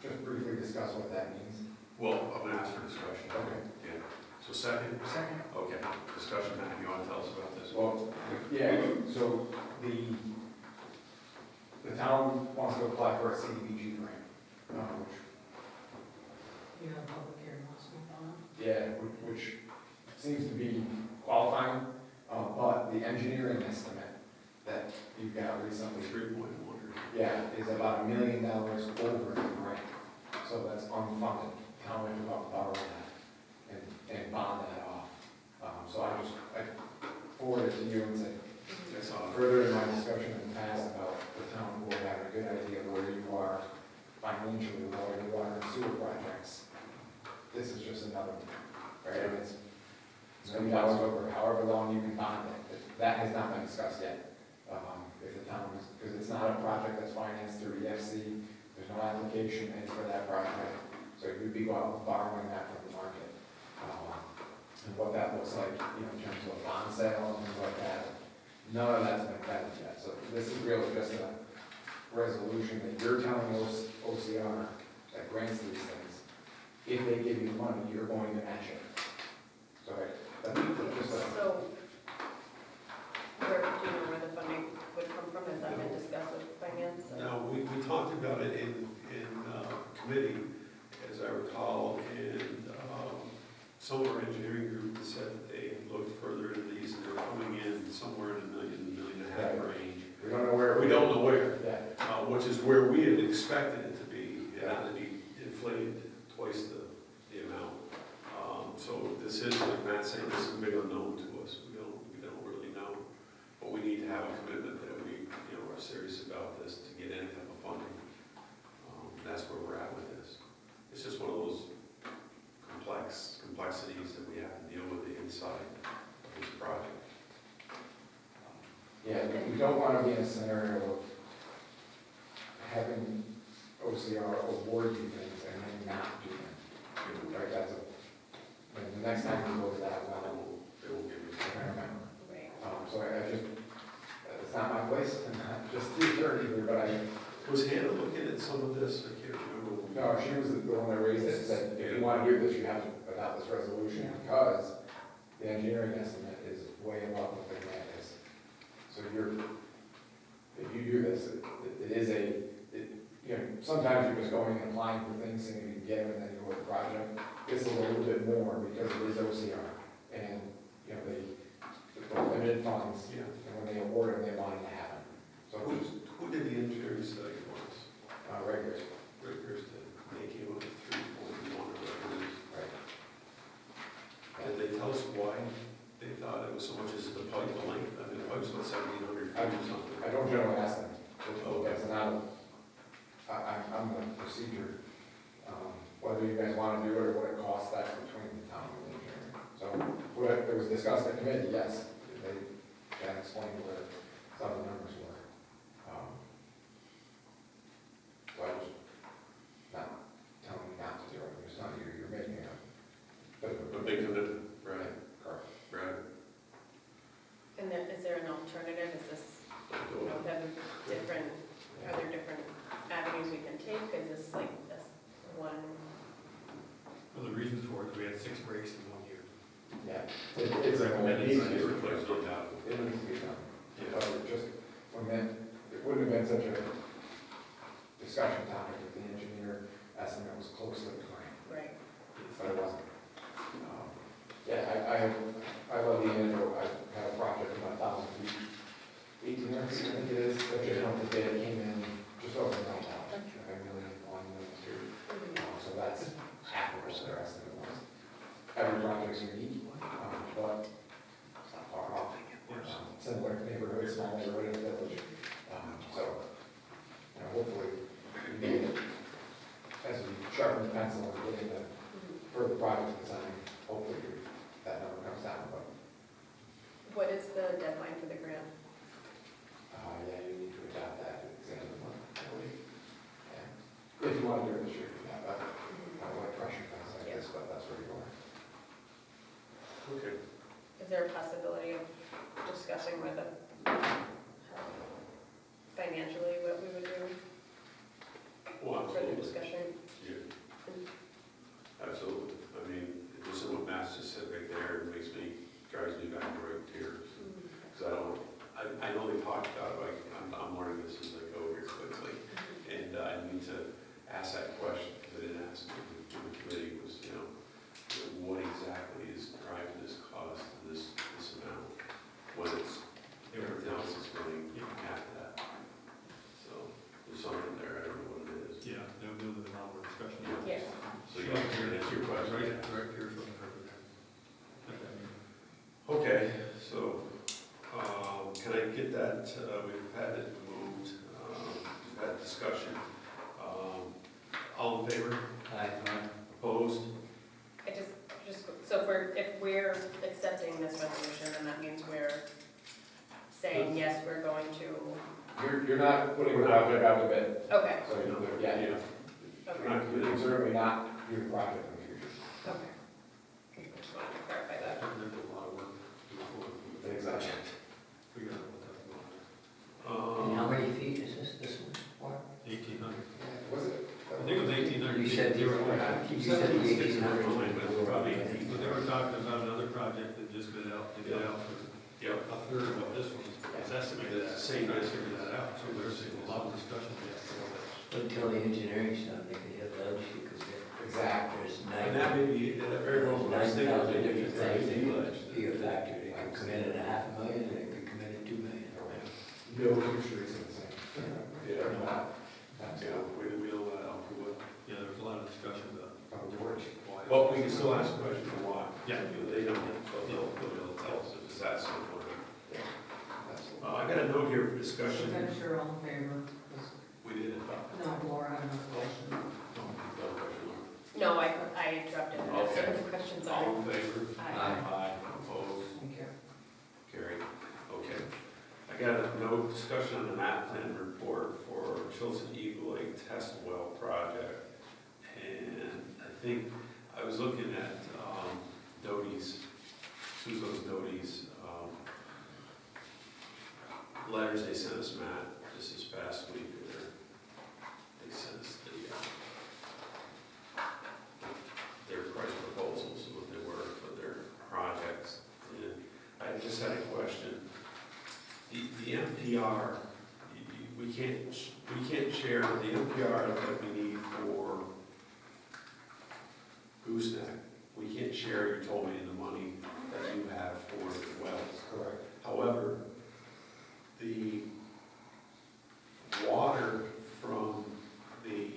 just briefly discuss what that means? Well, I'm gonna ask for discussion. Okay. Yeah. So second? Second. Okay. Discussion, Matt, you want to tell us about this? Well, yeah, so the town wants to apply for a CDBG grant, which, You have public hearing last month on it? yeah, which seems to be qualifying, but engineering estimate that you got recently, 3.1. yeah, is about $1 million over the grant. So that's unfunded. Town will have to borrow that and bond that off. So I forwarded it to you and said, further in my discussion in the past about the town board having a good idea of where you are financially, where you are in sewer projects. This is just another one, right? And it's $1 million over however long you can bond it. That has not been discussed yet. If the town is, because it's not a project that's financed through EFC, there's no application in for that project. So you'd be borrowing that from the market. And what that looks like, in terms of a bond sale and things like that, none of that's been vetted yet. So this is really just a resolution that you're telling OCR that grants these things. If they give you money, you're going to match it. So that's just a. So, where, do you know where the funding would come from? Has that been discussed with finance? No, we talked about it in committee, as I recall, and some of our engineering group said that they looked further into these and they're coming in somewhere in the $1.5 million range. We don't know where. We don't know where, Yeah. which is where we had expected it to be, and to be inflated twice the amount. So this is, like Matt saying, this is a big unknown to us. We don't really know, but we need to have a commitment that we, are serious about this to get any type of funding. That's where we're at with this. It's just one of those complexities that we have to deal with inside of this project. Yeah, we don't want to be in a scenario of having OCR award you things and then not do them. Right, that's the next time we go to that level, They will give you. I remember. So I just, it's not my place, and not just the attorney here, but I. Was Hannah looking at some of this? I can't remember. No, she was the one that raised it and said, if you want to do this, you have to adopt this resolution because the engineering estimate is way above what the grant is. So if you do this, it is sometimes you're just going and applying for things, seeing if you can get them, and then you go with the project. This is a little bit more because it is OCR. And, the limited funds, and when they award them, they want it to happen. So Who did the engineering study for us? Riggers. Riggers did. They came up with 3.1 revenues. Right. Did they tell us why they thought it was so much as the pipe length? I mean, the pipe's about 1,700 feet or something. I don't generally ask them. Oh, okay. That's not, I'm the procedure, whether you guys want to do it or what it costs, that's between the town and the engineering. So, what it was discussed at committee, yes, they can explain where some of the numbers were. So I just, not telling you not to do it, it's not you, you're making it. A big commitment, right? Correct. Right. And is there an alternative? Is this, are there different avenues we can take? Is this like this one? Well, the reason for it, we had 6 breaks in 1 year. Yeah. It's recommended easy size to replace replace it. It needs to be done. It wouldn't have been such a discussion topic if the engineer estimate was close to the grant. Right. But it wasn't. I love the anecdote. I had a project about 1,000 feet, 1,800 feet, I think it is. That just helped the bid came in just over $1 million, like $1.1 million. So that's half of what their estimate was. Every project's unique, but it's not far off. Similar neighborhood, small neighborhood in the village. Hopefully, as we sharpen the pencil and get into further project design, hopefully that number comes down. But What is the deadline for the grant? you need to adopt that at the end of the month, I believe. Yeah. If you want to do it this year, but I don't like rushing things like this, but that's where you are. Okay. Is there a possibility of discussing with them financially what we would do Well, for the absolutely. discussion? Yeah. Absolutely. I mean, this is what Matt just said right there, it drives me back to right tears. Because I know they talked about it, I'm learning this as I go here quickly. And I need to ask that question, because I didn't ask it in the committee, was, what exactly is driving this cost, this amount? When it's get that, we've had it moved, we've had discussion. All in favor? Aye. Opposed? I just, so if we're accepting this resolution, then that means we're saying, yes, we're going to, You're not putting the project out to bid. okay, So, yeah, We're okay, not committing to certainly not your project in the future. okay. Just wanted to clarify that. There's a lot of work before we Exactly. figure out what that's And how about. many feet is this one for? 1,800. Was it? I think it was 1,800. You said They were- you said the 1,800, 1,800. but it was probably 18. But they were talking about another project that just bid out, they bid out for Yep. a third of what this one is estimated at. Same, Guys figured that out, so there's a lot of discussion yet for all that. Until the engineering's done, they could have that, because Exactly. there's And that may be, that very well, I was thinking 9,000 maybe different it's things that utilized. could be a factor. They could come in at $500,000, and they could come in at $2 million. No two streets are the same. Yeah. Not Yeah, we'll, Yeah, there was a lot of discussion about George. why. well, we can still ask a question of why. Yeah. They don't, but they'll be able to tell us if it's that simple or not. I got a note here for discussion. Finish your all in favor? We did it. No, Laura, I have no question. No, I interrupted, Okay. the questions All are. in favor? Aye. Aye. Opposed? Thank you. Carried. Okay. I got a note, discussion on the map plan report for Chilton Eagle Lake Test Well Project. And I think, I was looking at Doty's, Suzo's Doty's letters they sent us, Matt, just this past week. They sent us their price proposals, what they were for their projects. And I just had a question. The NPR, we can't share the NPR that we need for Gooseneck. We can't share, you told me, the money that you have for the wells. Correct. However, the water from the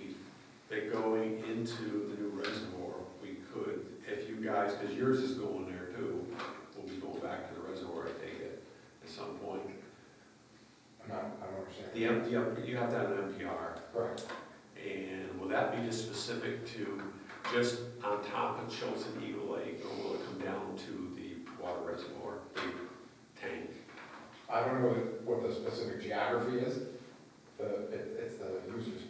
going into the new reservoir, we could, if you guys, because yours is going there too, we'll be going back to the reservoir, I take it, at some point. I don't understand. You have to have an NPR. Correct. And will that be just specific to just on top of Chilton Eagle Lake, or will it come down to the water reservoir, the tank? I don't know what the specific geography is. It's the users.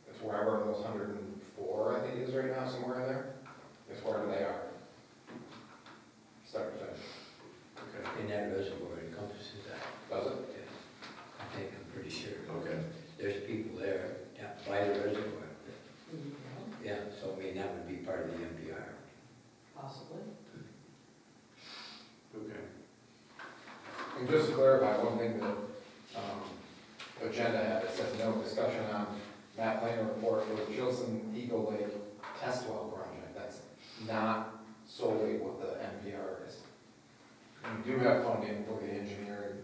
It's wherever those 104, I think it is right now, somewhere in there. It's wherever they are. Start to finish. Okay. And that reservoir encompasses that. Does it? Yeah. I think, I'm pretty sure. Okay. There's people there down by the reservoir. Yeah, so I mean, that would be part of the MPR. Possibly. Okay. And just to clarify, one thing that the agenda had, it says no discussion on map plan report for the Chilton Eagle Lake Test Well Project. That's not solely what the NPR is. We do have funding for the engineering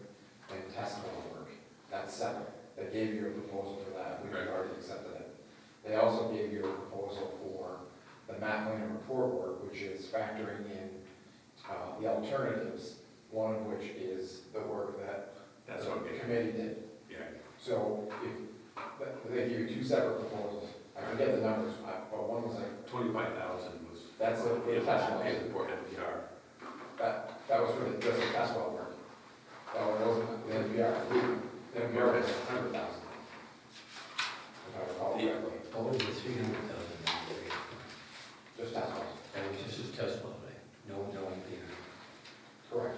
and test well work. That's separate. They gave you a proposal for that. We've already accepted it. They also gave you a proposal for the map plan report work, which is factoring in the alternatives, one of which is the work that That's the what we committee did. Yeah. So if, they gave you two separate proposals. I forget the numbers, but one was like, 25,000 was. that's the Yeah, test well. for NPR. That was for just the test well work. That wasn't the NPR. The NPR was 100,000. If I recall correctly. What was the 300,000? Just test wells. That was just a test well, right? No MPR. Correct.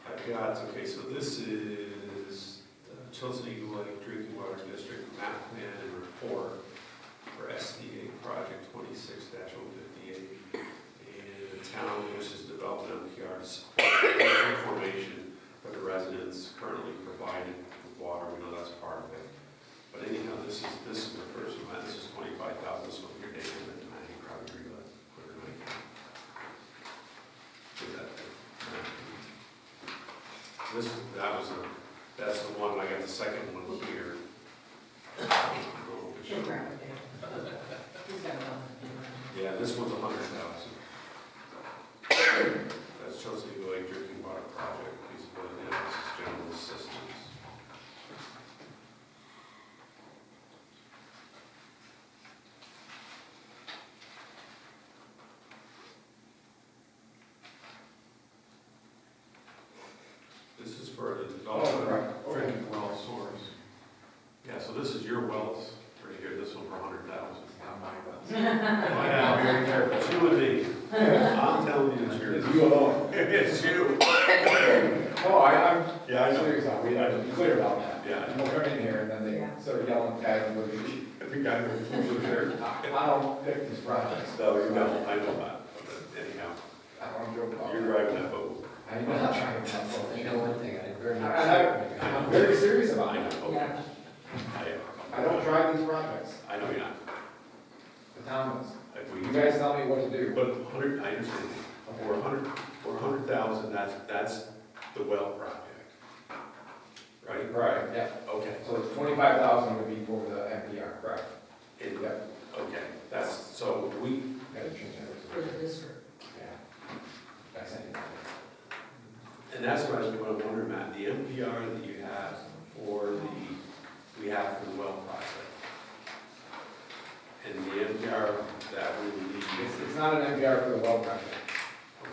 I've got, okay, so this is Chilton Eagle Lake Drinking Water District map plan and report for SDA project 26-058. And the town wishes to develop an NPR to support information for the residents currently provided with water. We know that's part of it. But anyhow, this is the first one. This is 25,000. This one here, David, and I can probably read that quicker than I can. Do that. That's the one, I got the second one here. this one's 100,000. That's Chelsea Lake Drinking Water Project, feasibility analysis, general assistance. This is for the development of drinking well source. Yeah, so this is your wells right here, this one for 100,000. Not my wells. Yeah, very careful. It's you and me. I'm telling you, it's yours. It's you alone. It's you. No, I'm Yeah, I know. serious, we have to be clear about that. Yeah. And we'll come in here and then they start yelling tags with the guy who's there. I don't pick these projects. No, you don't, I know that, but anyhow, I don't joke about you're it. driving that boat. I'm not trying to. You know one thing, I very much. I'm very serious about it. Okay. I don't drive these projects. I know you're not. The town is. Like You guys tell me what to do. But 100, I understand. For 100,000, that's the well project. Right? Right, yeah. Okay. So the 25,000 would be for the MPR. Right. Yep. Okay, that's, so we, Gotta change that. For the district. Yeah. That's it. and that's what I'm wondering, Matt, the NPR that you have for we have for the well project. And the NPR that we would need. It's not an MPR for the well project.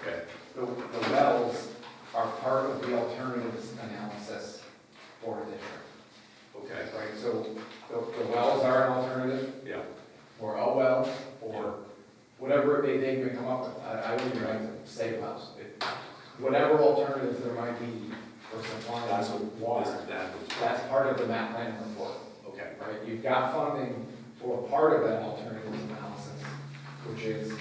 Okay. The wells are part of the alternatives analysis for a district. Okay. Right, so the wells are an alternative, Yeah. or a well, or whatever it may they can come up with. I wouldn't even like to say wells. Whatever alternatives there might be for supplying That's what water, that's part of the map plan report. Okay. Right, you've got funding for part of that alternatives analysis, which is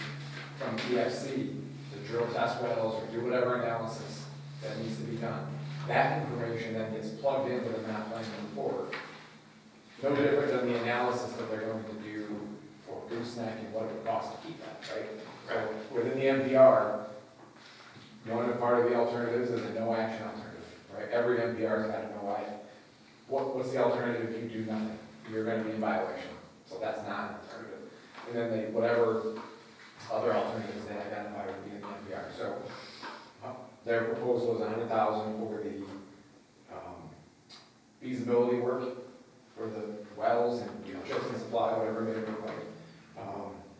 from EFC to drill test wells or do whatever analysis that needs to be done. That information then gets plugged into the map plan report. No different than the analysis that they're going to do for gooseneck and what it would cost to keep that, right? So within the MPR, one part of the alternatives is a no action alternative, right? Every MPR's got a no action. What's the alternative if you do nothing? You're going to be in violation. So that's not an alternative. And then whatever other alternatives they identify would be in the MPR. So their proposal is 100,000 for the feasibility work for the wells and, chips and supply, whatever it may look like.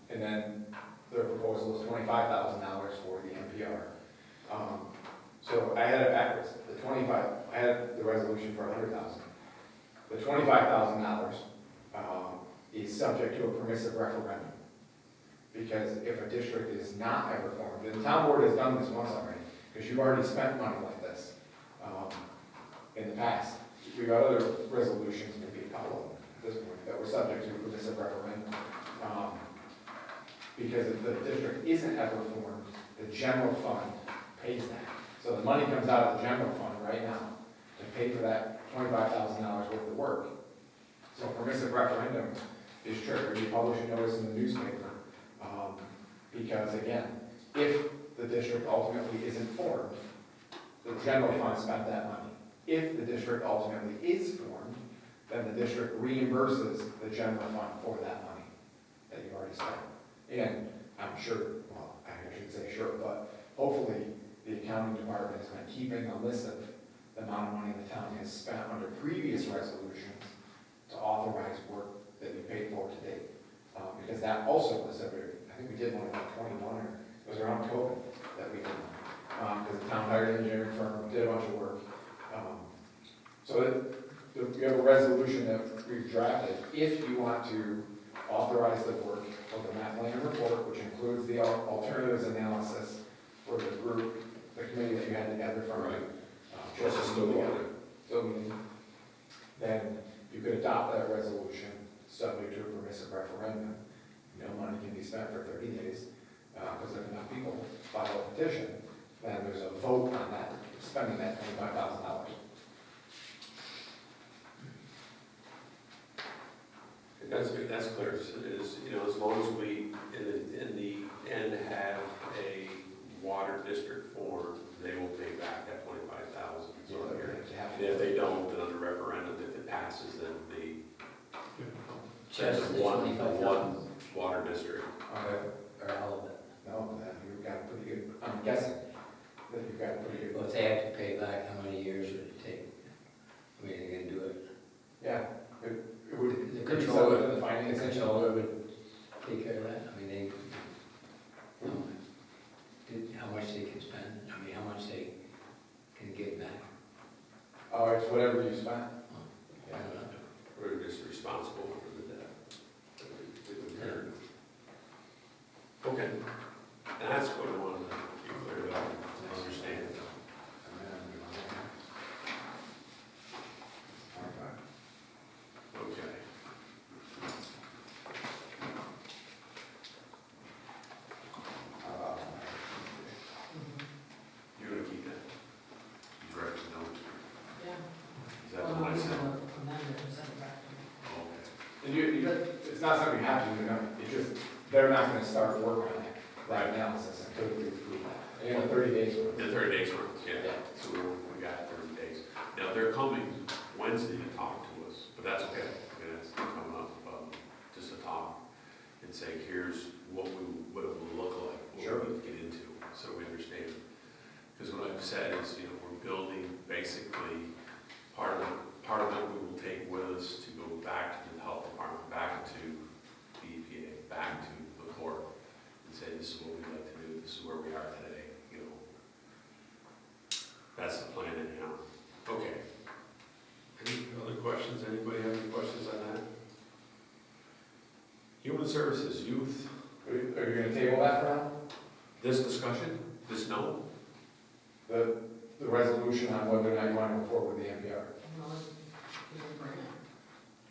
And then their proposal is $25,000 for the MPR. So I had it backwards. I had the resolution for 100,000. The $25,000 is subject to a permissive referendum. Because if a district is not ever formed, and the town board has done this once already, because you've already spent money like this in the past. We've got other resolutions, maybe a couple of them at this point, that were subject to a permissive referendum. Because if the district isn't ever formed, the general fund pays that. So the money comes out of the general fund right now to pay for that $25,000 worth of work. So permissive referendum is triggered. You publish a notice in the newspaper. Because again, if the district ultimately isn't formed, the general fund spent that money. If the district ultimately is formed, then the district reimburses the general fund for that money that you've already spent. And I'm sure, well, I shouldn't say sure, but hopefully the accounting department has been keeping a list of the amount of money the town has spent under previous resolutions to authorize work that we paid for to date. Because that also was I think we did one about 21, or it was around COVID that we did one. Because the town hired an engineering firm, did a bunch of work. So we have a resolution that we've drafted. If you want to authorize the work of the map plan report, which includes the alternatives analysis for the group, the committee that you had together from then you could adopt that resolution subject to a permissive referendum. No money can be spent for 30 days because if enough people file a petition, then there's a vote on that, spending that $25,000. That's clear. It is, as long as we, in the end, have a water district form, they will pay back that 25,000. And if they don't, then under referendum, if it passes, then the one water district. All or all of it? No, that you've got a pretty good, I'm guessing that you've got a pretty good. Well, if they have to pay back, how many years would it take? I mean, they're gonna do it. Yeah, it would. The could be controller, something in the the financing. controller would take care of that. I mean, how much they can spend, I mean, how much they can give back. Oh, it's whatever you spend. I don't know. We're just responsible for the debt. Okay, that's what I wanted to be clear about, to understand. Okay. You're gonna keep that? You write the notes? Yeah. Is that what I said? Amend it and send it back to me. Okay. And it's not something you have to do, no, it's just, they're not gonna start work on it right now, since I totally approve that. You know, 30 days worth. The 30 days worth, yeah. So we got 30 days. Now, they're coming Wednesday to talk to us, but that's okay. I mean, that's coming up, just to talk and say, here's what it will look like, what we get into, so we understand. Because what I've said is, you know, we're building basically part of what we will take with us to go back to the health department, back to the EPA, back to the court, and say, this is what we'd like to do, this is where we are today, you know. That's the plan anyhow. Okay. Any other questions? Anybody have any questions on that? Human Services, Youth. Are you gonna table that for now? This discussion, this no? The resolution on whether or not you want to go forward with the NPR? No, we didn't bring it.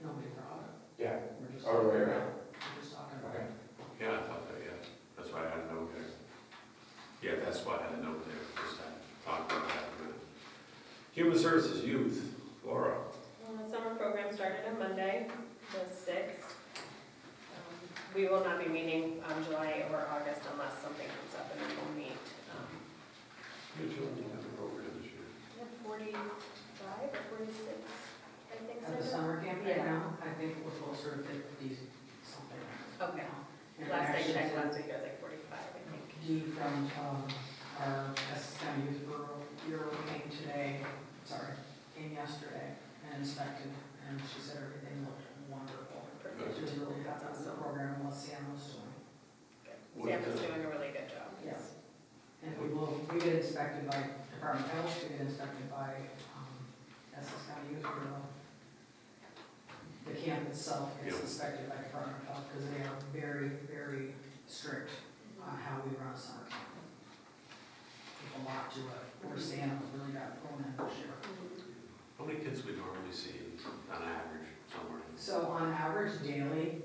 Nobody brought it. Yeah. We're just. Or the way around? We're just talking about Okay. it. Yeah, I thought that, yeah. That's why I had a note there. Yeah, that's why I had a note there, just to talk about that for a minute. Human Services, Youth, Laura. Summer program started on Monday, the 6th. We will not be meeting July or August unless something comes up and then we'll meet. How many children do you have in the program this year? We have 45 or 46, I think. At the summer camp right now, I think we're closer to 50 something. Okay. And Last I actually, checked last week, I was like 45, I think. Dee from our Essex County Youth Bureau came today, came yesterday and inspected, and she said everything looked wonderful. She was really happy with the program and what Sam was doing. Sam is doing a really good job. Yes. And we get inspected by Department of Health, we get inspected by Essex County Youth Bureau. The camp itself gets inspected by Department of Health because they are very, very strict on how we run a summer camp. There's a lot to it. Where Sam really got thrown in this year. How many kids we normally see on average somewhere? So on average daily,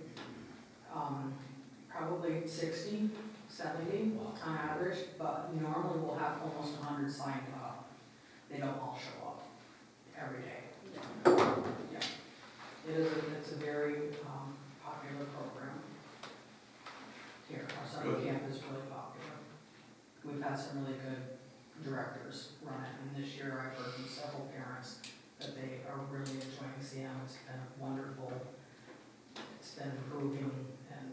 probably 60, 70 on average, but normally we'll have almost 100 signed up. They don't all show up every day. Yeah. It's a very popular program here. Our summer camp is really popular. We've had some really good directors run it, and this year I've heard from several parents that they are really enjoying CM. It's been wonderful. It's been improving, and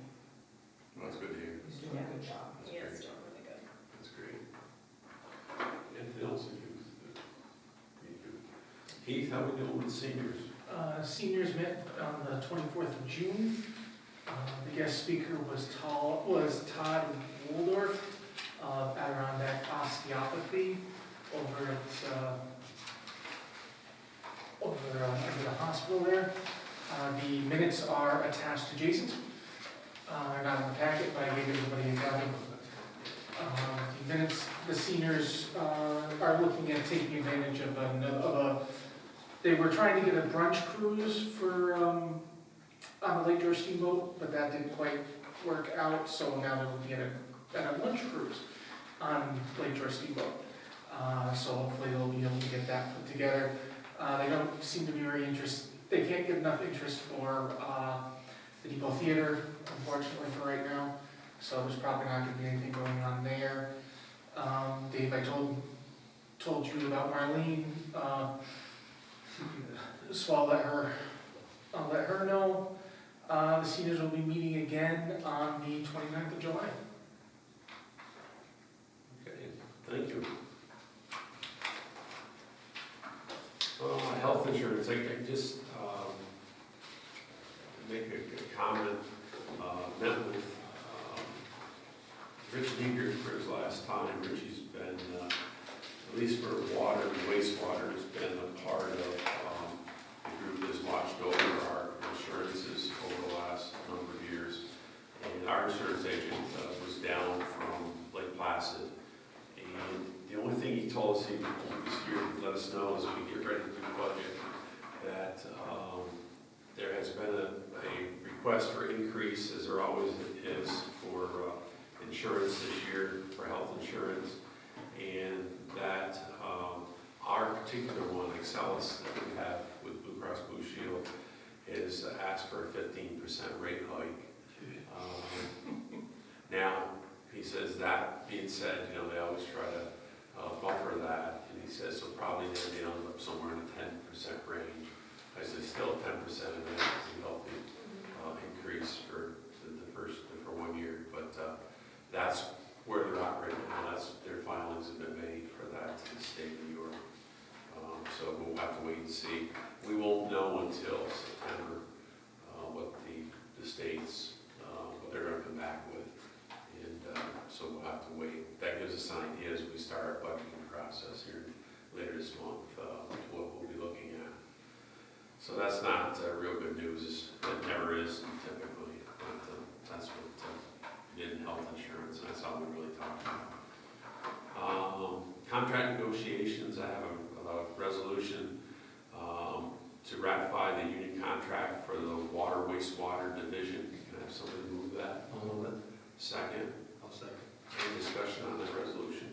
Well, that's good to hear. he's doing a good job. He is doing really good. That's great. Anything else in youth? Keith, how we doing with seniors? Seniors met on the 24th of June. The guest speaker was Todd Waldorf, Adirondack Osteopathy, over at the hospital there. The minutes are attached to Jason's. They're not in the packet, but I gave everybody a copy. The minutes, the seniors are looking at taking advantage of they were trying to get a brunch cruise for on the Lake George Steamboat, but that didn't quite work out, so now they're looking at a lunch cruise on Lake George Steamboat. So hopefully they'll be able to get that put together. They don't seem to be very interested. They can't get enough interest for the Depot Theater, unfortunately, for right now. So there's probably not going to be anything going on there. Dave, I told you about Marlene. So I'll let her know. The seniors will be meeting again on the 29th of July. just make a comment. Met with Rich Meeker for his last time. Richie's been, at least for water and wastewater, has been a part of the group that's watched over our insurances over the last number of years. And our insurance agent was down from Lake Placid. And the only thing he told us he was here to let us know as we get ready to do the budget, that there has been a request for increase, as there always is, for insurance this year, for health insurance, and that our particular one, Excellus, that we have with Blue Cross Blue Shield, is asked for a 15% rate hike. Now, he says, that being said, you know, they always try to buffer that, and he says, so probably they'll end up somewhere in the 10% range. I say still 10% of that is a healthy increase for for 1 year, but that's where they're at right now. That's their filings have been made for that to the state of New York. So we'll have to wait and see. We won't know until September what the states, what they're going to come back with. And so we'll have to wait. That gives us an idea as we start our budgeting process here later this month, what we'll be looking at. So that's not real good news. It never is typically, but that's what did in health insurance, and that's all we really talk about. Contract negotiations, I have a resolution to ratify the union contract for the water wastewater division. Can I have somebody move that? I'll move it. Second. I'll second. Any discussion on that resolution?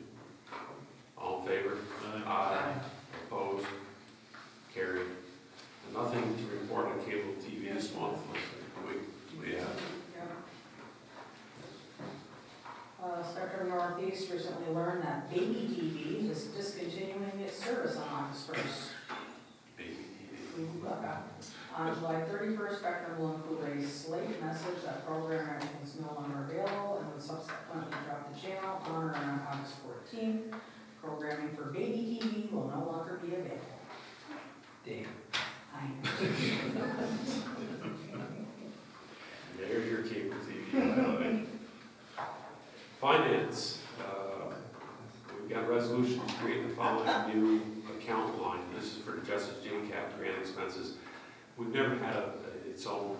All in favor? Aye. Opposed? Carried. Nothing to report on cable TV this month. We have. Spectrum Northeast recently learned that Baby TV is discontinuing its service on August 1st. Baby TV. On July 31st, Spectrum will include a slate message that programming is no longer available and would subsequently drop the channel on or around August 14th. Programming for Baby TV will no longer be available. Damn. There's your cable TV. Finance. We've got a resolution to create the following new account line. This is for the Justice JCAP grant expenses. We've never had its own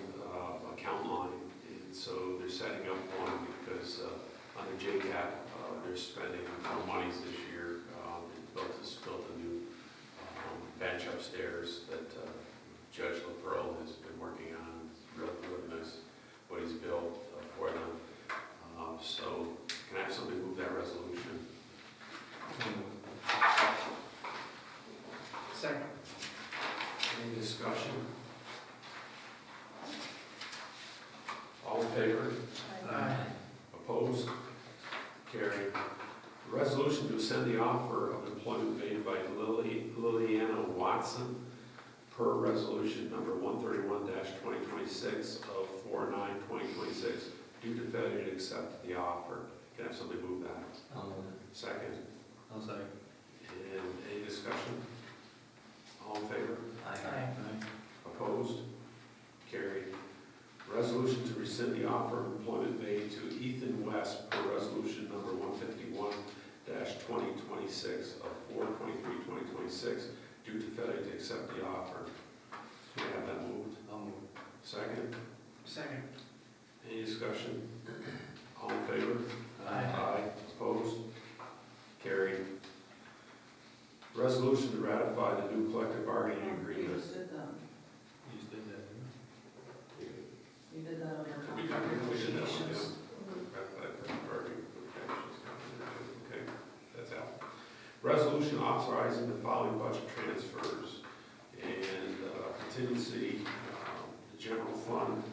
account line, and so they're setting up one because under JCAP they're spending more monies this year. Built a new bench upstairs that Judge LaPearl has been working on. It's really nice what he's built for them. So can I have somebody move that resolution? Second. Any discussion? All in favor? Aye. Opposed? Carried. Resolution to send the offer of employment made by Liliana Watson per resolution number 131-2026 of 4/9/2026 due to failure to accept the offer. Can I have somebody move that? I'll move it. Second. I'll second. And any discussion? All in favor? Aye. Opposed? Carried. Resolution to rescind the offer of employment made to Ethan West per resolution number 151-2026 of 4/23/2026 due to failure to accept the offer. Can we have that moved? I'll move it. Second. Second. Any discussion? All in favor? Aye. Opposed? Carried. Resolution to ratify the new collective bargaining agreement. You just did that. You just did that, didn't you? You did that under We did contract that one, negotiations. Okay, that's out. Resolution authorizing the following budget transfers and contingency, the general fund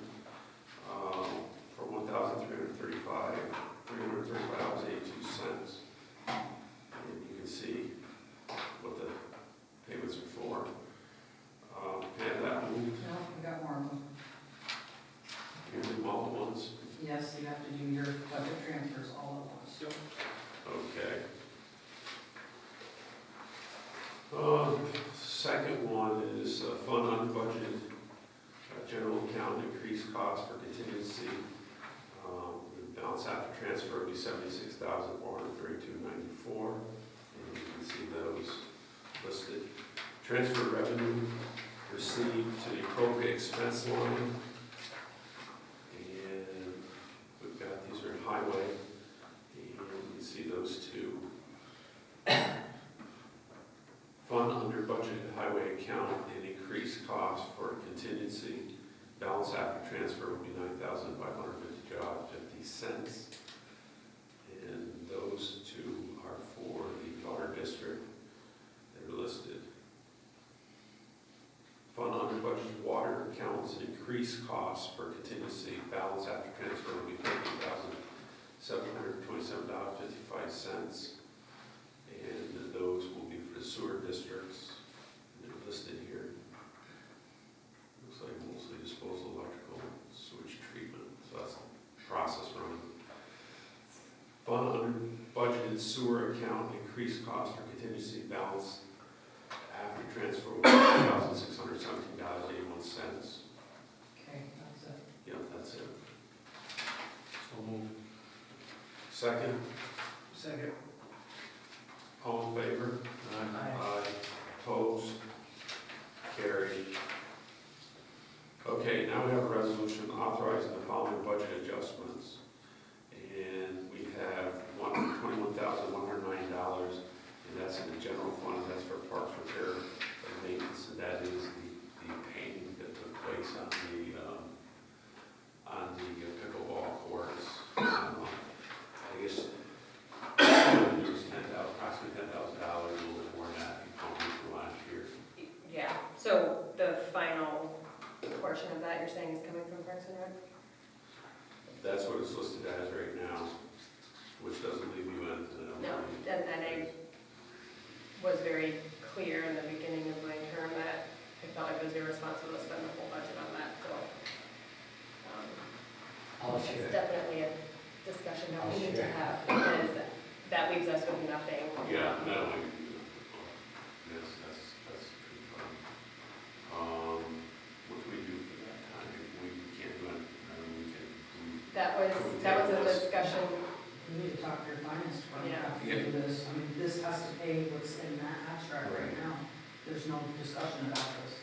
for $1,335.82. And you can see what the payments are for. Can I have that moved? No, we got more of them. You do them all at once? Yes, you have to do your budget transfers all at once. Okay. Second one is fund costs for contingency. The balance after transfer would be $76,432.94. And you can see those listed. Transfer revenue received to the appropriate expense line. And we've got, these are highway. And you can see those two. Fund under budgeted highway account and increased cost for contingency. Balance after transfer would be $9,550.50. And those two are for the daughter district. They're listed. Fund under budgeted water accounts and increased costs for contingency. Balance after transfer would be $13,727.55. And those will be for the sewer districts. They're listed here. Looks like mostly disposal, electrical, sewage treatment. So that's the process running. Fund under budgeted sewer account, increased cost for contingency. Balance after transfer will be $1,617.81. Okay, that's it. Yeah, that's it. So moved. Second, Second. all in favor? Aye. Opposed? Carried. Okay, now we have a resolution authorizing the following budget adjustments. And we have $21,109, and that's in the general fund, that's for parks repair and maintenance, and that is the painting that took place on the pickleball courts. I guess it was approximately $10,000, a little bit more than that, from last year. Yeah, so the final portion of that you're saying is coming from Parks and Rec? That's what it's listed as right now, which doesn't leave you in. No, and I was very clear in the beginning of my term that I felt like it was irresponsible to spend the whole budget on that, so. It's definitely a discussion that we need to have, because that leaves us with nothing. Yeah, no, yes, that's good. What do we do for that time? We can't do it, we can. That was a discussion. You need to talk to your finance department Yeah. after you do this. I mean, this has to pay what's in that abstract right now. There's no discussion about this.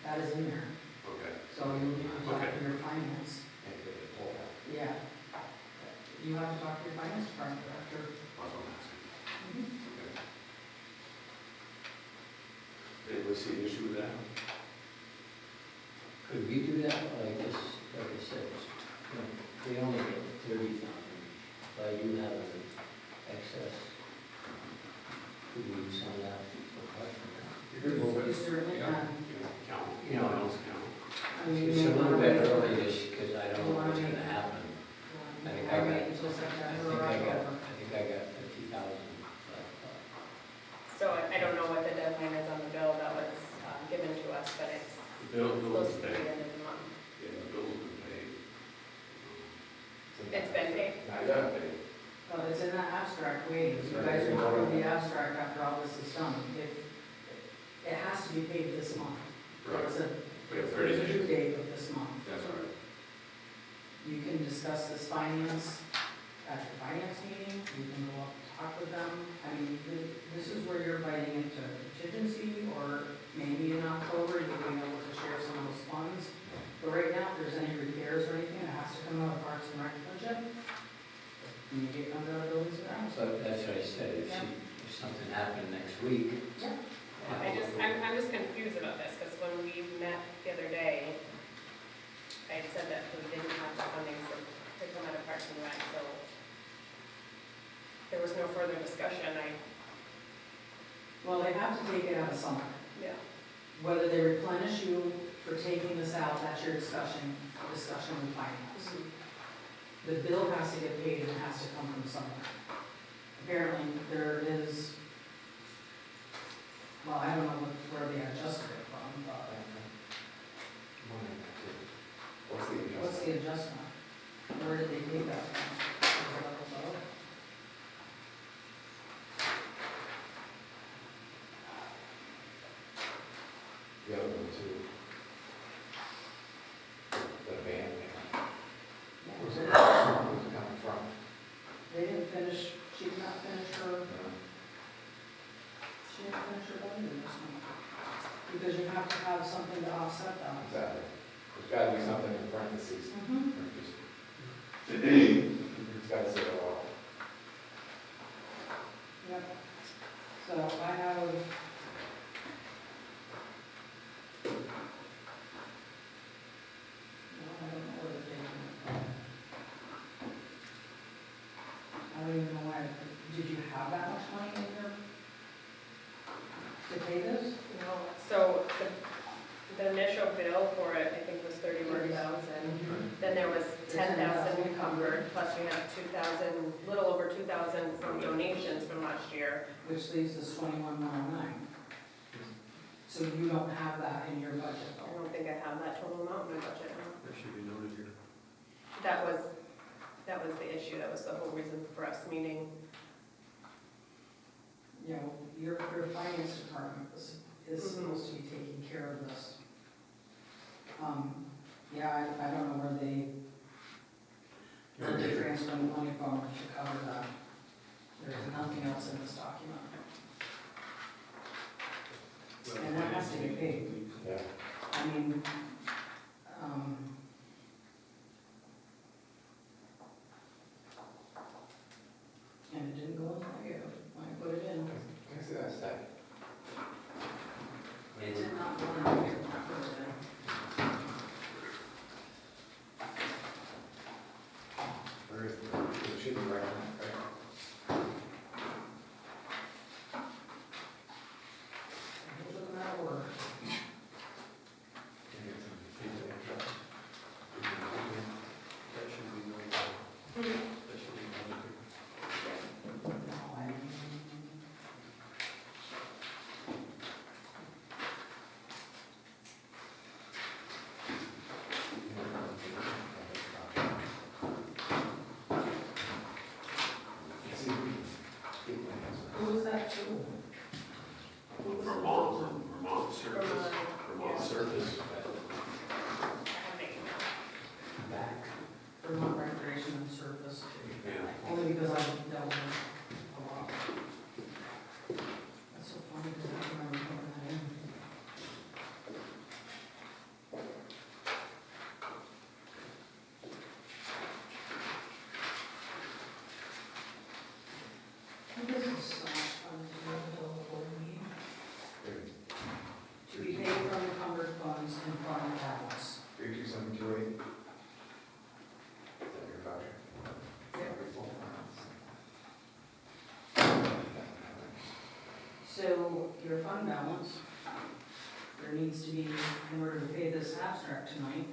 That is in there. Okay. So you need to talk to your finance. Yeah. You have to talk to your finance department after. Anybody see an issue with that? Could we do that? Like this, like I said, we only get 30,000, but I do have an excess. Could we use some of that for parks and rec? You certainly can. Count. You know, I mean, it's a little bit early this, because I don't know what's gonna happen. I think I got 50,000 left. So I don't know what the deadline is on the bill that was given to us, but it's The bill supposed is to be paid. the end of the month. Yeah, the bill's been paid. It's been paid. Not yet paid. Well, it's in that abstract way. You guys are not the abstract after all this is done. It has to be paid this month. Right. We have 30 There's a days. due date of this month. That's right. You can discuss this finance at your finance meeting, you can go up and talk with them. I mean, this is where you're biting into contingency, or maybe in October, you'll be able to share some of those funds. But right now, if there's any repairs or anything, it has to come out of Parks and Rec budget. And you get under our buildings and grounds. But that's what I said, if something happened next week. Yeah. I'm just confused about this, because when we met the other day, I had said that we didn't have the funding to come out of Parks and Rec, so there was no further discussion. Well, they have to take it out of somewhere. Yeah. Whether they replenish you for taking this out, that's your discussion with finance. The bill has to get paid and it has to come from somewhere. Apparently, there is, well, I don't know where they adjusted it from, but what's the adjustment? Where did they take that from? Is it up above? The other one too. The van. 10,000 encumbered, plus we have 2,000, little over 2,000 from donations from last year. Which leaves us 21,109. So you don't have that in your budget I though? don't think I have that total amount in my budget. no. That should be noted here. That was the issue, that was the whole reason for us meeting. You know, your finance department is supposed to be taking care of this. Yeah, I don't know where they're transferring the money from to cover that. There's nothing else in this document. And that has to get paid. Yeah. I mean, and it didn't go in negative when I put it in. Can I see that stack? It did not go in negative when I put it in. Where is it? It should be right on that, right? It doesn't matter where. That should be noted. That should be noted here. Who was that to? Vermont Service, Vermont Service. Back. Vermont Recreation and Service. Yeah. Only because I've dealt with it a lot. That's so funny because I remember putting that in. This is so much fun to do with the whole board meeting. To be paid from encumbered funds and fund balance. 32728. Is that your voucher? So your fund balance, there needs to be, in order to pay this abstract tonight,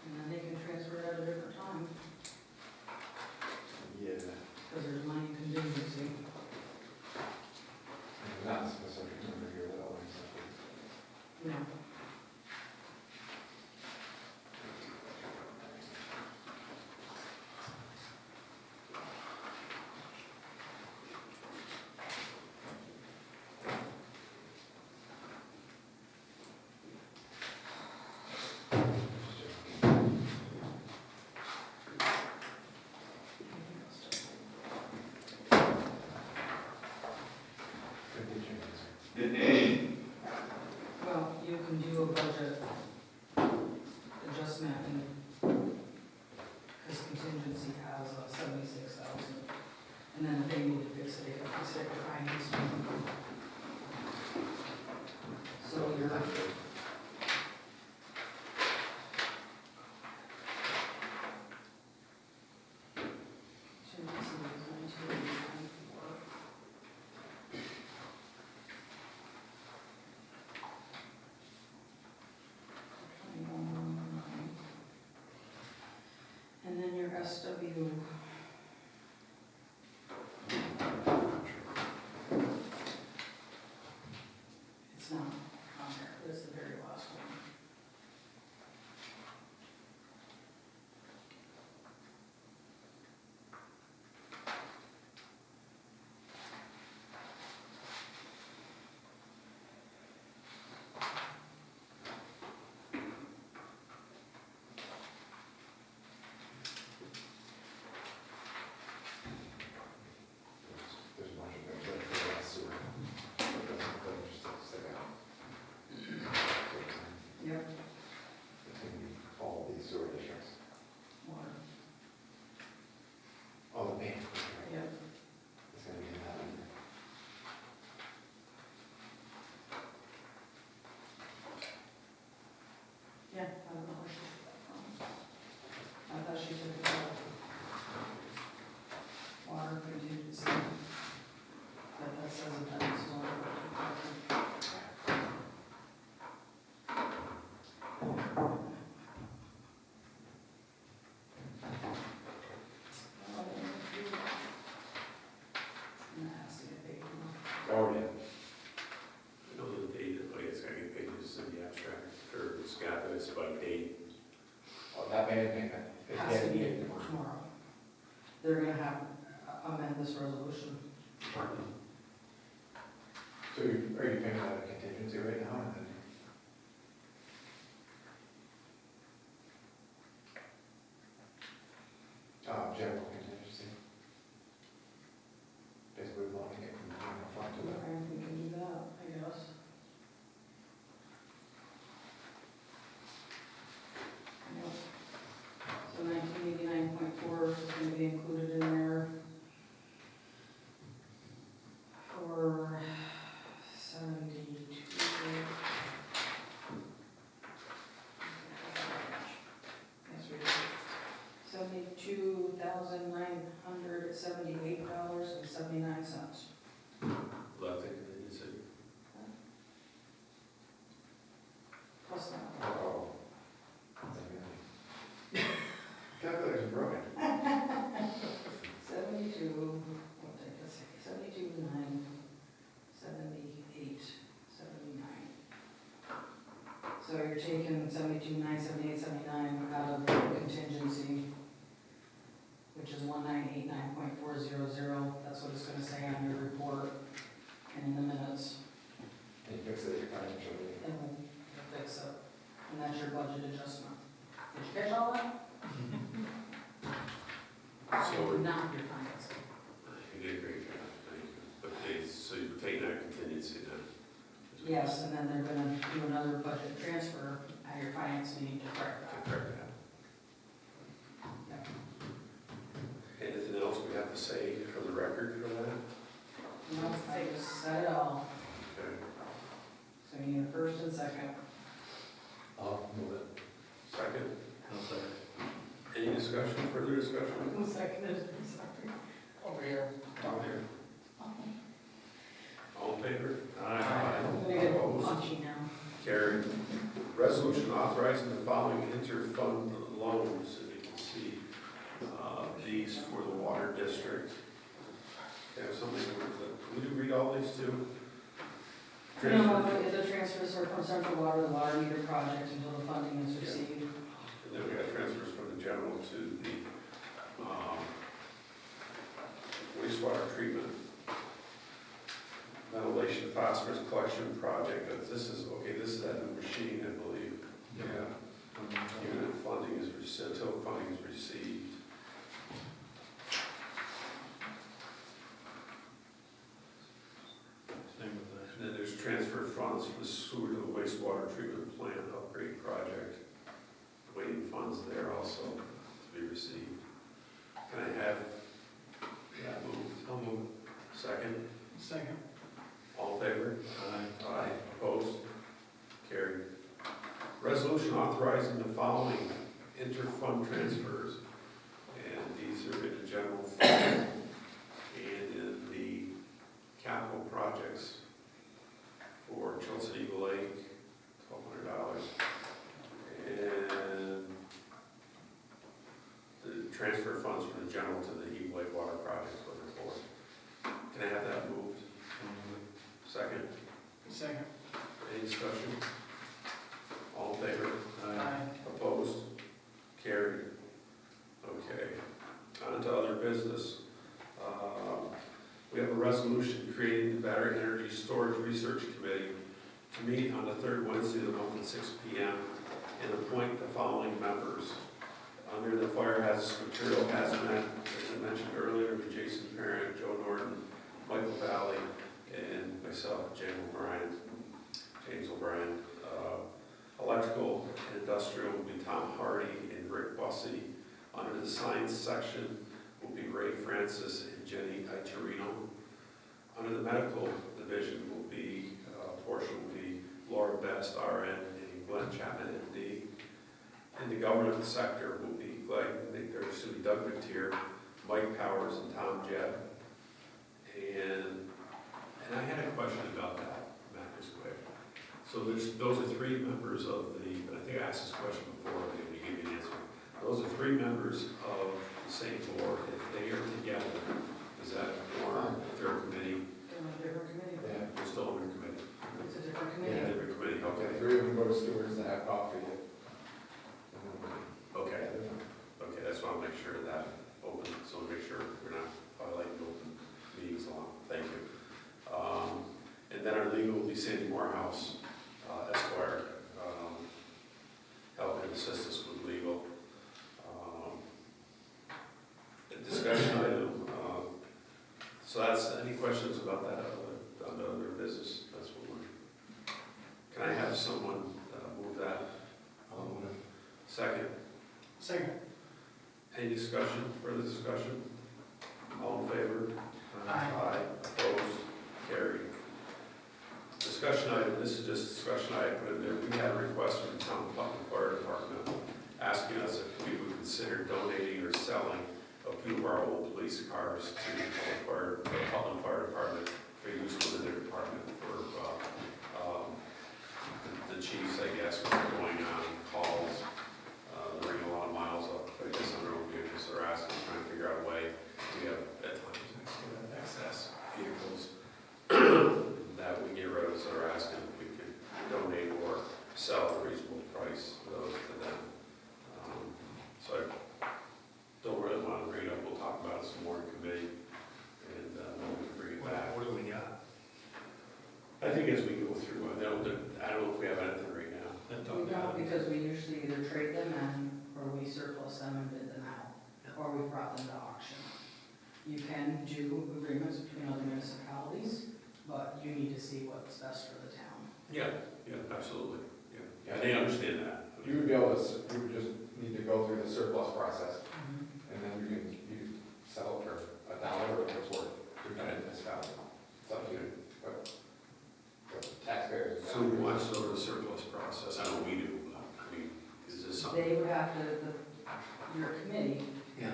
and then they can transfer it at a different time, Yeah. because there's money in contingency. Not a specific number here, that always. No. Well, you can do a budget adjustment and, because contingency has 76,000. And then if they need to fix it, they can fix it for finance. So you're, and then your SW. It's not on there, it's the very last one. There's a bunch of things that are sewer. add payment. It's has to added be in. tomorrow. They're gonna have, amend this resolution. So are you paying out of contingency right now? And then general contingency? Basically blocking it from the general fund to that. Okay, we can do that, I guess. Yep. So 1989.4 is gonna be included in there for 72. Yes, we did. $72,978.79. Left contingency. Plus that. Oh. Calculator's broken. 72, what did I say, 72,978.79. So you're taking 72,978.79 out of the contingency, which is 1989.400. That's what it's gonna say on your report and in the minutes. And you fix it financially. And we'll fix it. And that's your budget adjustment. Did you catch all that? So Not your financing. you did a great job, thank you. But so you're taking that contingency then? Yes, and then they're gonna do another budget transfer at your finance meeting to correct that. Correct that. Anything else we have to say for the record for that? No, I just said it all. Okay. So you need a first and second. I'll move it. Second? I'll second. Any discussion, further discussion? Who seconded it? I'm sorry. Over here. Down here. All in favor? I'm gonna get Opposed? punchy now. Carried. Resolution authorizing the following inter-fund loans, as you can see, these for the water district. Have something, would you read all these too? No, the transfers are from Central Water, the water meter project until the funding is received. And then we got transfers from the general to the wastewater treatment, ventilation phosphorus collection project. But this is, okay, this is that new machine, I believe. Yeah. Unit funding is, until funding is received. Same with that. And then there's transfer funds from the sewer to the wastewater treatment plant upgrade project. Waiting funds there also to be received. Can I have that moved? I'll move. Second? Second. All in favor? Aye. Aye. Opposed? Carried. Resolution authorizing the following inter-fund transfers. And these are in the general fund and in the capital projects for Chilton Eagle Lake, $1,200. And the transfer funds from the general to the Eagle Lake Water Project for the report. Can I have that moved? Second? Second. Any discussion? All in favor? Aye. Opposed? Carried. Okay. On to other business. We have a resolution creating the Battery Energy Storage Research Committee to meet on the third Wednesday of the month at 6 p.m. and appoint the following members. Under the Fire Hazardous Material Hazmat, as I mentioned earlier, with Jason Parent, Joe Norton, Michael Valley, and myself, James O'Brien. Electrical and Industrial will be Tom Hardy and Rick Bussey. Under the Science section will be Ray Francis and Jenny Iturino. Under the Medical Division will be, portion will be Laura Best, RN, and Glenn Chapman, MD. In the government sector will be there's going to be Doug McTier, Mike Powers, and Tom Jebb. And I had a question about that, Matt, just quick. So those are three members of the, I think I asked this question before, and you gave me an answer. Those are three members of the same board. If they are together, is that form a third committee? They're in a different committee. Yeah. We're still under committee. It's a different Yeah, committee. different committee, okay. Three of them go to stewards and have coffee. Okay. Yeah, they're 2 will be Sandy Morehouse, Esquire, help and assist us with legal. A discussion item, so that's, any questions about that under other business? That's what we're, can I have someone move that? Second. Second. Any discussion, further discussion? All in favor? Aye. Opposed? Carried. Discussion item, this is just a discussion item, put in there. We had a request from the town Putnam Fire Department asking us if we would consider donating or selling a few of our old police cars to the Putnam Fire Department for use within their department for the chiefs, I guess, when they're going on calls. They're bringing a lot of miles up, I guess, on their own vehicles. They're asking, trying to figure out a way. We have, at times, excess vehicles that we get rid of, so they're asking if we can donate or sell at a reasonable price for those to them. So I don't really want to bring it up. We'll talk about it some more in committee, and we'll bring it back. What do we got? I think as we go through, I don't know if we have anything right now. We don't, because we usually either trade them in, or we surplus them and bid them out, or we brought them to auction. You can do agreements between other municipalities, but you need to see what's best for the town. Yeah, absolutely. Yeah, they understand that. You would be able to, you would just need to go through the surplus process, and then you sell it for $1 or what's worth to the municipality. It's up to you, but taxpayers. So who wants to go to the surplus process? I know we do. I mean, is this something? They would have to, your committee Yeah.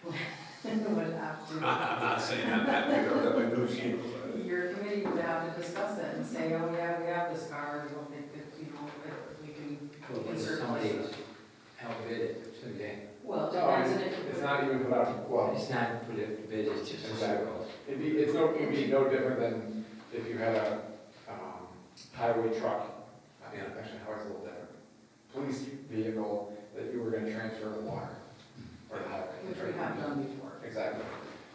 would have to. I'm not saying that we don't have a negotiable. Your committee would have to discuss it and say, oh yeah, we have this car, we don't think that, if we can insert Somebody this. outbid it, so yeah. Well, it No, depends on if you. it's not even put out, well. It's not put it bid, it's just a Exactly. circle. It'd be no different than if you had a highway truck, actually, highway's a little different. Police vehicle that you were gonna transfer the water, or the highway. Which we have done before. Exactly,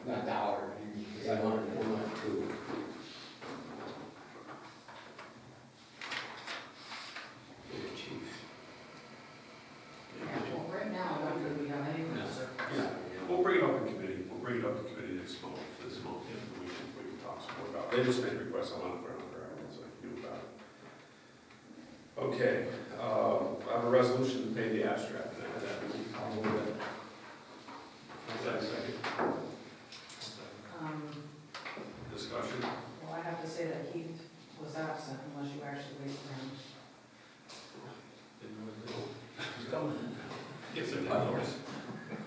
not $1, you decide what you want to. Well, right now, I don't think we have anything to serve. Yeah, we'll bring it up in committee. We'll bring it up in committee this month, and we can talk some more about it. They just made a request, I want to put it on the record, so I can do about it. Okay, I have a resolution to pay the abstract. Can I have that? I'll move it. Is that a second? Discussion? Well, I have to say that Keith was absent unless you actually wait for him. Didn't know what to do. He's coming. Yes, I didn't notice.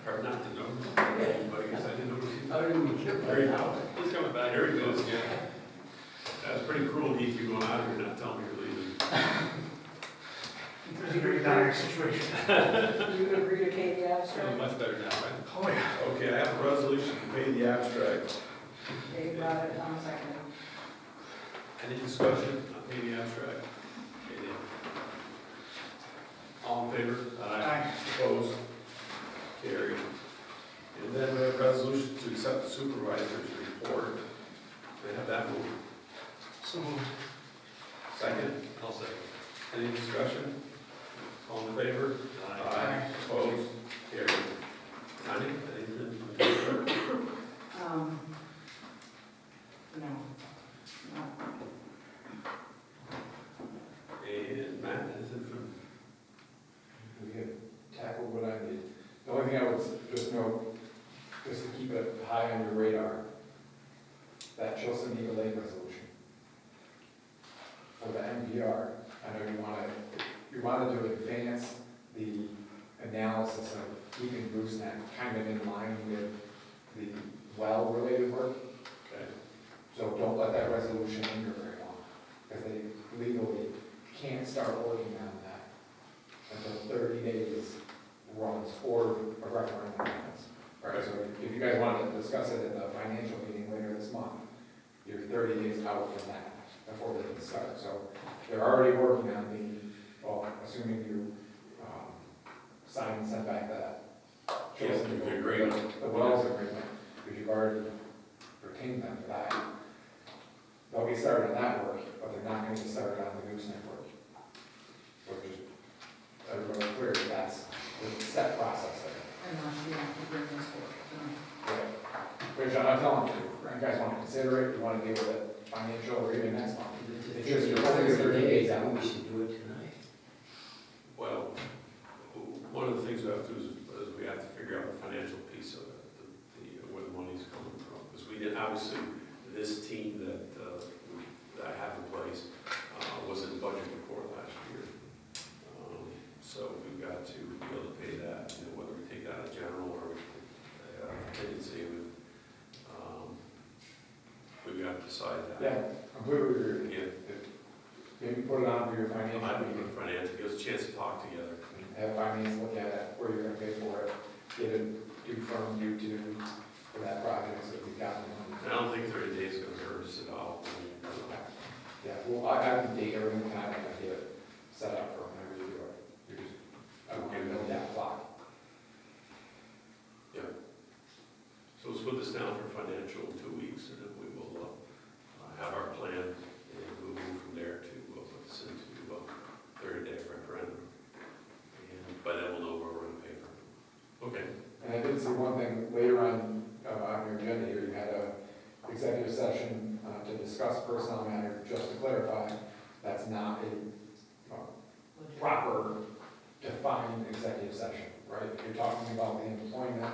Or not to know. But I guess I didn't notice. How did we get There you go. He's coming back. Here he goes again. That's pretty cruel, Heath, you going out here and not telling me you're leaving. It's a very dire situation. You agree to pay the abstract? Much better now, right? Oh, yeah. Okay, I have a resolution to pay the abstract. Dave brought it on second. Any discussion on paying the abstract? Okay, then. All in favor? Aye. Opposed? Carried. And then we have a resolution to accept the supervisor's report. May I have that moved? So moved. Second? I'll second. Any discussion? All in favor? Aye. Opposed? Carried. Connie, anything? No. And Matt, anything from? We can tackle what I need. The only thing I would just note, just to keep it high on your radar, that Chilson Eagle Lake resolution. For the MVR, I know you want to do advance the analysis of keeping gooseneck kind of in line with the well-related work. Okay. So don't let that resolution linger very long, because they legally can't start working on that until 30 days runs or a referendum happens. Right, so if you guys want to discuss it at the financial meeting later this month, you're 30 days out from that before they can start. So they're already working on the, well, assuming you sign and send back that. Yes, the agreement. The wells agreement, because you've already retained them for that. they'll get started on that work, but they're not gonna get started on the gooseneck work. So just, everybody's clear that that's the step process there. Unless you have to bring this work done. Right. Which I'm telling you, you guys wanna consider it, you wanna deal with it financial or even next month. It's just, you're only 30 days out. We should do it tonight. Well, one of the things we have to do is we have to figure out the financial piece of it, where the money's coming from. Because we did, obviously, this team that I have in place was in budget before last year. So we've got to be able to pay that, whether we take that out of general or contingency. We've got to decide that. Yeah, completely agree. Yeah. Maybe put it on for your financial meeting. Financial, give us a chance to talk together. Have finance look at it, where you're gonna pay for it, get it confirmed you to, for that project, so we've got the money. I don't think 30 days is gonna hurt us at all. Yeah, well, I can date everything, and I can get it set up for whenever you do it. You just, I don't want to know that clock. Yeah. So let's put this down for financial in 2 weeks, and then we will have our plan, and we'll move from there to put this into 30-day referendum. And by then we'll know where we're gonna pay from. Okay. And I did see one thing later on your agenda here, you had a executive session to discuss personnel matter. Just to clarify, that's not a proper defined executive session, right? If you're talking about the employment,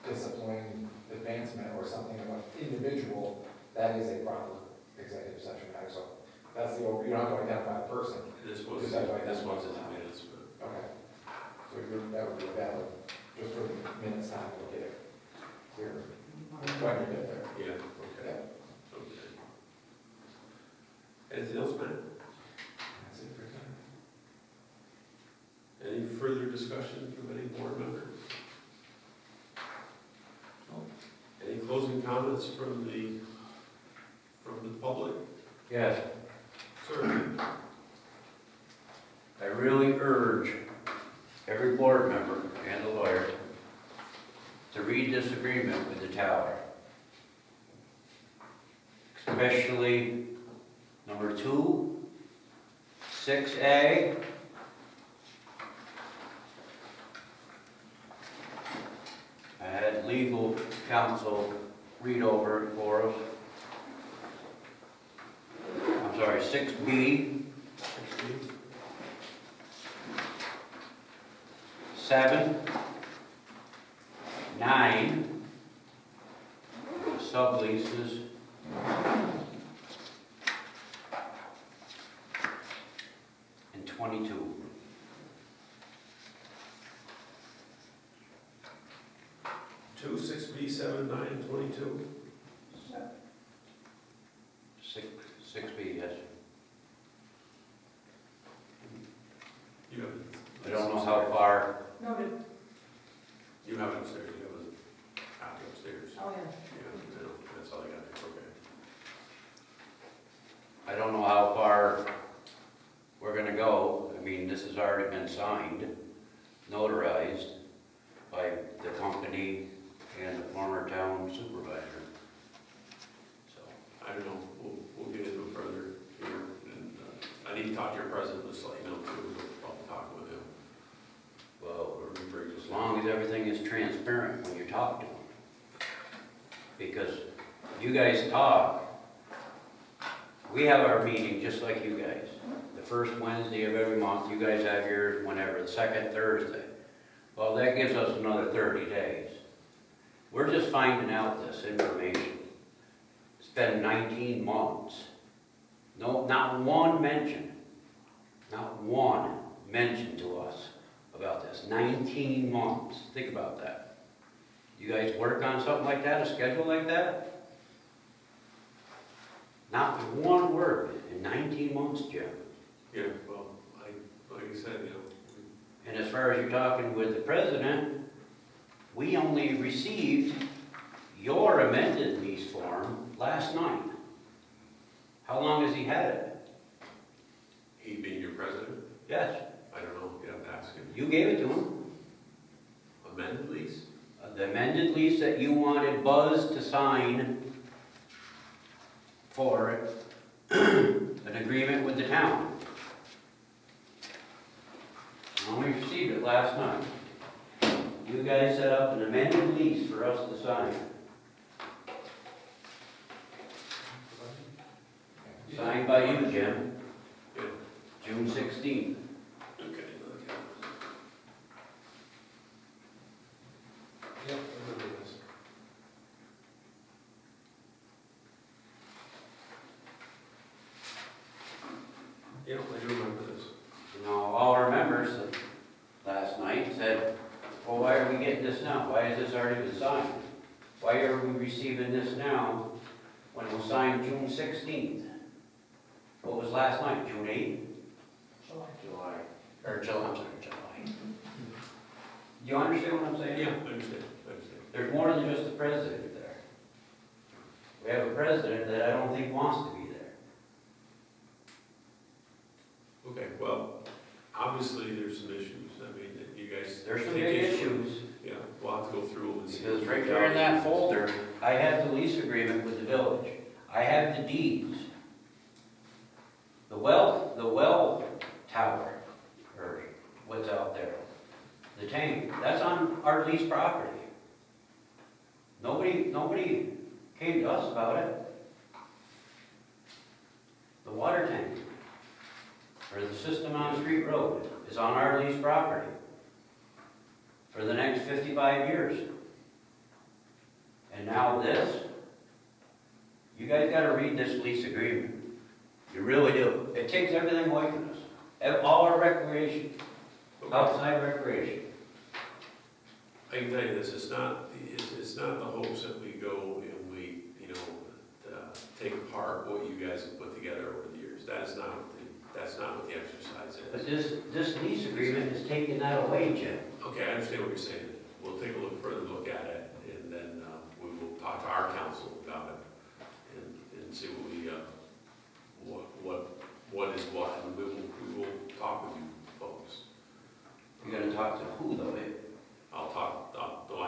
discipline, advancement, or something about individual, that is a proper executive session matter. So that's the, you don't have to identify the person. This was, You just have to identify this was in the the town. minutes, but. Okay. So that would be valid, just for the minutes time, we'll get it clear. When you get there. Yeah, okay. Yeah. Okay. Anything else, Matt? That's it for tonight. Any further discussion from any board members? Any closing comments from the public? Yes, Sir? I really urge every board member and the lawyer to read this agreement with the tower. Especially number 2, 6A, I had legal counsel read over it for us. I'm sorry, 6B, 7, 9, subleases, and 22. Two, 6B, 7, 9, and 22? 6B, yes. You have. I don't know how far, Noted. You have it upstairs, you have a copy upstairs. Oh, yeah. Yeah, no, that's all I got, okay. I don't know how far we're gonna go. I mean, this has already been signed, notarized by the company and the former town supervisor. So, I don't know, we'll get into it further here, and I need to talk to your president, just to let you know, too, about talking with him. well, as long as everything is transparent when you talk to them. Because you guys talk, we have our meeting just like you guys. The first Wednesday of every month, you guys have yours whenever, the second Thursday. Well, that gives us another 30 days. We're just finding out this information. It's been 19 months. No, not one mention to us about this. 19 months. Think about that. You guys work on something like that, a schedule like that? Not one word in 19 months, Jim. Yeah, well, like I said, you know. And as far as you're talking with the president, we only received your amended lease form last night. How long has he had it? He being your president? Yes. I don't know, you have to ask him. You gave it to him. Amended lease? The amended lease that you wanted Buzz to sign for it an agreement with the town. I only received it last night. You guys set up an amended lease for us to sign. Signed by you, Jim, June 16th. Yep, I remember this. Yep, I do remember this. Now, all our members last night said, well, why are we getting this now? Why is this already been signed? Why are we receiving this now when it was signed June 16th? What was last night, June 8th? July. Or July, I'm sorry, July. You understand what I'm saying? Yeah, I understand. There's more than just the president there. We have a president that I don't think wants to be there. Okay, well, obviously there's some issues. I mean, that you guys. There's some take big issue. issues. Yeah, we'll have to go through them and see. Because right there in that folder, I have the lease agreement with the village. I have the deeds. The well tower, or what's out there, the tank, that's on our lease property. Nobody came to us about it. The water tank, or the system on Street Road, is on our lease property for the next 55 years. And now this, you guys gotta read this lease agreement. You really do. It takes everything away from us. All our recreation, outside recreation. I can tell you this, it's not the hopes that we go and we, take apart what you guys have put together over the years. That's not what the exercise is. But this lease agreement is taking that away, Jim. Okay, I understand what you're saying. We'll take a further look at it, and then we will talk to our council about it and see what is what, and we will talk with you folks. You're gonna talk to who though? I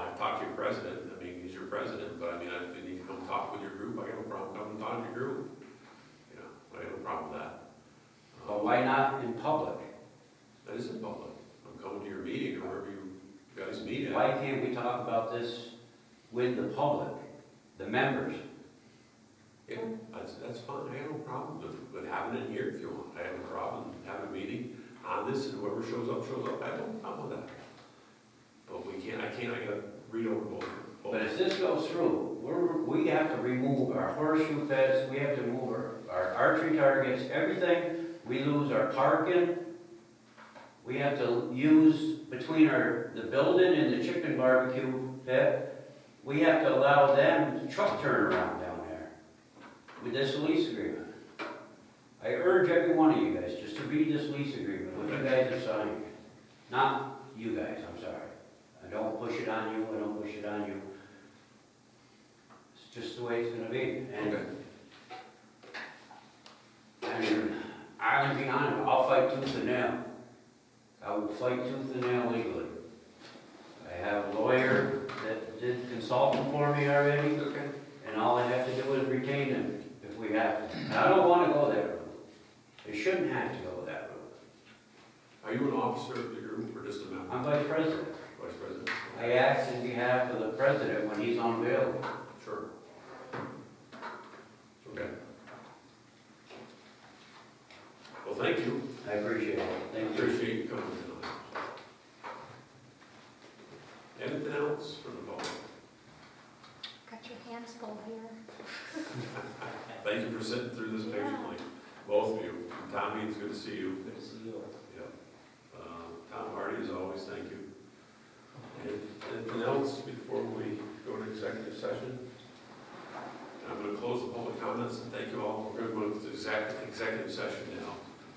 have to talk to your president. I mean, he's your president, but I mean, if you need to come talk with your group, I got no problem coming and talking to your group. I have no problem with that. But why not in public? That is in public. I'm coming to your meeting or wherever you guys meet at. Why can't we talk about this with the public, the members? Yeah, that's fine. I have no problem with having it here if you want. I have no problem having a meeting on this, and whoever shows up, shows up. I have no problem with that. But I gotta read over both. But if this goes through, we have to remove our horseshoe beds, we have to move our archery targets, everything. We lose our parking. We have to use between the building and the chicken barbecue pit, we have to allow them to truck turnaround down there with this lease agreement. I urge every one of you guys just to read this lease agreement, what you guys are signing. Not you guys, I'm sorry. I don't push it on you, I don't push it on you. It's just the way it's gonna be. And I mean, I'm gonna be honest, I'll fight tooth and nail. I will fight tooth and nail legally. I have a lawyer that did consulting for me already, and all I have to do is retain him if we have to. And I don't wanna go that route. They shouldn't have to go that route. Are you an officer of the group or just a member? I'm vice president. Vice president? I act in behalf of the president when he's unavailable. Sure. Okay. Well, thank you. I appreciate it. Thank you. Appreciate you coming tonight. Anything else from the public? Got your hands full here. Thank you for sitting through this patiently, both of you. Tommy, it's good to see you. Good to see you. Yep. Tom Hardy, as always, thank you. Anything else before we go to executive session? I'm going to close the public comments and thank you all. We're going to go to executive session now.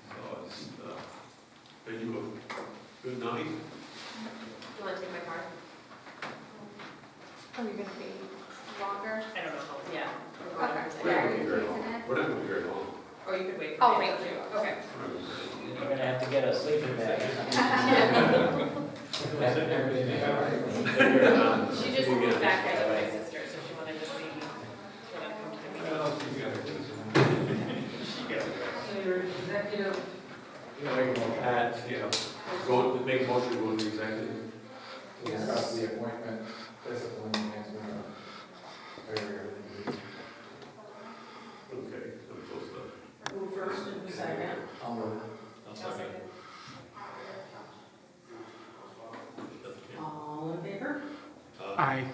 So it's bid you a good night. Do you want to take my card? Oh, you're gonna be longer? I don't know, yeah. We're not going to be very long. We're not going to be very long. Or you could wait for I'll me. wait for you. Okay. You're gonna have to get a sleeping bag. She just moved back there with my sister, so she wanted to see when I come to the meeting. Well, you got it. executive. Make a motion to go into executive. To discuss the appointment, discipline, management, Okay, so we close the. Who first and who second? I'll move. I'll second. All in favor? Aye.